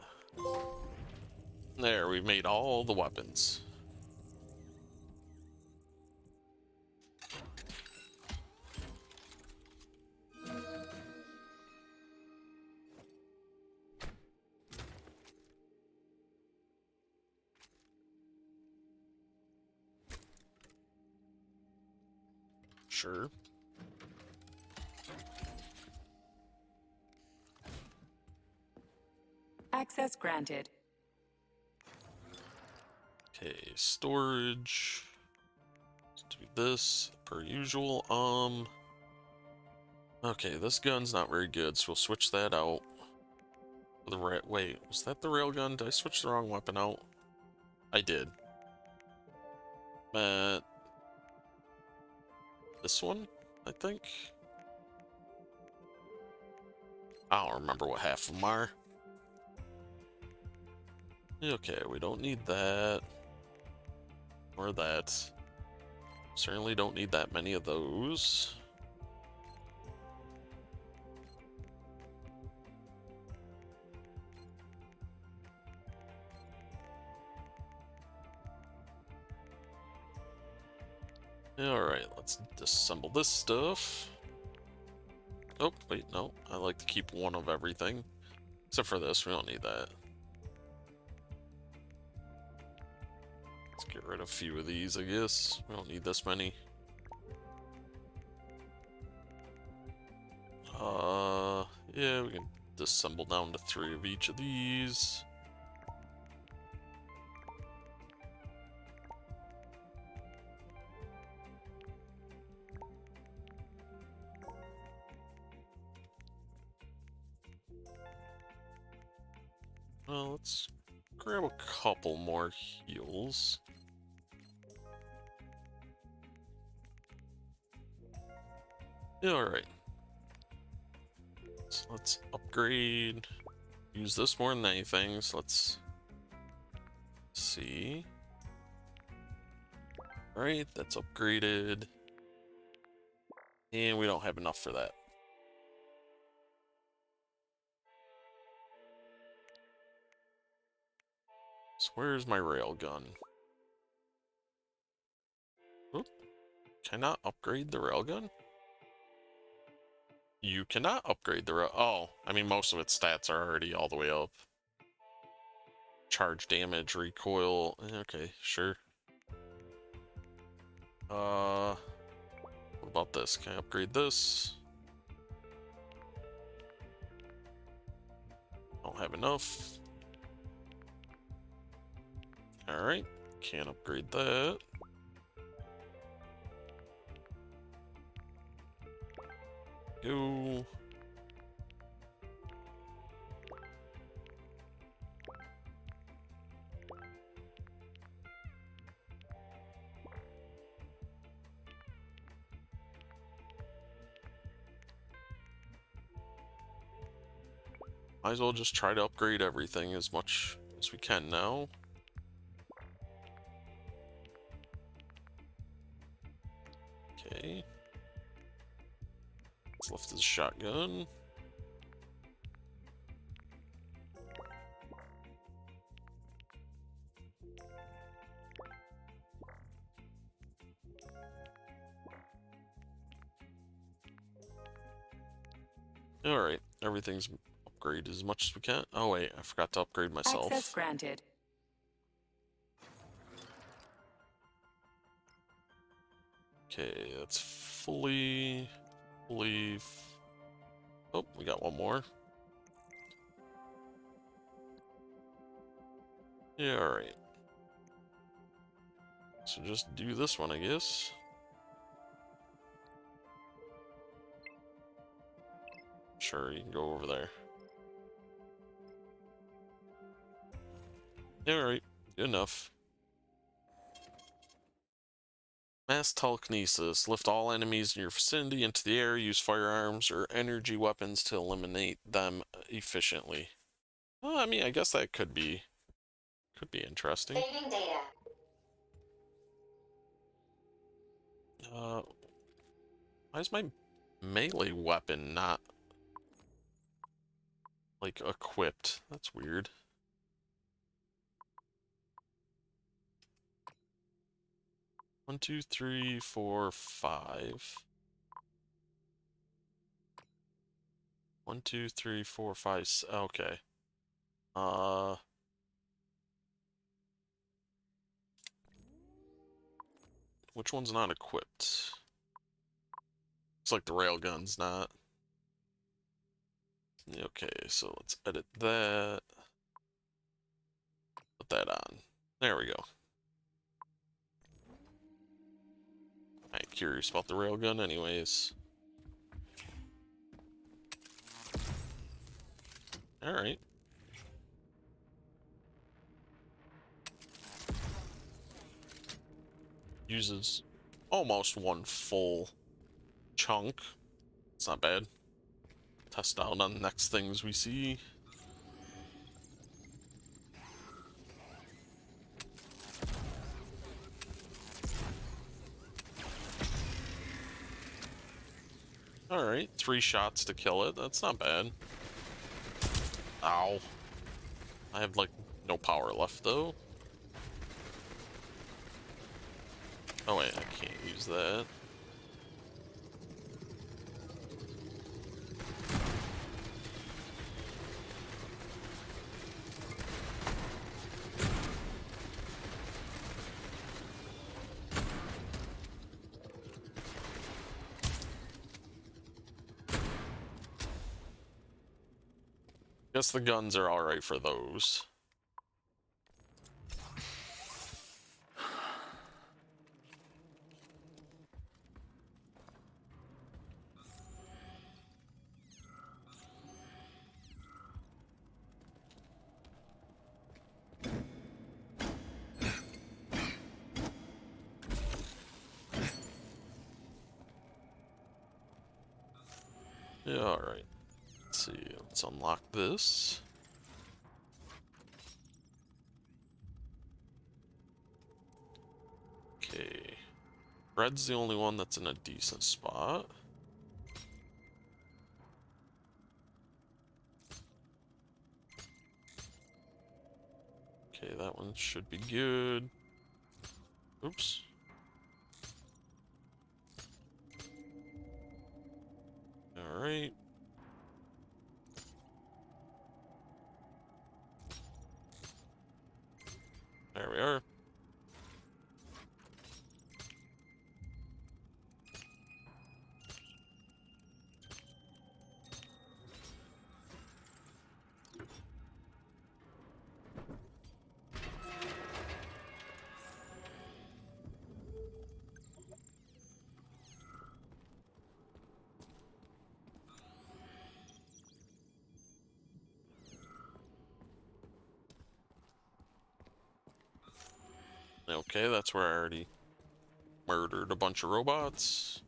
There, we've made all the weapons. Sure. Access granted. Okay, storage. Let's do this per usual. Okay, this gun's not very good, so we'll switch that out. Wait, was that the railgun? Did I switch the wrong weapon out? I did. This one, I think. I don't remember what half of them are. Okay, we don't need that. Or that. Certainly don't need that many of those. Alright, let's disassemble this stuff. Oh, wait, no. I like to keep one of everything. Except for this, we don't need that. Let's get rid of a few of these, I guess. We don't need this many. Yeah, we can disassemble down to 3 of each of these. Well, let's grab a couple more heals. Yeah, alright. So let's upgrade. Use this more than anything, so let's see. Alright, that's upgraded. And we don't have enough for that. So where's my railgun? Oop. Can I not upgrade the railgun? You cannot upgrade the rail. Oh, I mean, most of its stats are already all the way up. Charge damage, recoil. Okay, sure. What about this? Can I upgrade this? Don't have enough. Alright, can't upgrade that. Go. Might as well just try to upgrade everything as much as we can now. Okay. Let's lift this shotgun. Alright, everything's upgraded as much as we can. Oh wait, I forgot to upgrade myself. Access granted. Okay, that's fully... Oh, we got one more. Yeah, alright. So just do this one, I guess. Sure, you can go over there. Alright, good enough. Mass telekinesis. Lift all enemies in your vicinity into the air. Use firearms or energy weapons to eliminate them efficiently. Well, I mean, I guess that could be interesting. Saving data. Why is my melee weapon not like equipped? That's weird. One, two, three, four, five. 1, 2, 3, 4, 5. Okay. Which one's not equipped? Looks like the railgun's not. Okay, so let's edit that. Put that on. There we go. I'm curious about the railgun anyways. Alright. Uses almost one full chunk. It's not bad. Test out on the next things we see. Alright, 3 shots to kill it. That's not bad. Ow. I have, like, no power left, though. Oh, wait, I can't use that. Guess the guns are alright for those. Yeah, alright. Let's see, let's unlock this. Okay. Red's the only one that's in a decent spot. Okay, that one should be good. Oops. Alright. There we are. Okay, that's where I already murdered a bunch of robots.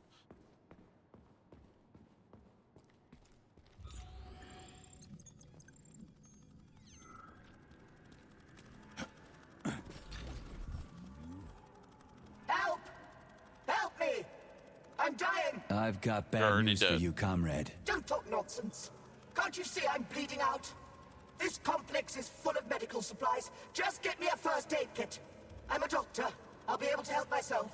Help! Help me! I'm dying! I've got bad news for you, comrade. Don't talk nonsense. Can't you see I'm bleeding out? This complex is full of medical supplies. Just get me a first aid kit. I'm a doctor. I'll be able to help myself.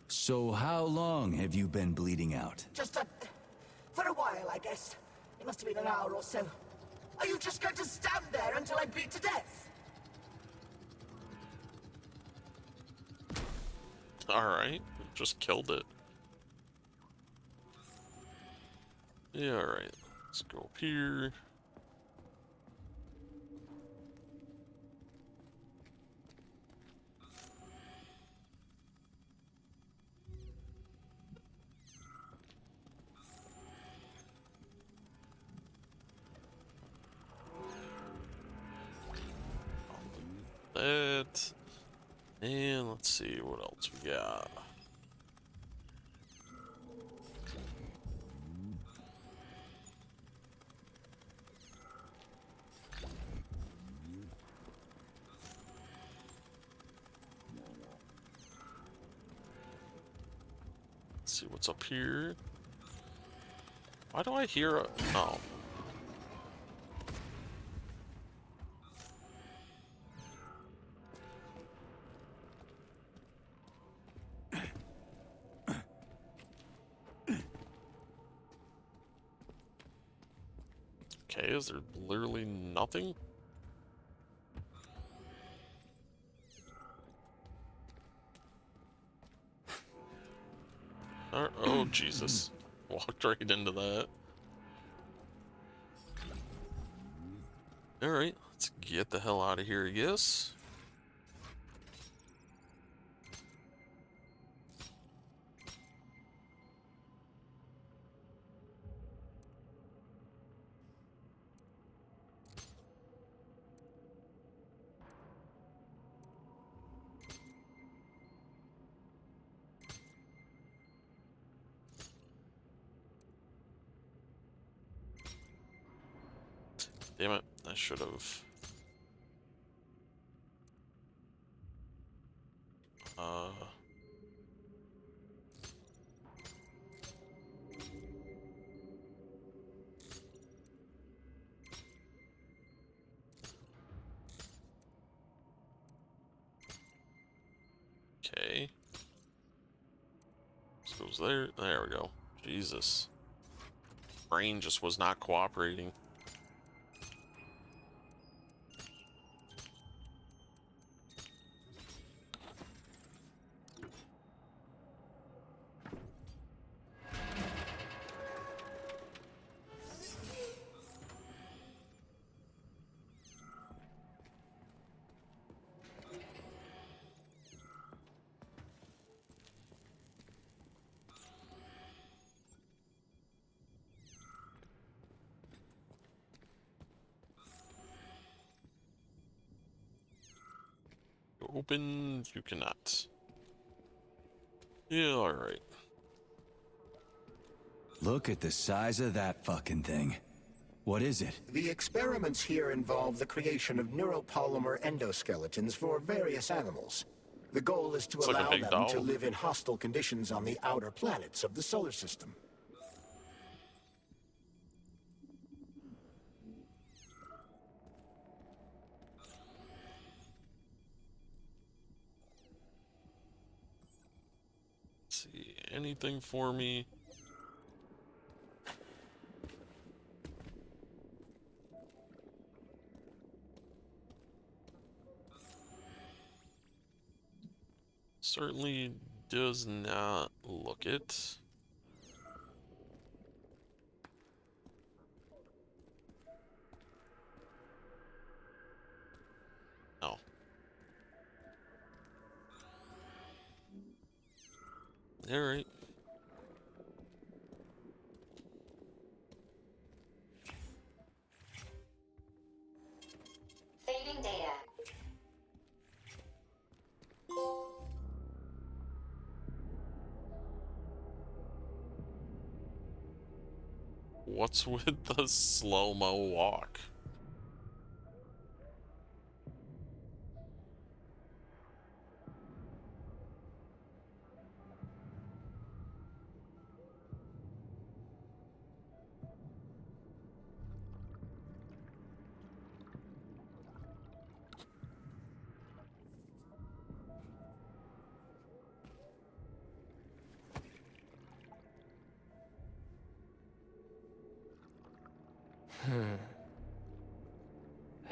So how long have you been bleeding out? For a while, I guess. It must have been an hour or so. Are you just going to stand there until I bleed to death? Alright, just killed it. Yeah, alright. Let's go up here. That. And let's see what else we got. Let's see what's up here. Why do I hear a... Oh. Okay, is there literally nothing? Oh, Jesus. Walked right into that. Alright, let's get the hell out of here, I guess. Damn it, I should have. Okay. This goes there. There we go. Jesus. Brain just was not cooperating. Open, you cannot. Yeah, alright. Look at the size of that fucking thing. What is it? The experiments here involve the creation of neuropolymer endoskeletons for various animals. The goal is to allow them to live in hostile conditions on the outer planets of the solar system. Let's see, anything for me? Certainly does not look it. No. Alright. Saving data. What's with the slow-mo walk?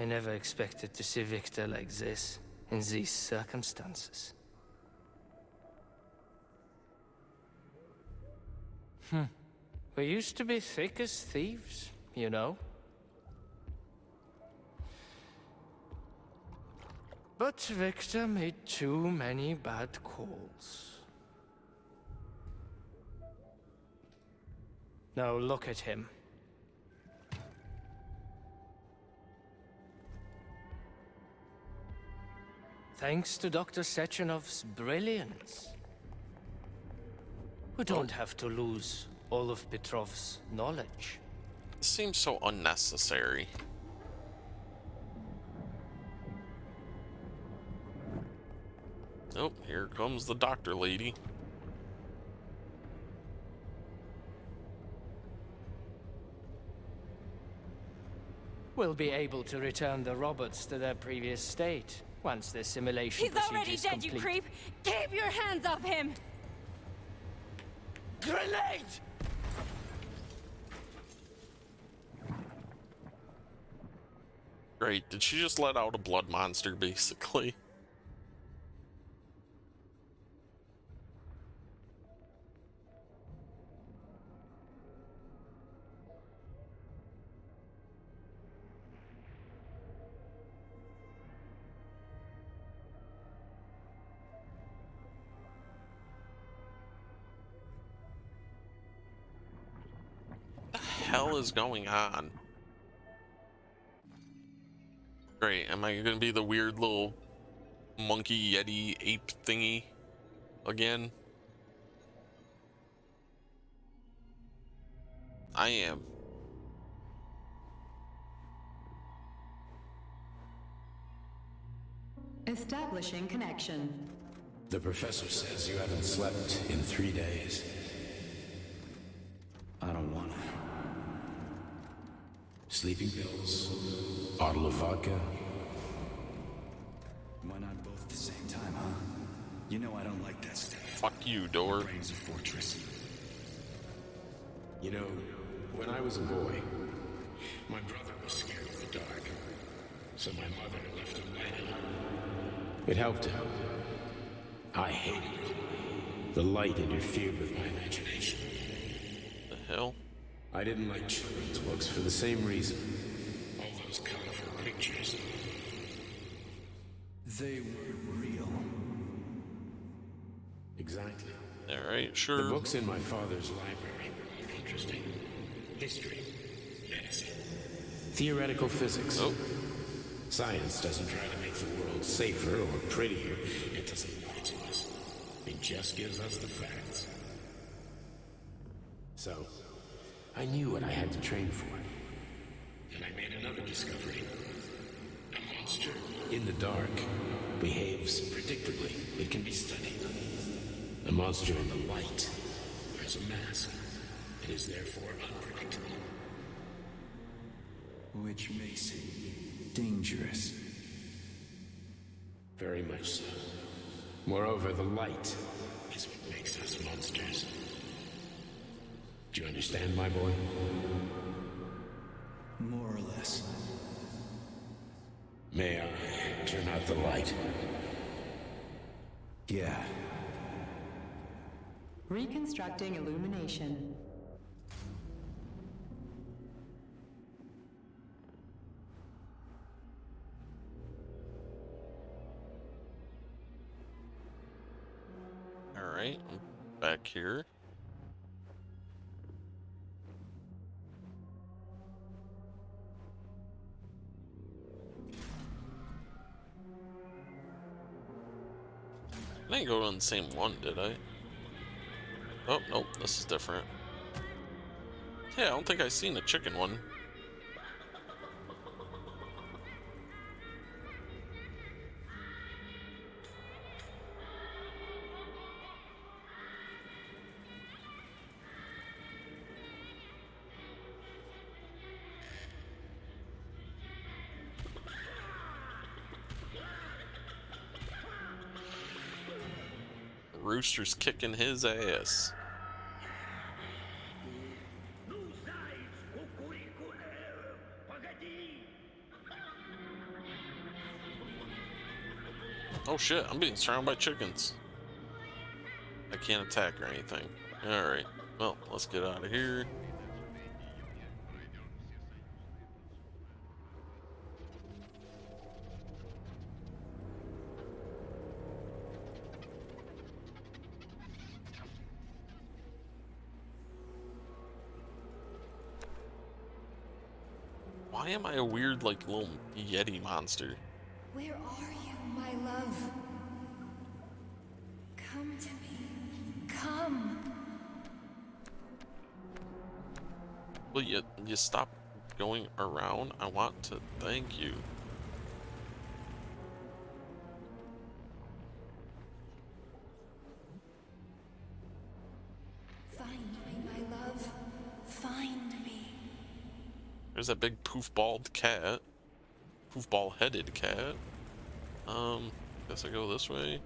I never expected to see Victor like this, in these circumstances. We used to be thick as thieves, you know? But Victor made too many bad calls. Now look at him. Thanks to Dr. Sechenov's brilliance, we don't have to lose all of Petrov's knowledge. It seems so unnecessary. Oh, here comes the doctor lady. We'll be able to return the robots to their previous state once their simulation He's already dead, complete. you creep! Keep your hands off him! Grenade! Great. Did she just let out a blood monster, basically? What the hell is going on? Great. Am I gonna be the weird little monkey yeti ape thingy again? I am. Establishing connection. The professor says you haven't slept in 3 days. I don't wanna. Sleeping pills, bottle of vodka. Why not both at the same time, huh? You know I don't like that stuff. Fuck you, door. Brain's a fortress. You know, when I was a boy, my brother was scared of the dark, so my mother left a light on. It helped him. I hated it. The light interfered with my imagination. The hell? I didn't like children's books for the same reason. All those colorful pictures. They were real. Exactly. Alright, sure. The books in my father's library were more interesting. History, medicine, theoretical physics. Oh. Science doesn't try to make the world safer or prettier. It doesn't lie to us. It just gives us the facts. So, I knew what I had to train for. And I made another discovery. A monster in the dark behaves predictably. It can be studied. A monster in the light wears a mask and is therefore unpredictable. Which makes it dangerous. Very much so. Moreover, the light is what makes us monsters. Do you understand, my boy? More or less. May I turn out the light? Yeah. Reconstructing illumination. Alright, I'm back here. I didn't go on the same one, did I? Oh, nope, this is different. Yeah, I don't think I've seen a chicken one. Rooster's kicking his ass. Oh shit, I'm being surrounded by chickens. I can't attack or anything. Alright, well, let's get out of here. Why am I a weird, like, little Yeti monster? Where are you, my love? Come to me. Come. Will you stop going around? I want to thank you. Find me, my love. Find me. There's that big poof-balled cat. Poof-ball-headed cat. Guess I go this way.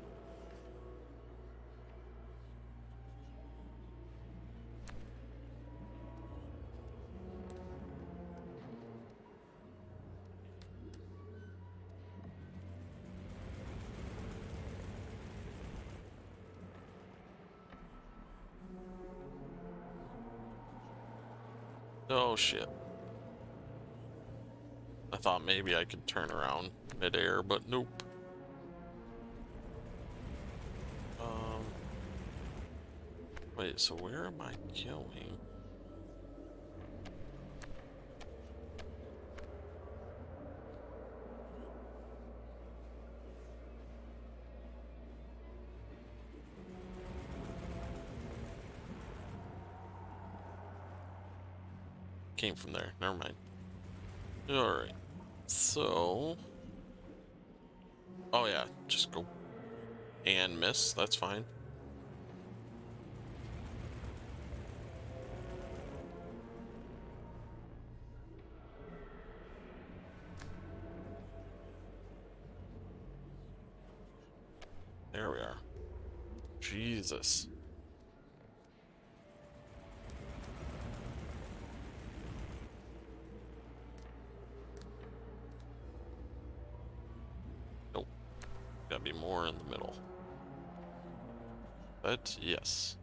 Oh shit. I thought maybe I could turn around midair, but nope. Wait, so where am I going? Came from there. Never mind. Alright. So... Oh yeah, just go and miss. That's fine. There we are. Jesus. Nope. Gotta be more in the middle. But yes.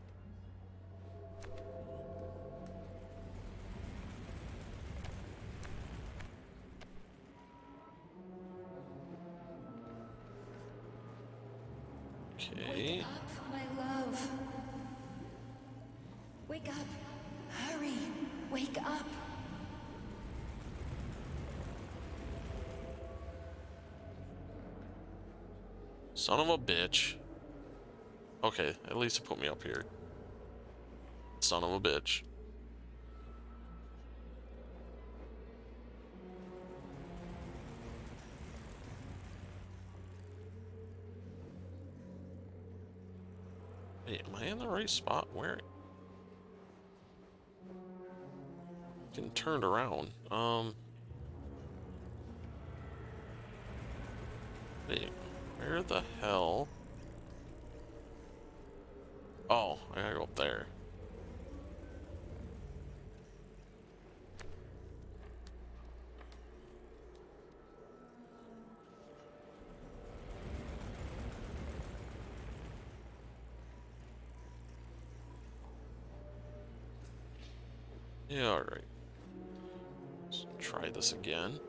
Okay. Wake up, my love. Wake up. Hurry. Wake up. Son of a bitch. Okay, at least it put me up here. Son of a bitch. Wait, am I in the right spot? Where? Getting turned around. Wait, where the hell? Oh, I gotta go up there. Yeah, alright. Let's try this again.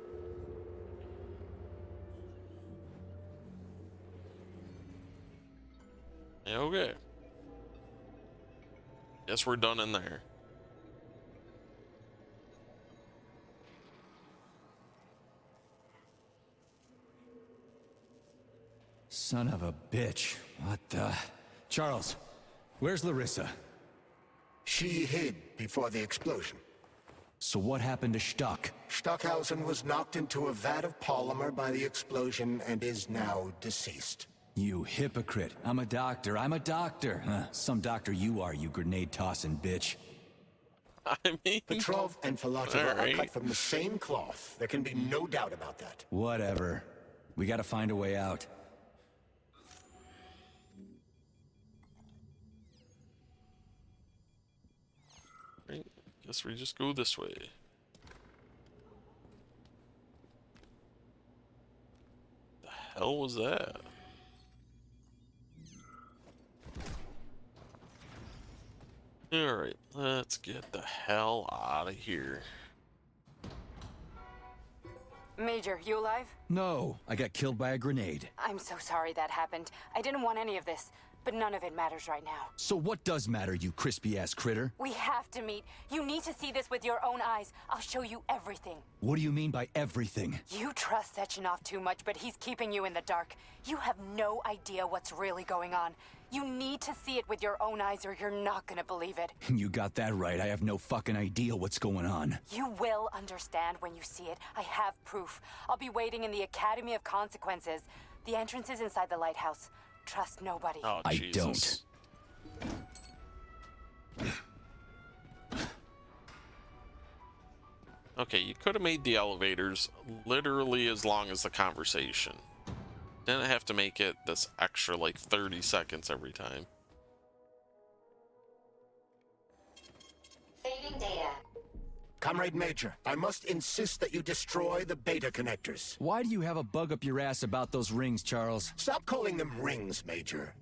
Yeah, okay. Guess we're done in there. Son of a bitch. What the... Charles, where's Larissa? She hid before the explosion. So what happened to Stuck? Stockhausen was knocked into a vat of polymer by the explosion and is now deceased. You hypocrite. I'm a doctor. I'm a doctor. Some doctor you are, you grenade-tossing bitch. I mean... Petrov and Filatova are cut from the same cloth. There can be no doubt about that. Whatever. We gotta find a way out. Right. Guess we just go this way. The hell was that? Alright, let's get the hell out of here. Major, you alive? No, I got killed by a grenade. I'm so sorry that happened. I didn't want any of this, but none of it matters right now. So what does matter, you crispy-ass critter? We have to meet. You need to see this with your own eyes. I'll show you everything. What do you mean by everything? You trust Sechenov too much, but he's keeping you in the dark. You have no idea what's really going on. You need to see it with your own eyes or you're not gonna believe it. You got that right. I have no fucking idea what's going on. You will understand when you see it. I have proof. I'll be waiting in the Academy of Consequences. The entrance is inside the lighthouse. Trust nobody. Oh, I Jesus. don't. Okay, you could have made the elevators literally as long as the conversation. Didn't have to make it this extra like 30 seconds every time. Saving data. Comrade Major, I must insist that you destroy the beta connectors. Why do you have a bug up your ass about those rings, Charles? Stop calling them rings, Major.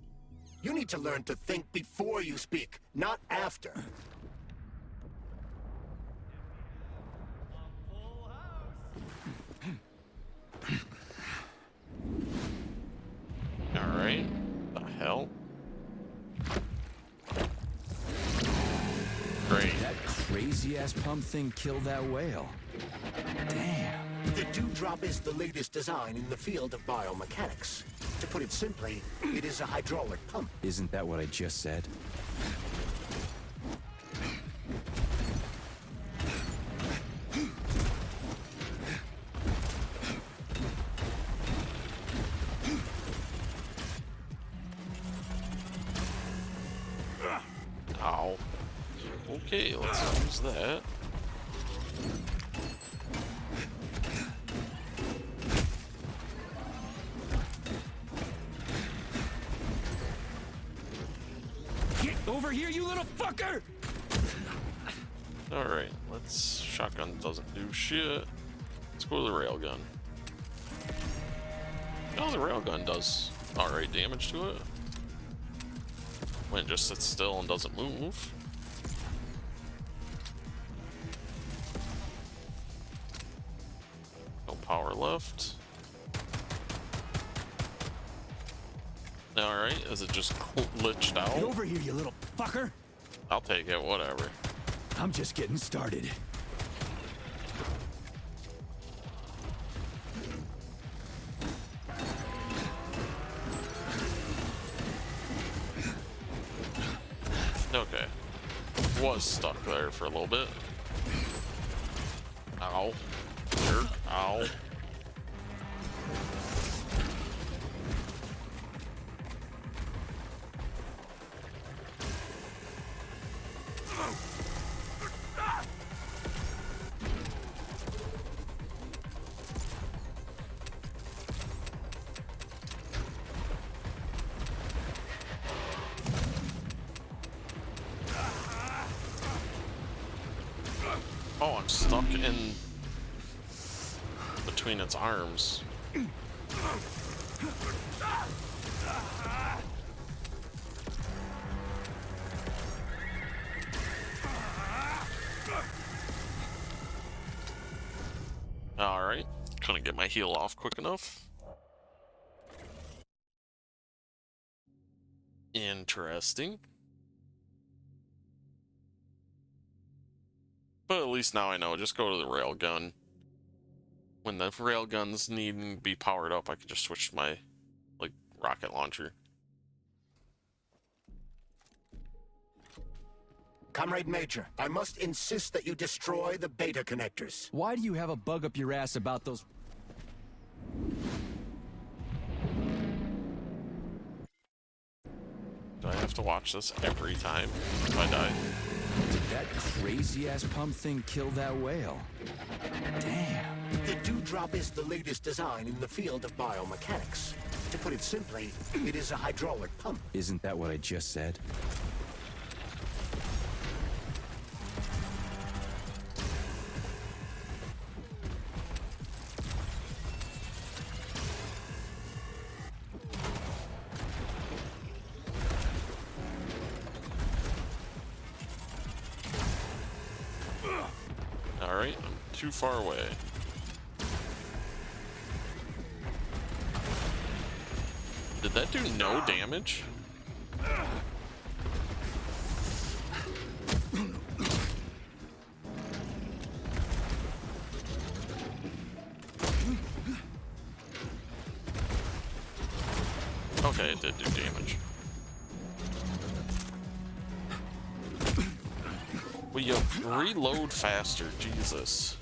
You need to learn to think before you speak, not after. Alright. The hell? Great. That crazy-ass pump thing killed that whale. Damn. The Dewdrop is the latest design in the field of biomechanics. To put it simply, it is a hydraulic pump. Isn't that what I just said? Ow. Okay, let's use that. Get over here, you little fucker! Alright, let's... Shotgun doesn't do shit. Let's go to the railgun. Oh, the railgun does alright damage to it. When it just sits still and doesn't move. No power left. Alright, is it just glitched out? Get over here, you little fucker! I'll take it, whatever. I'm just getting started. Okay. Was stuck there for a little bit. Ow. Jerk. Ow. Oh, I'm stuck in between its arms. Alright, couldn't get my heal off quick enough. Interesting. But at least now I know, just go to the railgun. When the railguns need to be powered up, I can just switch to my, like, rocket launcher. Comrade Major, I must insist that you destroy the beta connectors. Why do you have a bug up your ass about those... Do I have to watch this every time if I die? Did that crazy-ass pump thing kill that whale? Damn. The Dewdrop is the latest design in the field of biomechanics. To put it simply, it is a hydraulic pump. Isn't that what I just said? Alright, I'm too far away. Did that do no damage? Okay, it did do damage. Will you reload faster? Jesus.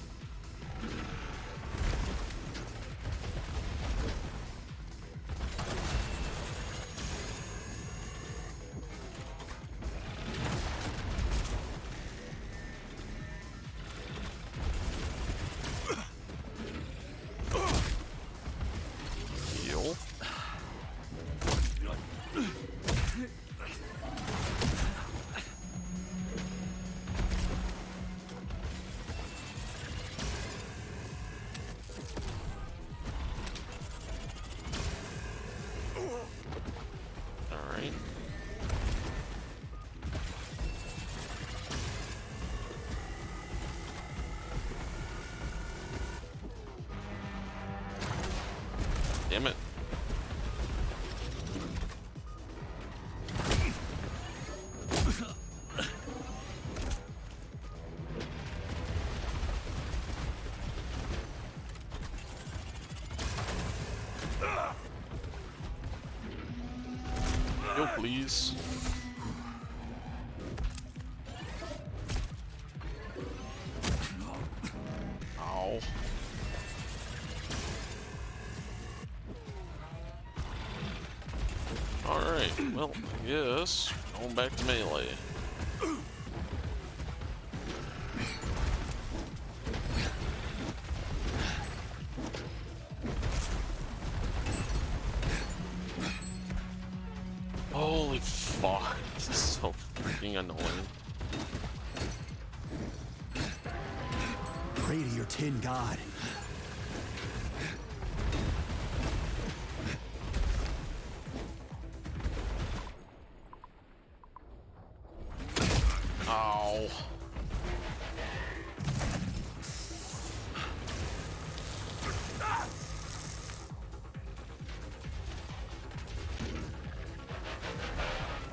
Damn it. Yo, please. Ow. Alright, well, I guess going back to melee. Holy fuck, this is so freaking annoying. Pray to your tin god. Ow.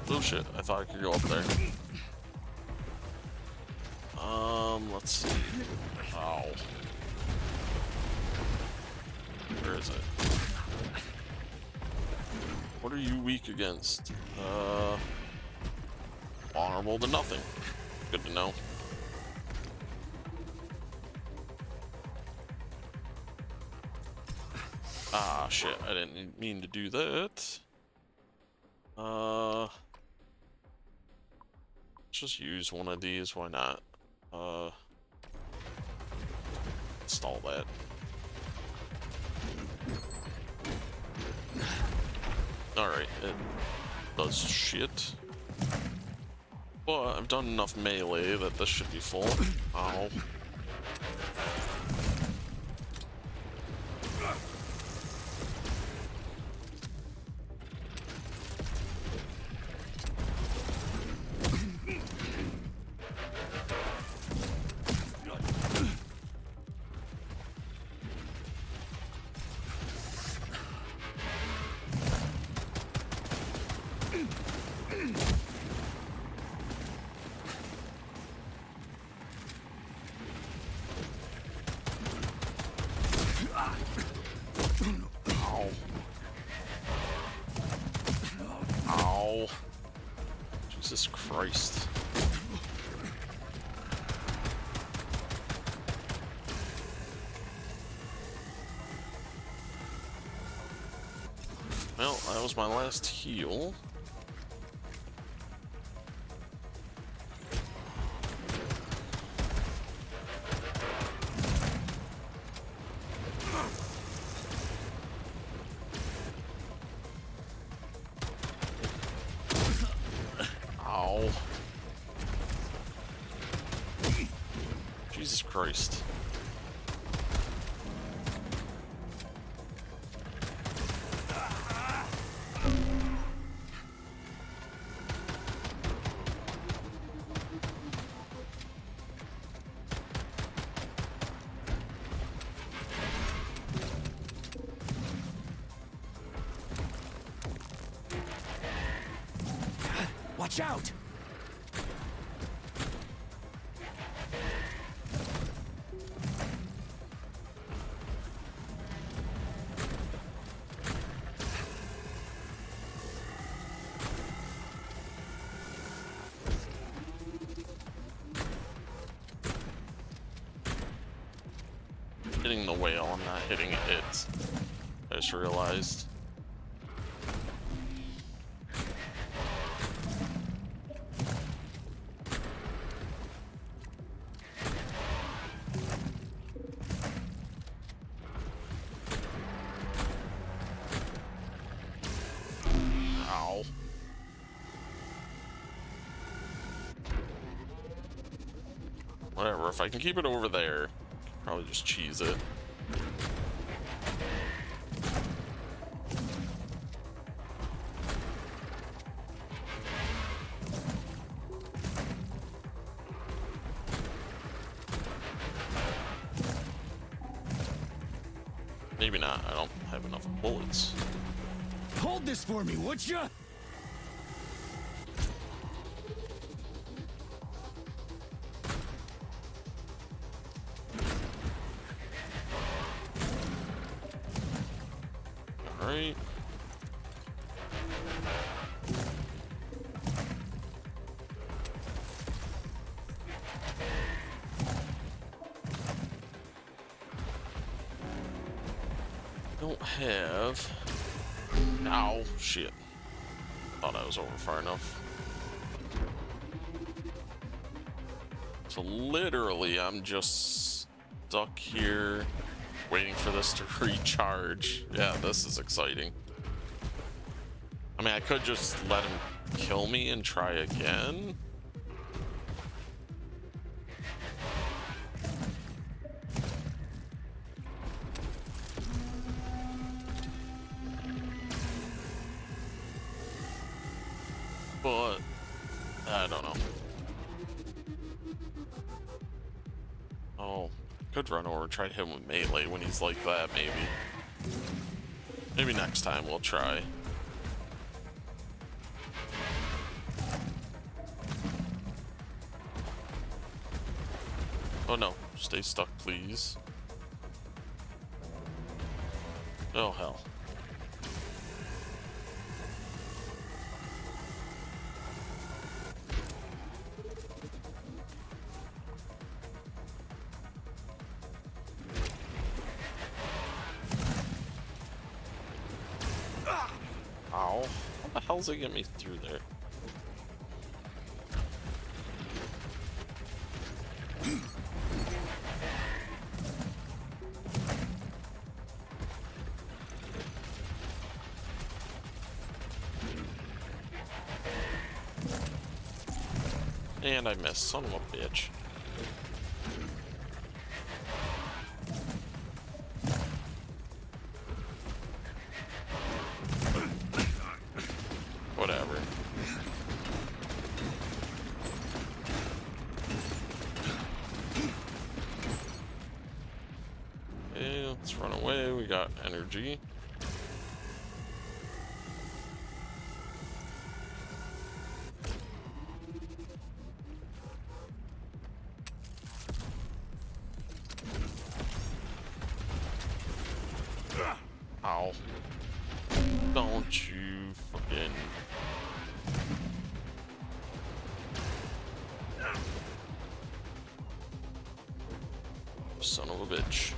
Oh shit, I thought I could go up there. Let's see. Ow. Where is it? What are you weak against? Vulnerable to nothing. Good to know. Ah, shit, I didn't mean to do that. Let's just use one of these, why not? Install that. Alright, it does shit. But I've done enough melee that this should be full. Ow. Ow. Ow. Jesus Christ. Well, that was my last heal. Ow. Jesus Christ. Watch out! Hitting the whale, I'm not hitting it. I just realized. Ow. Whatever, if I can keep it over there, probably just cheese it. Maybe not. I don't have enough bullets. Hold this for me, would ya? All right. Don't have. Ow, shit. Thought I was over far enough. So literally, I'm just stuck here waiting for this to recharge. Yeah, this is exciting. I mean, I could just let him kill me and try again. But I don't know. Oh, could run over and try to hit him with melee when he's like that, maybe. Maybe next time we'll try. Oh no, stay stuck, please. Oh hell. Ow. How the hell's it get me through there? And I missed, son of a bitch. Whatever. Okay, let's run away. We got energy. Ow. Don't you fucking... Son of a bitch.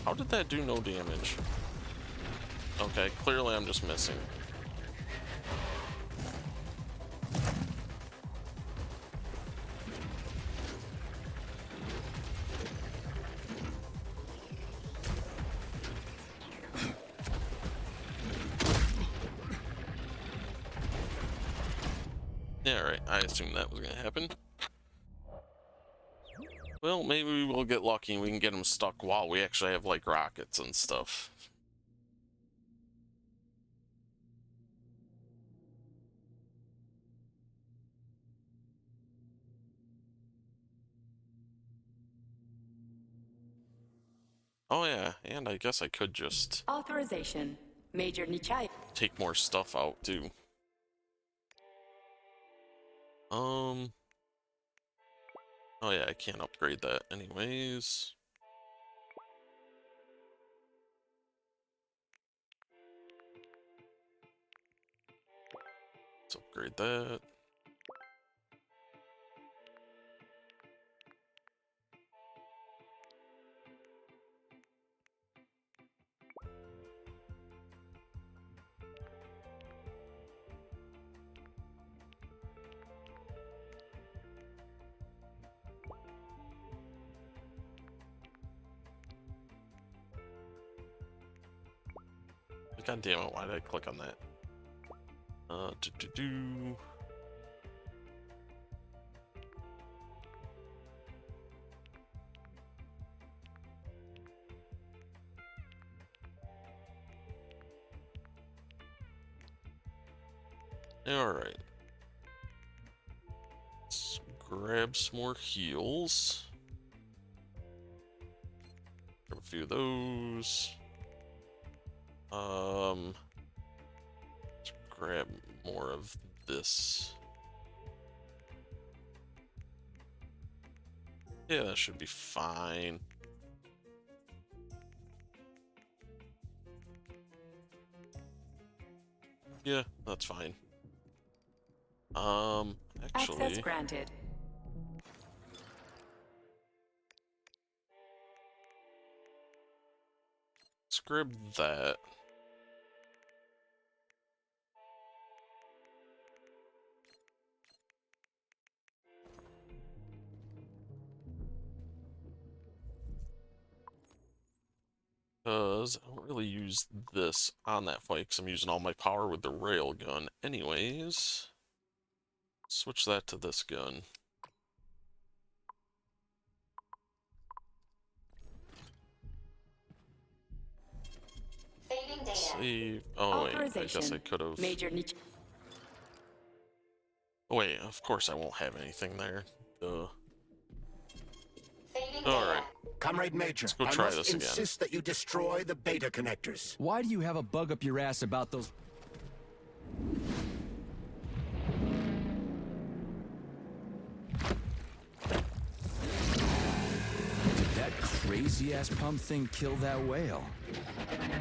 How did that do no damage? Okay, clearly I'm just missing. Yeah, right. I assumed that was gonna happen. Well, maybe we'll get lucky and we can get them stuck while we actually have, like, rockets and stuff. Oh yeah, and I guess I could just... Authorization. Major Nichai. Take more stuff out, too. Oh yeah, I can't upgrade that anyways. Let's upgrade that. God damn it, why did I click on that? Alright. Let's grab some more heals. few of those. Let's grab more of this. Yeah, that should be fine. Yeah, that's fine. Actually, access granted. Let's grab that. Because I don't really use this on that fight because I'm using all my power with the rail gun anyways. Switch that to this gun. Save. Oh wait, I guess I could have. Oh wait, of course I won't have anything there. Duh. Alright. Comrade Major, let's go I try must this again. insist that you destroy the beta connectors. Why do you have a bug up your ass about those? Did that crazy-ass pump thing kill that whale?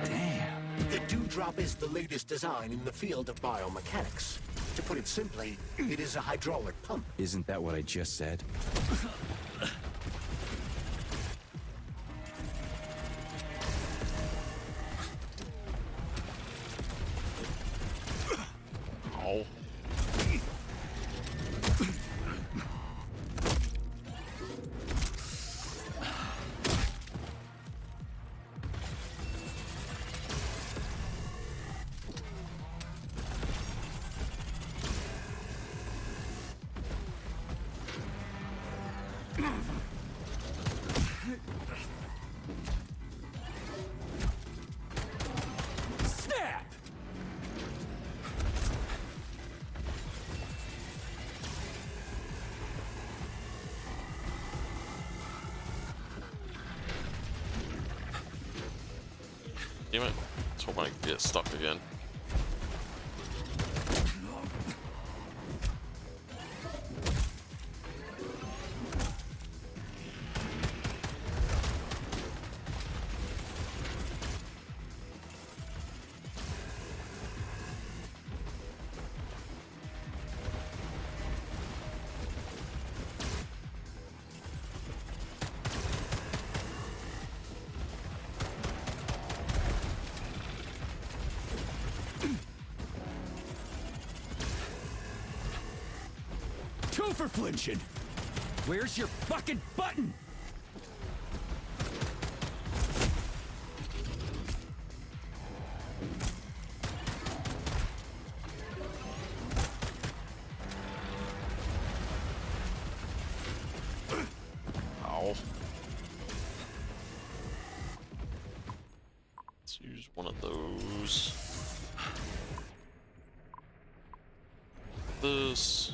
Damn. The Dewdrop is the latest design in the field of biomechanics. To put it simply, it is a hydraulic pump. Isn't that what I just said? Oh. Snap! Damn it. Let's hope I get stuck again. Two for flinching. Where's your fucking button? Ow. Let's use one of those. This.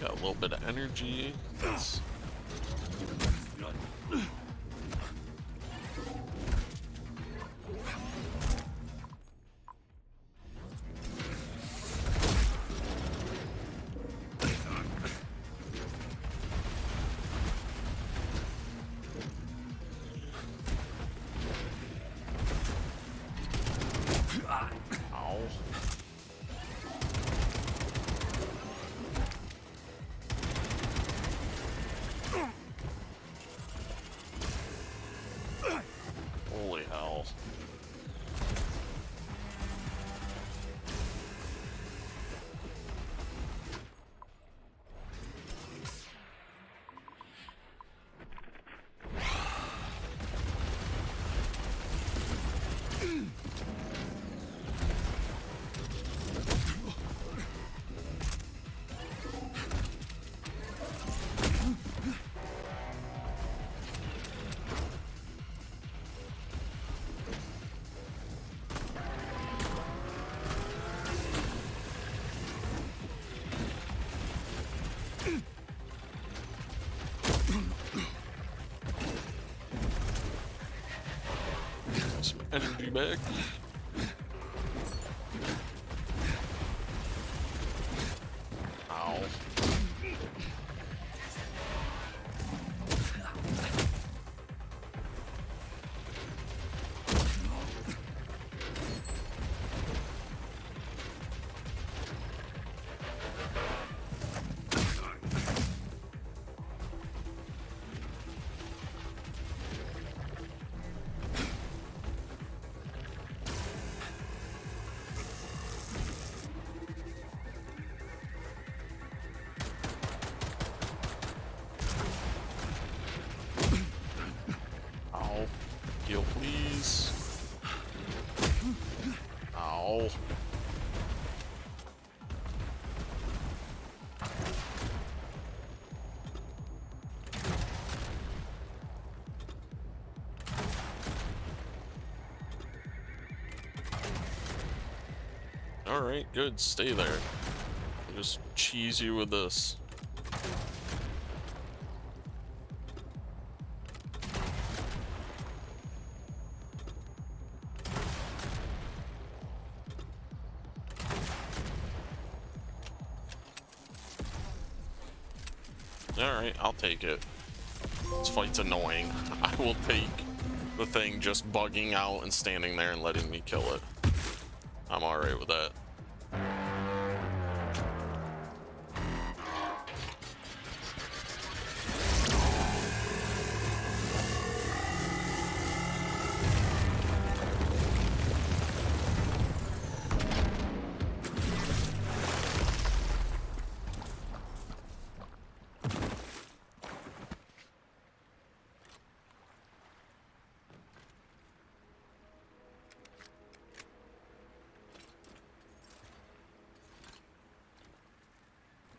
Got a little bit of energy. Let's... you back. Ow. Heal, please. Ow. Alright, good. Stay there. I'll just cheese you with this. Alright, I'll take it. This fight's annoying. I will take the thing just bugging out and standing there and letting me kill it. I'm alright with that.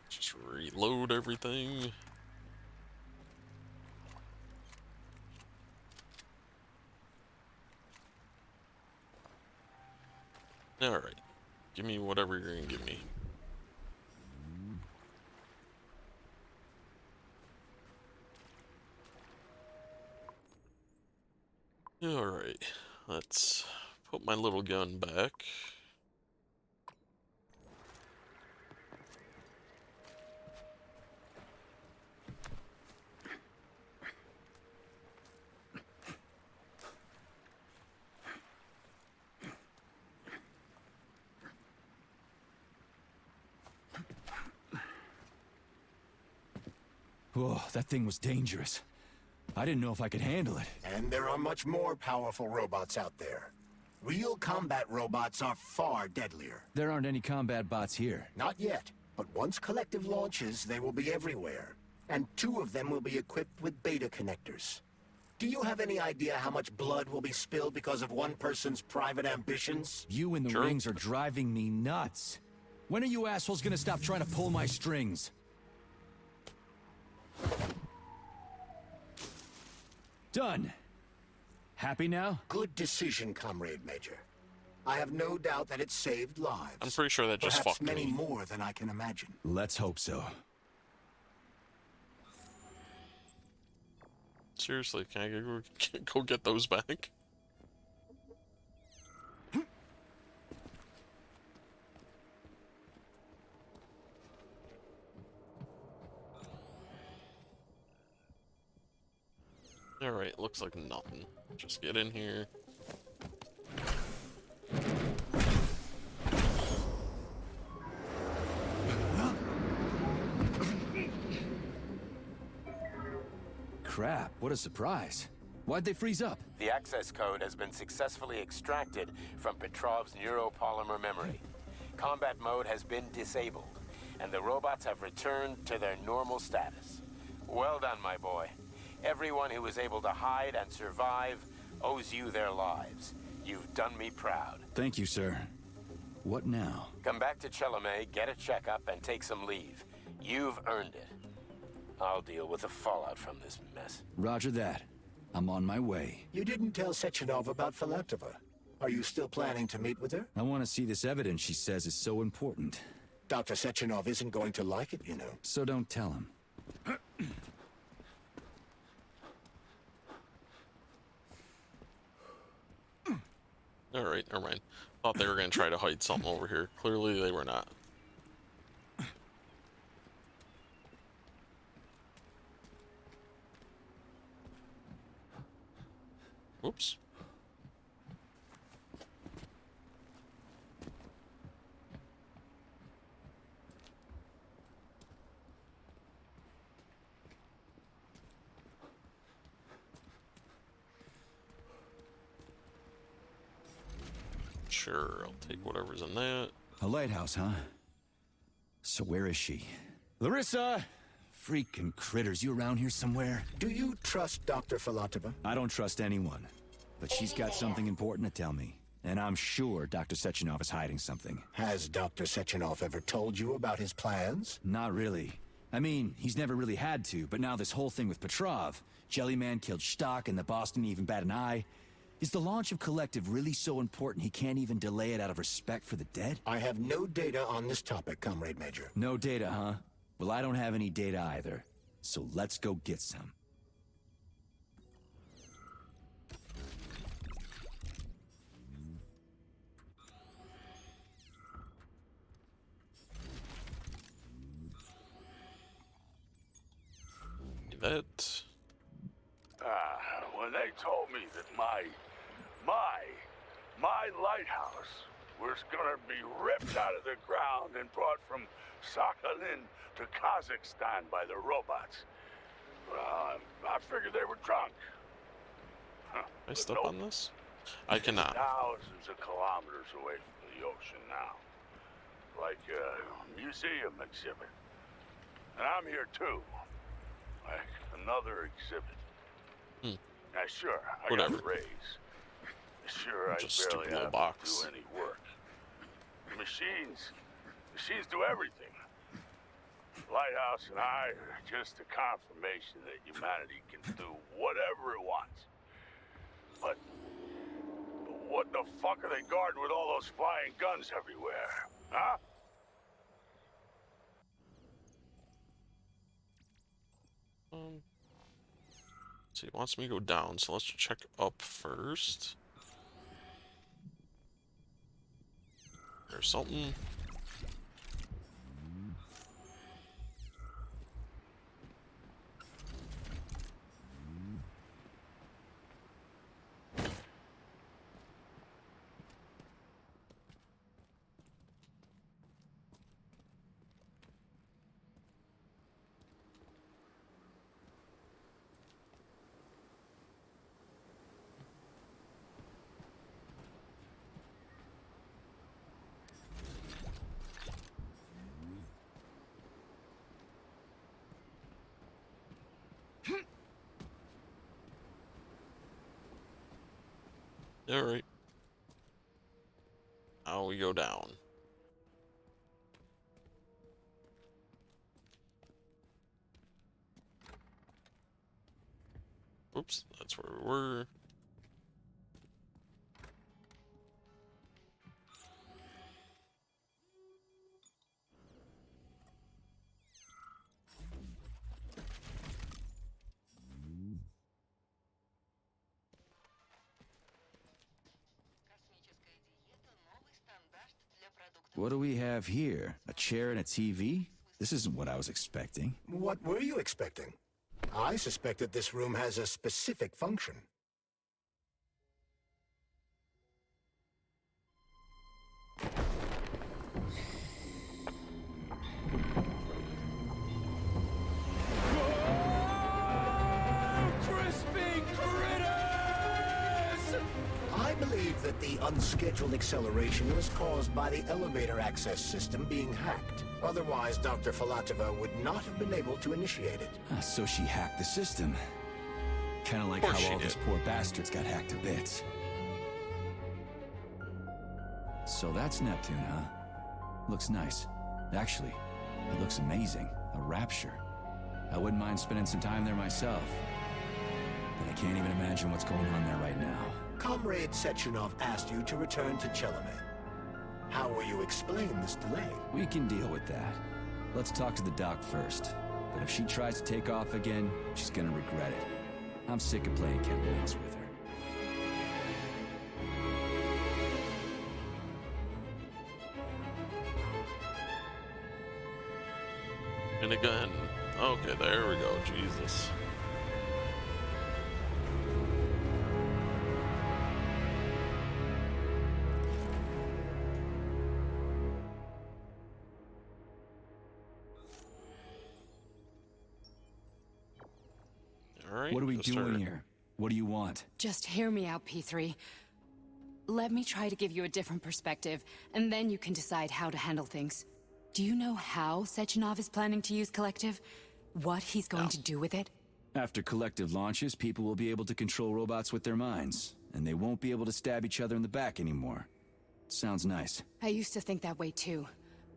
Just reload everything. Alright. Give me whatever you're gonna give me. Alright. Let's put my little gun back. Whoa, that thing was dangerous. I didn't know if I could handle it. And there are much more powerful robots out there. Real combat robots are far deadlier. There aren't any combat bots here. Not yet, but once Collective launches, they will be everywhere. And 2 of them will be equipped with beta connectors. Do you have any idea how much blood will be spilled because of one person's private ambitions? You and the rings are driving me nuts. When are you assholes gonna stop trying to pull my strings? Done. Happy now? Good decision, Comrade Major. I have no doubt that it saved lives. I'm pretty sure that just fucked me. Perhaps many more than I can imagine. Let's hope so. Seriously, can I go get those back? Alright, looks like nothing. Just get in here. Crap, what a surprise. Why'd they freeze up? The access code has been successfully extracted from Petrov's neuropolymer memory. Combat mode has been disabled, and the robots have returned to their normal status. Well done, my boy. Everyone who was able to hide and survive owes you their lives. You've done me proud. Thank you, sir. What now? Come back to Chelome, get a checkup, and take some leave. You've earned it. I'll deal with the fallout from this mess. Roger that. I'm on my way. You didn't tell Sechenov about Filatova. Are you still planning to meet with her? I want to see this evidence she says is so important. Dr. Sechenov isn't going to like it, you know. So don't tell him. Alright, never mind. Thought they were going to try to hide something over here. Clearly they were not. Whoops. Sure, I'll take whatever's in that. A lighthouse, huh? So where is she? Larissa! Freaking critters, you around here somewhere? Do you trust Dr. Filatova? I don't trust anyone. But she's got something important to tell me. And I'm sure Dr. Sechenov is hiding something. Has Dr. Sechenov ever told you about his plans? Not really. I mean, he's never really had to, but now this whole thing with Petrov, Jellyman killed Stock and the boss didn't even bat an eye. Is the launch of Collective really so important he can't even delay it out of respect for the dead? I have no data on this topic, Comrade Major. No data, huh? Well, I don't have any data either. So let's go get some. That. When they told me that my lighthouse was gonna be ripped out of the ground and brought from Sakhalin to Kazakhstan by the robots, well, I figured they were drunk. Can I step on this? I cannot. Thousands of kilometers away from the ocean now. Like a museum exhibit. And I'm here too. Like another exhibit. Now sure, I got a raise. Sure, I barely have to do any work. Machines do everything. Lighthouse and I are just a confirmation that humanity can do whatever it wants. But what the fuck are they guarding with all those flying guns everywhere? Huh? So he wants me to go down, so let's check up first. There's something. Alright. Now we go down. Oops, that's where we were. What do we have here? A chair and a TV? This isn't what I was expecting. What were you expecting? I suspected this room has a specific function. I believe that the unscheduled acceleration was caused by the elevator access system being hacked. Otherwise, Dr. Filatova would not have been able to initiate it. So she hacked the system. Kind of like how all these poor bastards got hacked to bits. So that's Neptune, huh? Looks nice. Actually, it looks amazing. A rapture. I wouldn't mind spending some time there myself. But I can't even imagine what's going on there right now. Comrade Sechenov asked you to return to Chelome. How will you explain this delay? We can deal with that. Let's talk to the doc first. But if she tries to take off again, she's gonna regret it. I'm sick of playing cat and mouse with her. And again. Okay, there we go. Jesus. All right. What are we doing here? What do you want? Just hear me out, P3. Let me try to give you a different perspective, and then you can decide how to handle things. Do you know how Sechenov is planning to use Collective? What he's going to do with it? After Collective launches, people will be able to control robots with their minds, and they won't be able to stab each other in the back anymore. Sounds nice. I used to think that way too,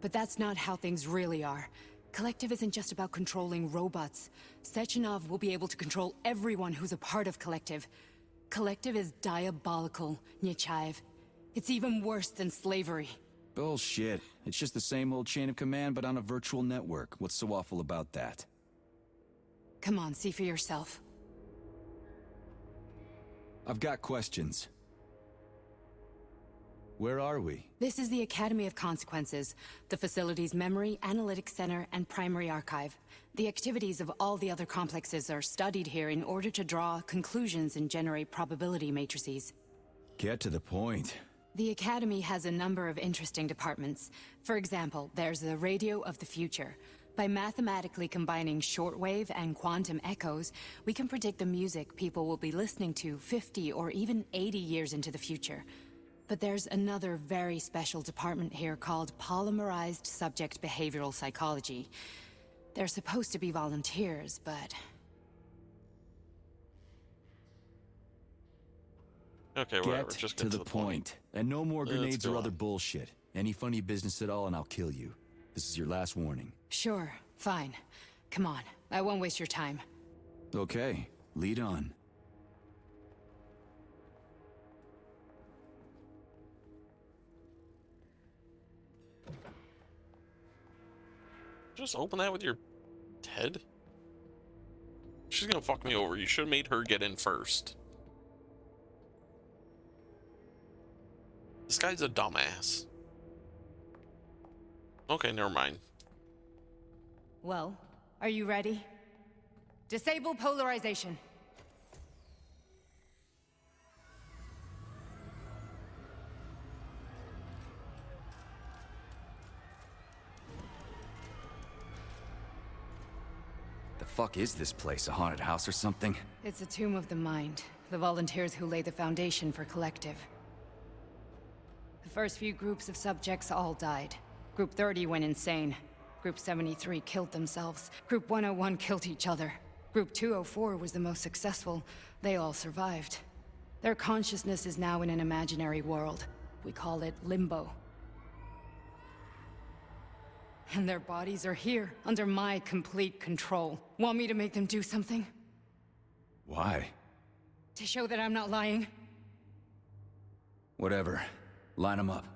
but that's not how things really are. Collective isn't just about controlling robots. Sechenov will be able to control everyone who's a part of Collective. Collective is diabolical, Nechayev. It's even worse than slavery. Bullshit. It's just the same old chain of command, but on a virtual network. What's so awful about that? Come on, see for yourself. I've got questions. Where are we? This is the Academy of Consequences, the facility's memory, analytics center, and primary archive. The activities of all the other complexes are studied here in order to draw conclusions and generate probability matrices. Get to the point. The Academy has a number of interesting departments. For example, there's the Radio of the Future. By mathematically combining shortwave and quantum echoes, we can predict the music people will be listening to 50 or even 80 years into the future. But there's another very special department here called Polymerized Subject Behavioral Psychology. They're supposed to be volunteers, but... Okay, whatever. Just get to the point. And no more grenades or other bullshit. Any funny business at all and I'll kill you. This is your last warning. Sure, fine. Come on, I won't waste your time. Okay, lead on. Just open that with your head? She's gonna fuck me over. You should have made her get in first. This guy's a dumbass. Okay, never mind. Well, are you ready? Disable polarization. The fuck is this place? A haunted house or something? It's a tomb of the mind. The volunteers who lay the foundation for Collective. The first few groups of subjects all died. Group 30 went insane. Group 73 killed themselves. Group 101 killed each other. Group 204 was the most successful. They all survived. Their consciousness is now in an imaginary world. We call it Limbo. And their bodies are here, under my complete control. Want me to make them do something? Why? To show that I'm not lying? Whatever. Line them up.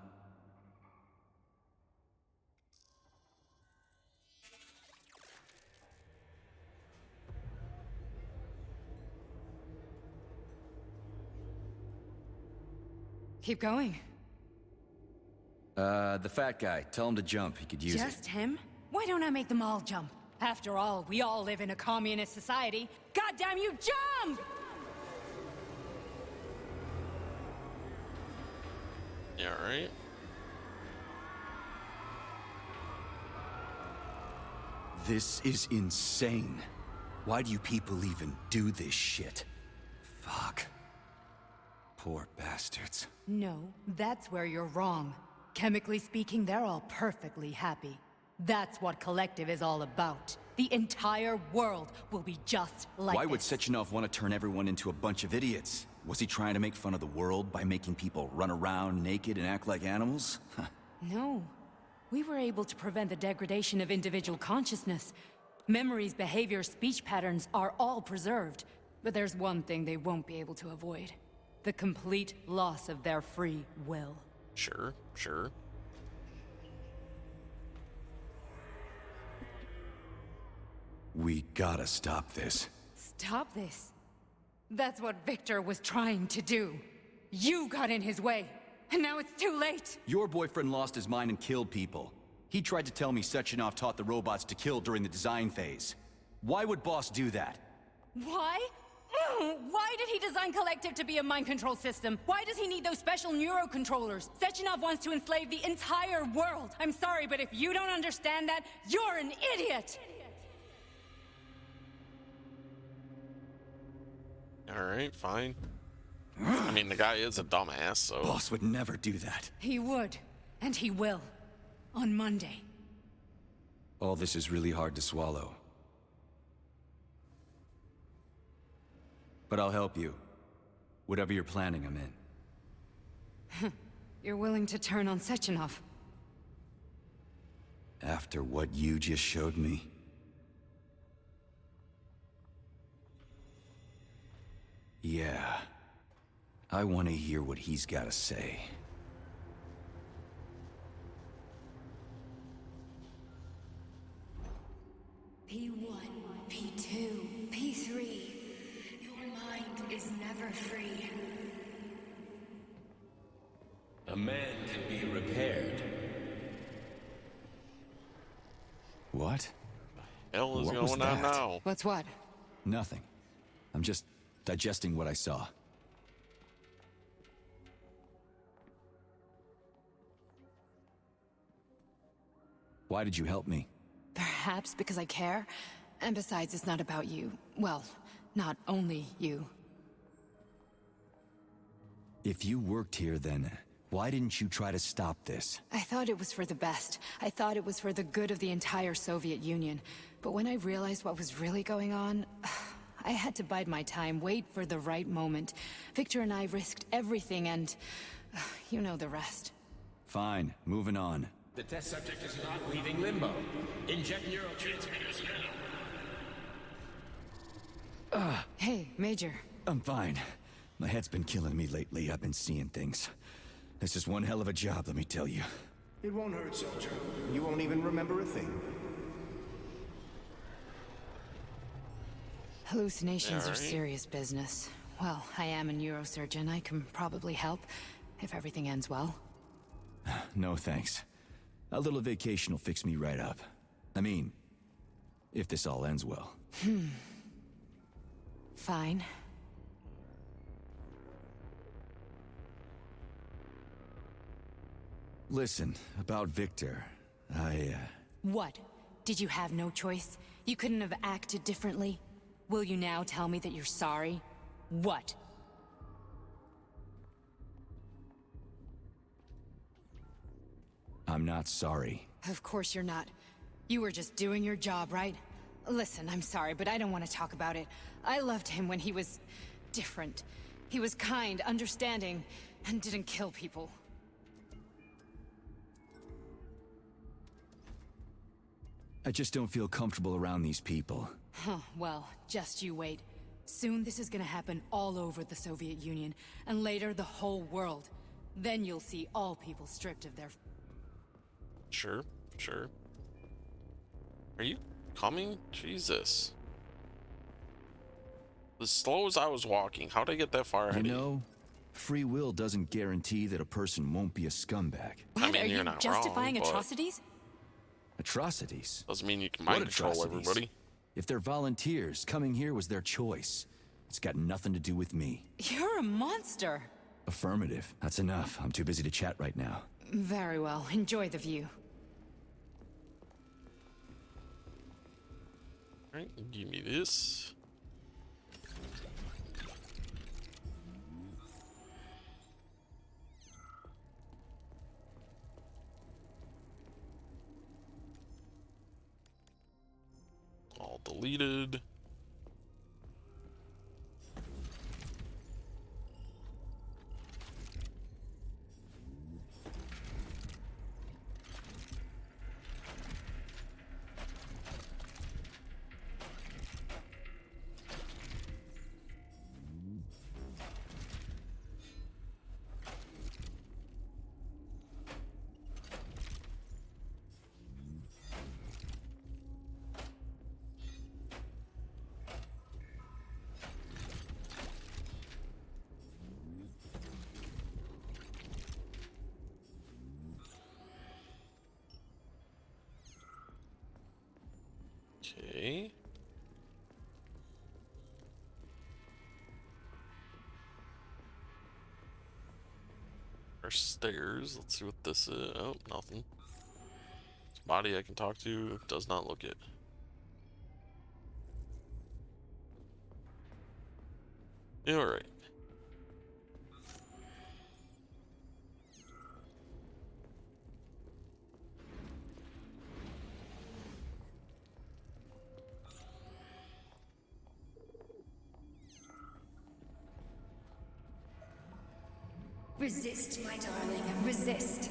Keep going. The fat guy. Tell him to jump. He could use it. Just him? Why don't I make them all jump? After all, we all live in a communist society. Goddamn you, jump! Yeah, right. This is insane. Why do you people even do this shit? Fuck. Poor bastards. No, that's where you're wrong. Chemically speaking, they're all perfectly happy. That's what Collective is all about. The entire world will be just like Why would this. Sechenov want to turn everyone into a bunch of idiots? Was he trying to make fun of the world by making people run around naked and act like animals? No. We were able to prevent the degradation of individual consciousness. Memories, behavior, speech patterns are all preserved. But there's one thing they won't be able to avoid. The complete loss of their free will. Sure, sure. We gotta stop this. Stop this. That's what Victor was trying to do. You got in his way, and now it's too late. Your boyfriend lost his mind and killed people. He tried to tell me Sechenov taught the robots to kill during the design phase. Why would Boss do that? Why? Why did he design Collective to be a mind control system? Why does he need those special neurocontrollers? Sechenov wants to enslave the entire world. I'm sorry, but if you don't understand that, you're an idiot! Alright, fine. I mean, the guy is a dumbass, so... Boss would never do that. He would. And he will. On Monday. All this is really hard to swallow. But I'll help you. Whatever you're planning, I'm in. You're willing to turn on Sechenov? After what you just showed me? Yeah. I want to hear what he's got to say. P1, P2, P3. Your mind is never free. A man can be repaired. What? Hell is What going was on that? now? What's what? Nothing. I'm just digesting what I saw. Why did you help me? Perhaps because I care? And besides, it's not about you. Well, not only you. If you worked here, then why didn't you try to stop this? I thought it was for the best. I thought it was for the good of the entire Soviet Union. But when I realized what was really going on, I had to bide my time, wait for the right moment. Victor and I risked everything and... you know the rest. Fine, moving on. The test subject is not leaving limbo. Inject neurotransmitters now. Hey, Major. I'm fine. My head's been killing me lately. I've been seeing things. This is one hell of a job, let me tell you. It won't hurt, soldier. You won't even remember a thing. Hallucinations are serious business. Well, I am a neurosurgeon. I can probably help, if everything ends well. No thanks. A little vacation will fix me right up. I mean, if this all ends well. Fine. Listen, about Victor, What? Did you have no choice? You couldn't have acted differently? Will you now tell me that you're sorry? What? I'm not sorry. Of course you're not. You were just doing your job, right? Listen, I'm sorry, but I don't want to talk about it. I loved him when he was... different. He was kind, understanding, and didn't kill people. I just don't feel comfortable around these people. Huh, well, just you wait. Soon this is gonna happen all over the Soviet Union, and later the whole world. Then you'll see all people stripped of their... Sure, sure. Are you coming? Jesus. As slow as I was walking, how'd I get that far ahead? You know, free will doesn't guarantee that a person won't be a scumbag. What, I mean, are you're you not justifying wrong, atrocities? Atrocities? Doesn't mean you can mind control atrocities? everybody. If they're volunteers, coming here was their choice. It's got nothing to do with me. You're a monster. Affirmative. That's enough. I'm too busy to chat right now. Very well. Enjoy the view. Alright, give me this. All deleted. Okay. Our stairs. Let's see what this is. Oh, nothing. This body I can talk to does not look it. Yeah, all right. Resist, my darling. Resist.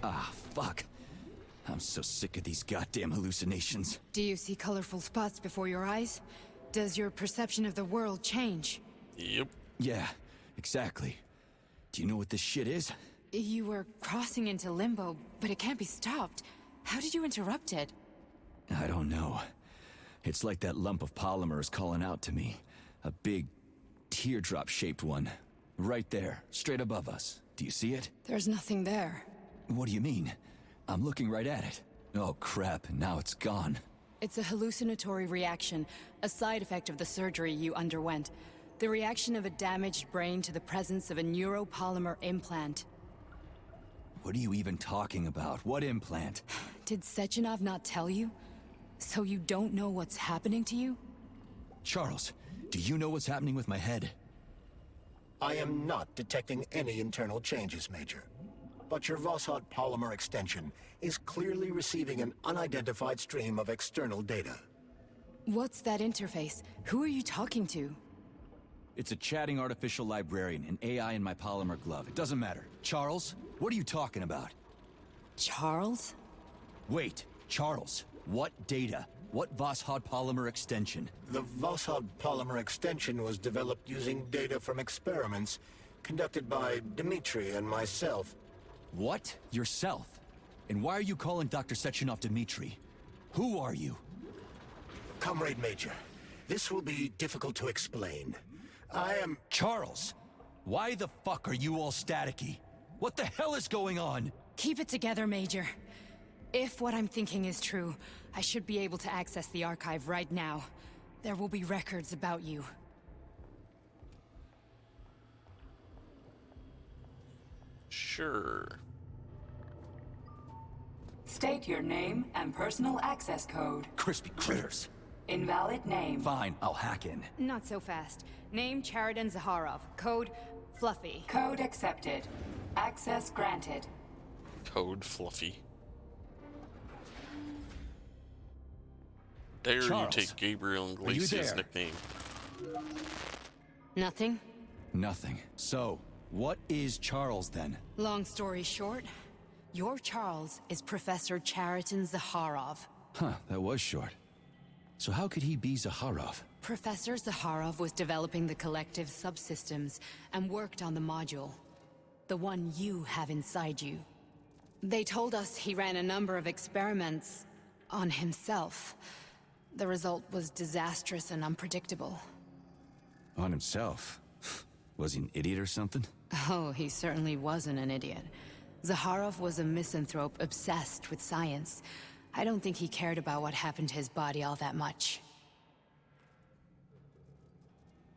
Ah, fuck. I'm so sick of these goddamn hallucinations. Do you see colorful spots before your eyes? Does your perception of the world change? Yep. Yeah, exactly. Do you know what this shit is? You were crossing into limbo, but it can't be stopped. How did you interrupt it? I don't know. It's like that lump of polymer is calling out to me. A big, teardrop-shaped one. Right there, straight above us. Do you see it? There's nothing there. What do you mean? I'm looking right at it. Oh crap, now it's gone. It's a hallucinatory reaction, a side effect of the surgery you underwent. The reaction of a damaged brain to the presence of a neuropolymer implant. What are you even talking about? What implant? Did Sechenov not tell you? So you don't know what's happening to you? Charles, do you know what's happening with my head? I am not detecting any internal changes, Major. But your Voskhod polymer extension is clearly receiving an unidentified stream of external data. What's that interface? Who are you talking to? It's a chatting artificial librarian, an AI in my polymer glove. It doesn't matter. Charles, what are you talking about? Charles? Wait, Charles, what data? What Voskhod polymer extension? The Voskhod polymer extension was developed using data from experiments conducted by Dmitri and myself. What? Yourself? And why are you calling Dr. Sechenov Dmitri? Who are you? Comrade Major, this will be difficult to explain. I am... Charles! Why the fuck are you all staticky? What the hell is going on? Keep it together, Major. If what I'm thinking is true, I should be able to access the archive right now. There will be records about you. Sure. State your name and personal access code. Crispy critters. Invalid name. Fine, I'll hack in. Not so fast. Name Chariton Zaharov. Code Fluffy. Code accepted. Access granted. Code Fluffy. Dare Charles, you take Gabriel Iglesias' nickname? Nothing? Nothing. So, what is Charles then? Long story short, your Charles is Professor Chariton Zaharov. Huh, that was short. So how could he be Zaharov? Professor Zaharov was developing the collective subsystems and worked on the module. The one you have inside you. They told us he ran a number of experiments on himself. The result was disastrous and unpredictable. On himself? Was he an idiot or something? Oh, he certainly wasn't an idiot. Zaharov was a misanthrope obsessed with science. I don't think he cared about what happened to his body all that much.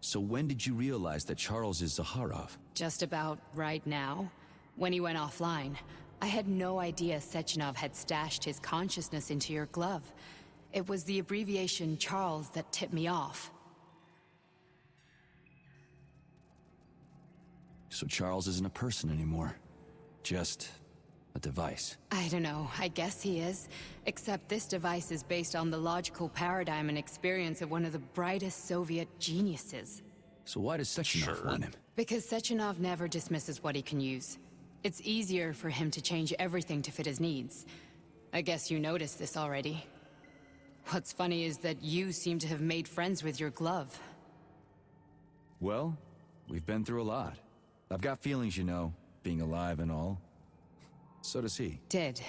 So when did you realize that Charles is Zaharov? Just about right now. When he went offline. I had no idea Sechenov had stashed his consciousness into your glove. It was the abbreviation Charles that tipped me off. So Charles isn't a person anymore. Just a device. I don't know, I guess he is. Except this device is based on the logical paradigm and experience of one of the brightest Soviet geniuses. So why does Sechenov want him? Because Sechenov never dismisses what he can use. It's easier for him to change everything to fit his needs. I guess you noticed this already. What's funny is that you seem to have made friends with your glove. Well, we've been through a lot. I've got feelings, you know, being alive and all. So does he. Did.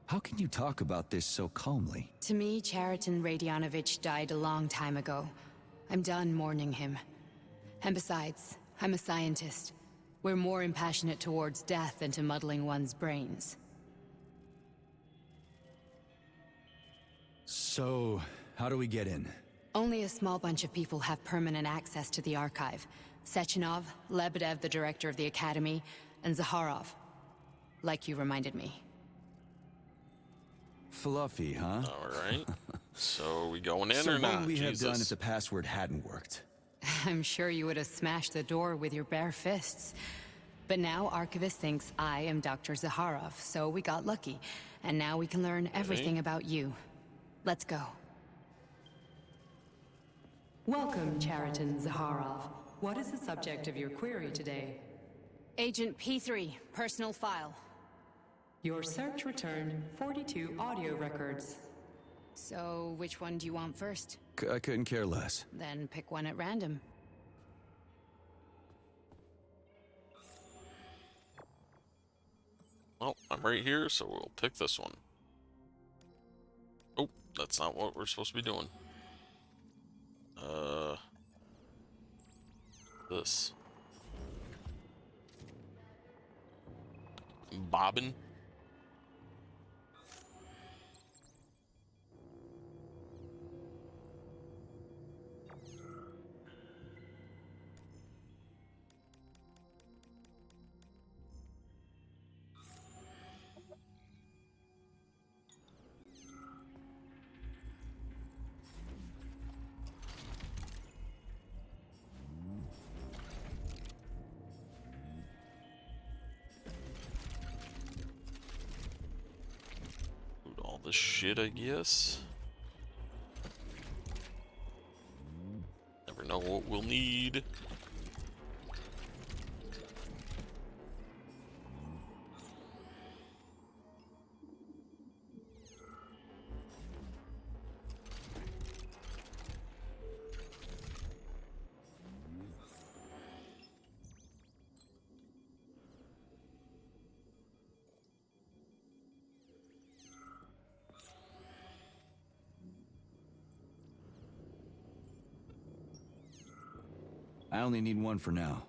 How can you talk about this so calmly? To me, Chariton Radionovich died a long time ago. I'm done mourning him. And besides, I'm a scientist. We're more impassionate towards death than to muddling one's brains. So, how do we get in? Only a small bunch of people have permanent access to the archive. Sechenov, Lebedev, the director of the Academy, and Zakharov. Like you reminded me. Fluffy, huh? Alright. So, we going in so or not? What would we have Jesus. done if the password hadn't worked? I'm sure you would have smashed the door with your bare fists. But now Archivist thinks I am Dr. Zakharov, so we got lucky. And now we can learn everything about you. Let's go. Welcome, Chariton Zakharov. What is the subject of your query today? Agent P3, personal file. Your search returned 42 audio records. So, which one do you want first? I couldn't care less. Then pick one at random. Well, I'm right here, so we'll pick this one. Oh, that's not what we're supposed to be doing. This. Bobbin. The shit, I guess. Never know what we'll need. I only need one for now.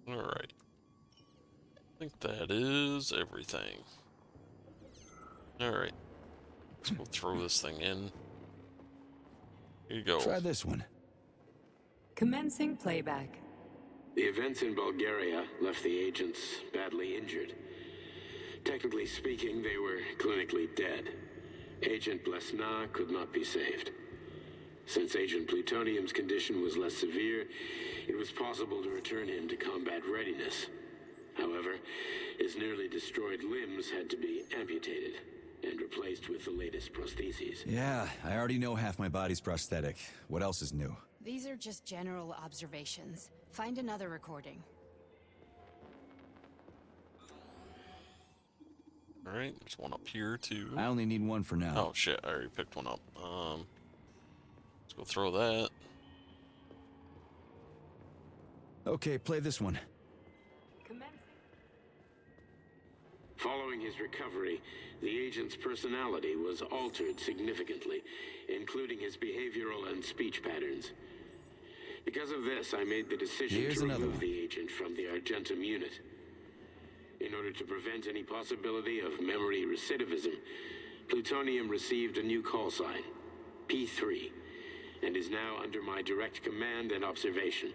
Alright. I think that is everything. Alright. Let's go throw this thing in. Here you go. Try this one. Commencing playback. The events in Bulgaria left the agents badly injured. Technically speaking, they were clinically dead. Agent Blesna could not be saved. Since Agent Plutonium's condition was less severe, it was possible to return him to combat readiness. However, his nearly destroyed limbs had to be amputated and replaced with the latest prostheses. Yeah, I already know half my body's prosthetic. What else is new? These are just general observations. Find another recording. Alright, there's one up here too. I only need one for now. Oh shit, I already picked one up. Let's go throw that. Okay, play this one. Following his recovery, the agent's personality was altered significantly, including his behavioral and speech patterns. Because of this, I made the decision to remove the agent from the Argentum unit. In order to prevent any possibility of memory recidivism, Plutonium received a new call sign, P3, and is now under my direct command and observation.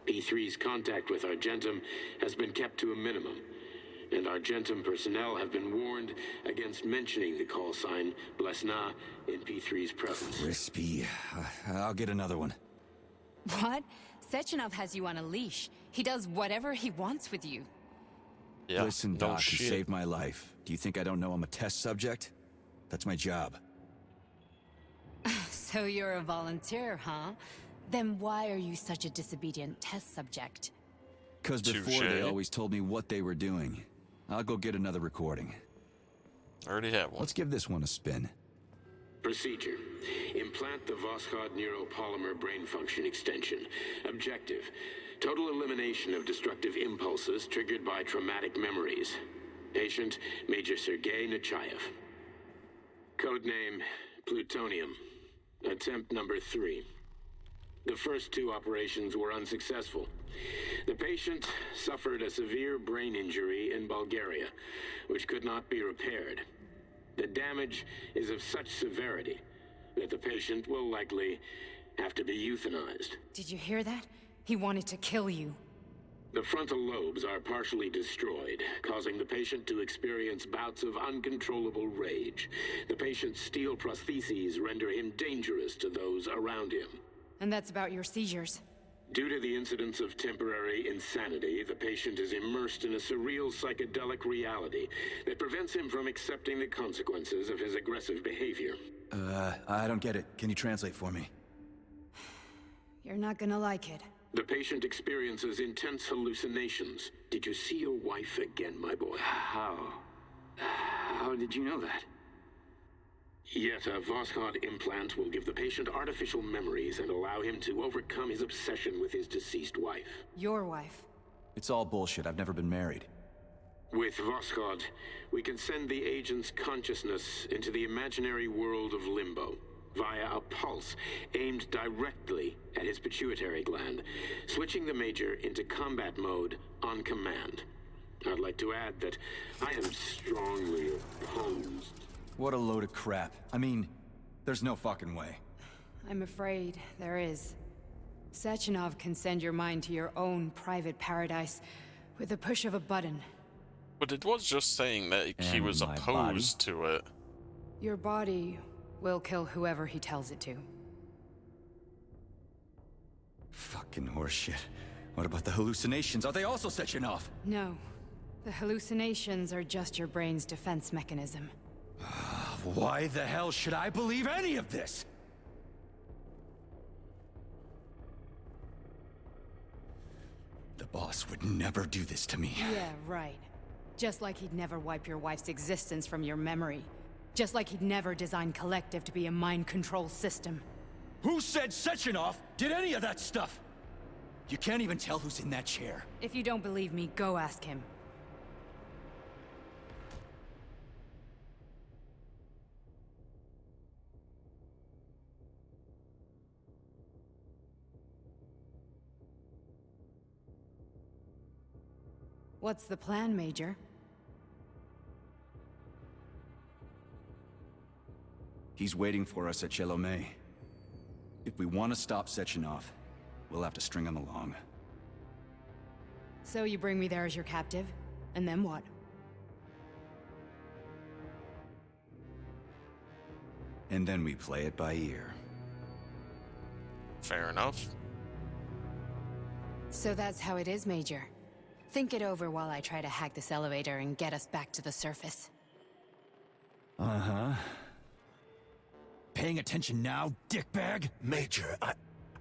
P3's contact with Argentum has been kept to a minimum, and Argentum personnel have been warned against mentioning the call sign Blesna in P3's presence. Crispy. I'll get another one. What? Sechenov has you on a leash. He does whatever he wants with you. Yeah, Listen, Doc, you saved my life. Do you think I don't know I'm a test subject? That's my job. So you're a volunteer, huh? Then why are you such a disobedient test subject? Because before they always told me what they were doing. I'll go get another recording. I already have one. Let's give this one a spin. Procedure. Implant the Voskhod neuropolymer brain function extension. Objective. Total elimination of destructive impulses triggered by traumatic memories. Patient, Major Sergei Nechayev. Codename, Plutonium. Attempt number 3. The first 2 operations were unsuccessful. The patient suffered a severe brain injury in Bulgaria, which could not be repaired. The damage is of such severity that the patient will likely have to be euthanized. Did you hear that? He wanted to kill you. The frontal lobes are partially destroyed, causing the patient to experience bouts of uncontrollable rage. The patient's steel prostheses render him dangerous to those around him. And that's about your seizures. Due to the incidence of temporary insanity, the patient is immersed in a surreal psychedelic reality that prevents him from accepting the consequences of his aggressive behavior. I don't get it. Can you translate for me? You're not gonna like it. The patient experiences intense hallucinations. Did you see your wife again, my boy? How did you know that? Yet a Voskhod implant will give the patient artificial memories and allow him to overcome his obsession with his deceased wife. Your wife. It's all bullshit. I've never been married. With Voskhod, we can send the agent's consciousness into the imaginary world of limbo via a pulse aimed directly at his pituitary gland, switching the Major into combat mode on command. I'd like to add that I am strongly opposed. What a load of crap. I mean, there's no fucking way. I'm afraid there is. Sechenov can send your mind to your own private paradise with the push of a button. But it was just saying that he was opposed to it. Your body will kill whoever he tells it to. Fucking horseshit. What about the hallucinations? Are they also Sechenov? No. The hallucinations are just your brain's defense mechanism. Why the hell should I believe any of this? The boss would never do this to me. Yeah, right. Just like he'd never wipe your wife's existence from your memory. Just like he'd never design Collective to be a mind control system. Who said Sechenov did any of that stuff? You can't even tell who's in that chair. If you don't believe me, go ask him. What's the plan, Major? He's waiting for us at Chelomey. If we want to stop Sechenov, we'll have to string him along. So you bring me there as your captive, and then what? And then we play it by ear. Fair enough. So that's how it is, Major. Think it over while I try to hack this elevator and get us back to the surface. Uh-huh. Paying attention now, dickbag? Major,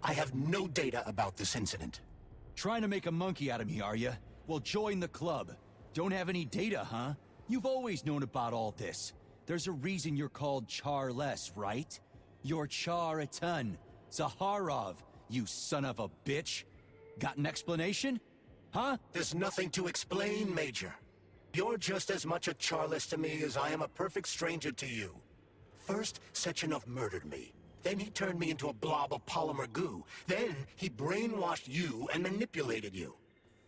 I have no data about this incident. Trying to make a monkey out of me, are you? Well, join the club. Don't have any data, huh? You've always known about all this. There's a reason you're called Charless, right? You're Char a ton. Zaharov, you son of a bitch. Got an explanation? Huh? There's nothing to explain, Major. You're just as much a Charless to me as I am a perfect stranger to you. First, Sechenov murdered me. Then he turned me into a blob of polymer goo. Then he brainwashed you and manipulated you.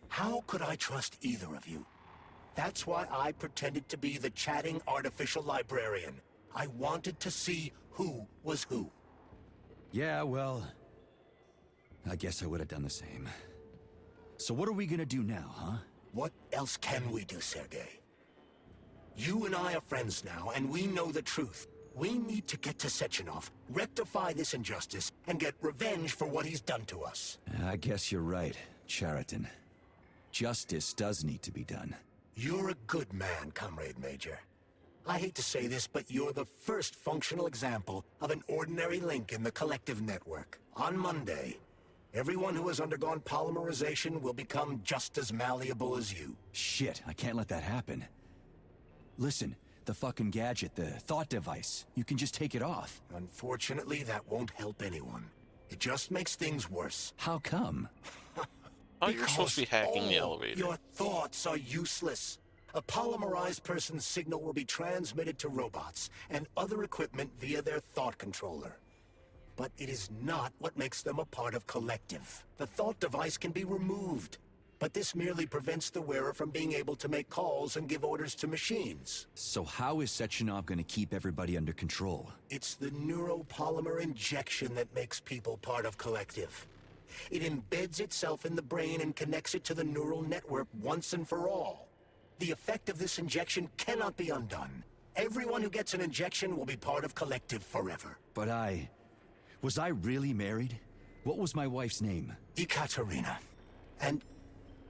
How could I trust either of you? That's why I pretended to be the chatting artificial librarian. I wanted to see who was who. Yeah, well, I guess I would have done the same. So what are we gonna do now, huh? What else can we do, Sergei? You and I are friends now, and we know the truth. We need to get to Sechenov, rectify this injustice, and get revenge for what he's done to us. I guess you're right, Chariton. Justice does need to be done. You're a good man, Comrade Major. I hate to say this, but you're the first functional example of an ordinary link in the collective network. On Monday, everyone who has undergone polymerization will become just as malleable as you. Shit, I can't let that happen. Listen, the fucking gadget, the thought device, you can just take it off. Unfortunately, that won't help anyone. It just makes things worse. How come? Oh, you're supposed to be hacking the elevator. Your thoughts are useless. A polymerized person's signal will be transmitted to robots and other equipment via their thought controller. But it is not what makes them a part of collective. The thought device can be removed, but this merely prevents the wearer from being able to make calls and give orders to machines. So how is Sechenov going to keep everybody under control? It's the neuropolymer injection that makes people part of collective. It embeds itself in the brain and connects it to the neural network once and for all. The effect of this injection cannot be undone. Everyone who gets an injection will be part of collective forever. But was I really married? What was my wife's name? Ekaterina. And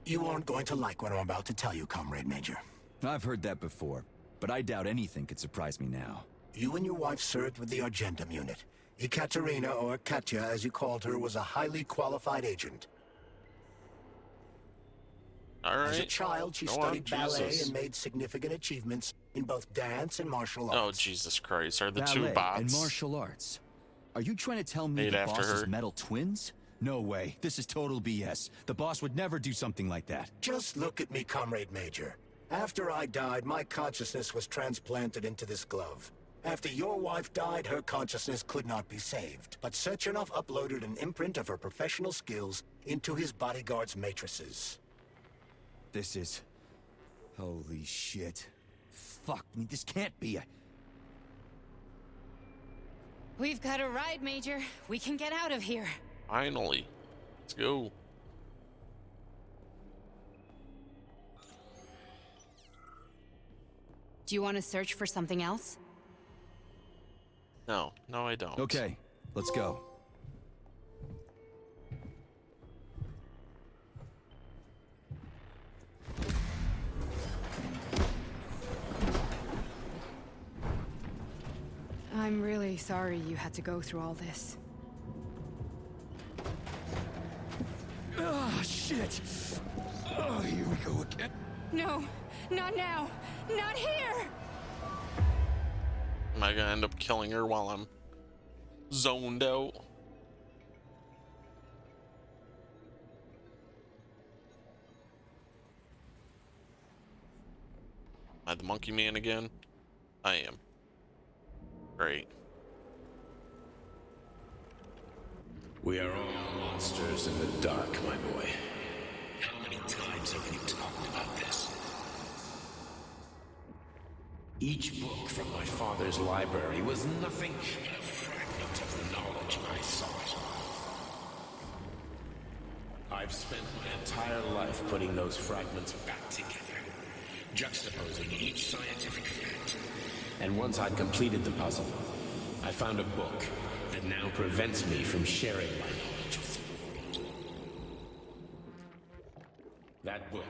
you aren't going to like what I'm about to tell you, Comrade Major. I've heard that before, but I doubt anything could surprise me now. You and your wife served with the Argentum unit. Ekaterina, or Katya as you called her, was a highly qualified agent. All right. As a child, she studied ballet and made significant achievements in both dance and martial arts. Oh, Jesus Christ. Are the ballet two bots? and martial arts. Are you trying to tell me the boss is metal twins? No way. This is total BS. The boss would never do something like that. Just look at me, Comrade Major. After I died, my consciousness was transplanted into this glove. After your wife died, her consciousness could not be saved. But Sechenov uploaded an imprint of her professional skills into his bodyguard's matrices. This is... Holy shit. Fuck me, this can't be a... We've got a ride, Major. We can get out of here. Finally. Let's go. Do you want to search for something else? No, I don't. Okay, let's go. I'm really sorry you had to go through all this. Ah, shit! Oh, here we go again. No, not now! Not here! Am I gonna end up killing her while I'm zoned out? Am I the monkey man again? I am. Great. We are all monsters in the dark, my boy. How many times have we talked about this? Each book from my father's library was nothing but a fragment of the knowledge I sought. I've spent my entire life putting those fragments back together, juxtaposing each scientific fact. And once I'd completed the puzzle, I found a book that now prevents me from sharing my knowledge with the world. That book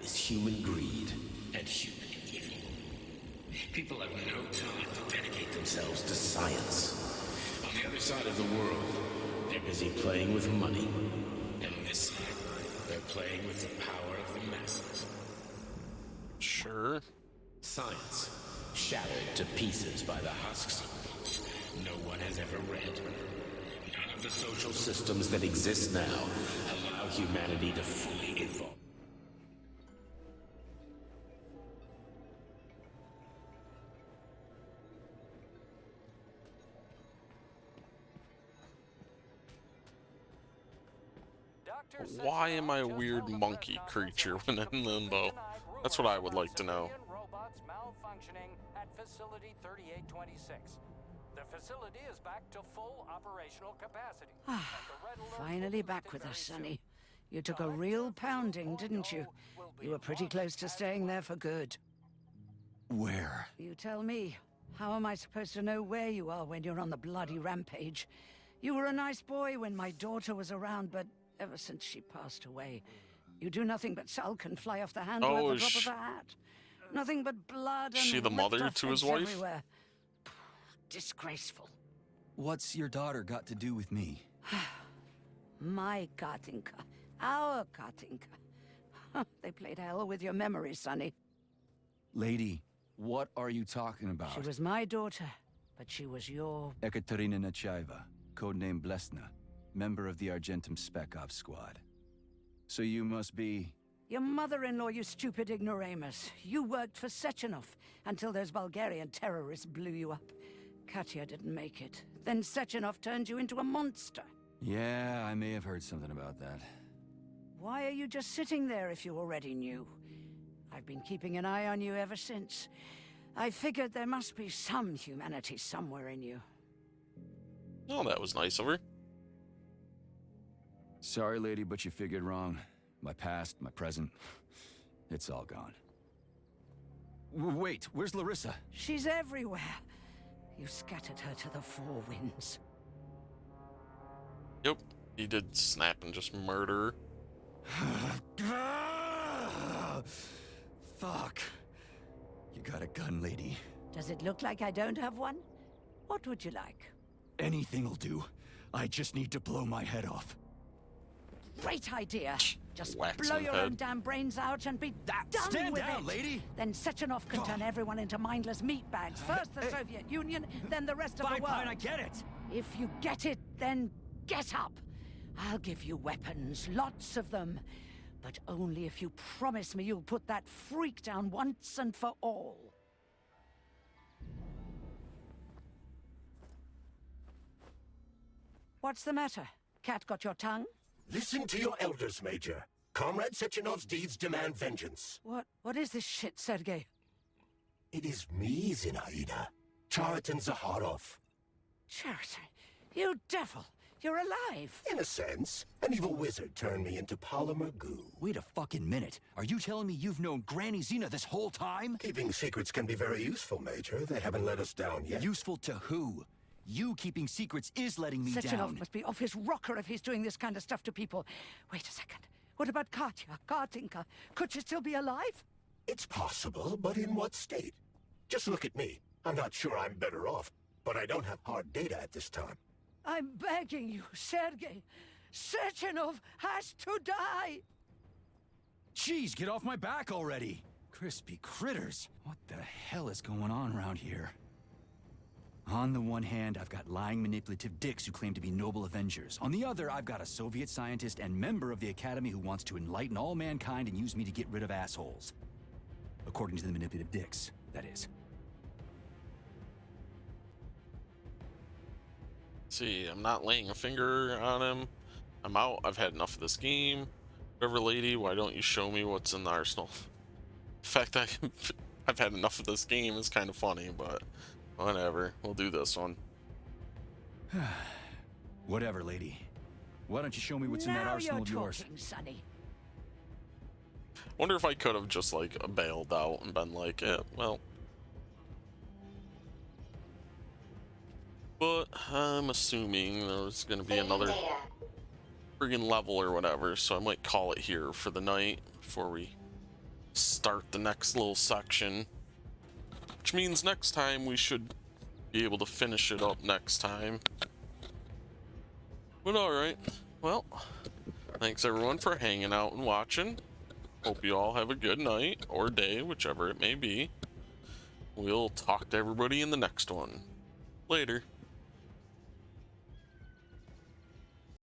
is human greed and human evil. People have no time to dedicate themselves to science. On the other side of the world, they're busy playing with money. And on this side, they're playing with the power of the masses. Sure. Science, shattered to pieces by the husks of books no one has ever read. None of the social systems that exist now allow humanity to fully evolve. Why am I a weird monkey creature when in limbo? That's what I would like to know. Robots malfunctioning at facility 3826. The facility is back to full operational capacity. Finally back with us, Sonny. You took a real pounding, didn't you? You were pretty close to staying there for good. Where? You tell me. How am I supposed to know where you are when you're on the bloody rampage? You were a nice boy when my daughter was around, but ever since she passed away, you do nothing but sulk and fly off the handle at the drop of a hat. Nothing but blood and she the mother to his wife? Everywhere. Disgraceful. What's your daughter got to do with me? My Katinka. Our Katinka. They played hell with your memory, Sonny. Lady, what are you talking about? She was my daughter, but she was your... Ekaterina Nechaeva, codename Blesna, member of the Argentum Spec Ops squad. So you must be... Your mother-in-law, you stupid ignoramus. You worked for Sechenov until those Bulgarian terrorists blew you up. Katya didn't make it. Then Sechenov turned you into a monster. Yeah, I may have heard something about that. Why are you just sitting there if you already knew? I've been keeping an eye on you ever since. I figured there must be some humanity somewhere in you. Oh, that was nice of her. Sorry, lady, but you figured wrong. My past, my present, it's all gone. Wait, where's Larissa? She's everywhere. You scattered her to the four winds. Yep, he did snap and just murder her. Fuck. You got a gun, lady. Does it look like I don't have one? What would you like? Anything'll do. I just need to blow my head off. Great idea. Just Wax blow him your head. own damn brains out and be done Stand with down, it. lady. Then Sechenov can turn everyone into mindless meatbags. First the Soviet Union, then the rest of the world. Fine, I get it. If you get it, then get up. I'll give you weapons, lots of them. But only if you promise me you'll put that freak down once and for all. What's the matter? Cat got your tongue? Listen to your elders, Major. Comrade Sechenov's deeds demand vengeance. What is this shit, Sergei? It is me, Zinaida. Chariton Zakharov. Chariton, you devil! You're alive! In a sense, an evil wizard turned me into polymer goo. Wait a fucking minute. Are you telling me you've known Granny Zena this whole time? Keeping secrets can be very useful, Major. They haven't let us down yet. Useful to who? You keeping secrets is letting me Sechenov down. must be off his rocker if he's doing this kind of stuff to people. Wait a second. What about Katya, Katinka? Could she still be alive? It's possible, but in what state? Just look at me. I'm not sure I'm better off, but I don't have hard data at this time. I'm begging you, Sergei. Sechenov has to die! Jeez, get off my back already! Crispy critters. What the hell is going on around here? On the one hand, I've got lying, manipulative dicks who claim to be noble avengers. On the other, I've got a Soviet scientist and member of the Academy who wants to enlighten all mankind and use me to get rid of assholes. According to the manipulative dicks, that is. See, I'm not laying a finger on him. I'm out. I've had enough of this game. Whatever, lady, why don't you show me what's in the arsenal? In fact, I've had enough of this game. It's kind of funny, but whatever. We'll do this one. Whatever, lady. Why don't you show me what's in that arsenal of yours? Sonny. Wonder if I could have just, like, bailed out and been like, yeah, well. But I'm assuming there's going to be another friggin' level or whatever, so I might call it here for the night before we start the next little section. Which means next time we should be able to finish it up next time. But alright, well, thanks everyone for hanging out and watching. Hope you all have a good night or day, whichever it may be. We'll talk to everybody in the next one. Later.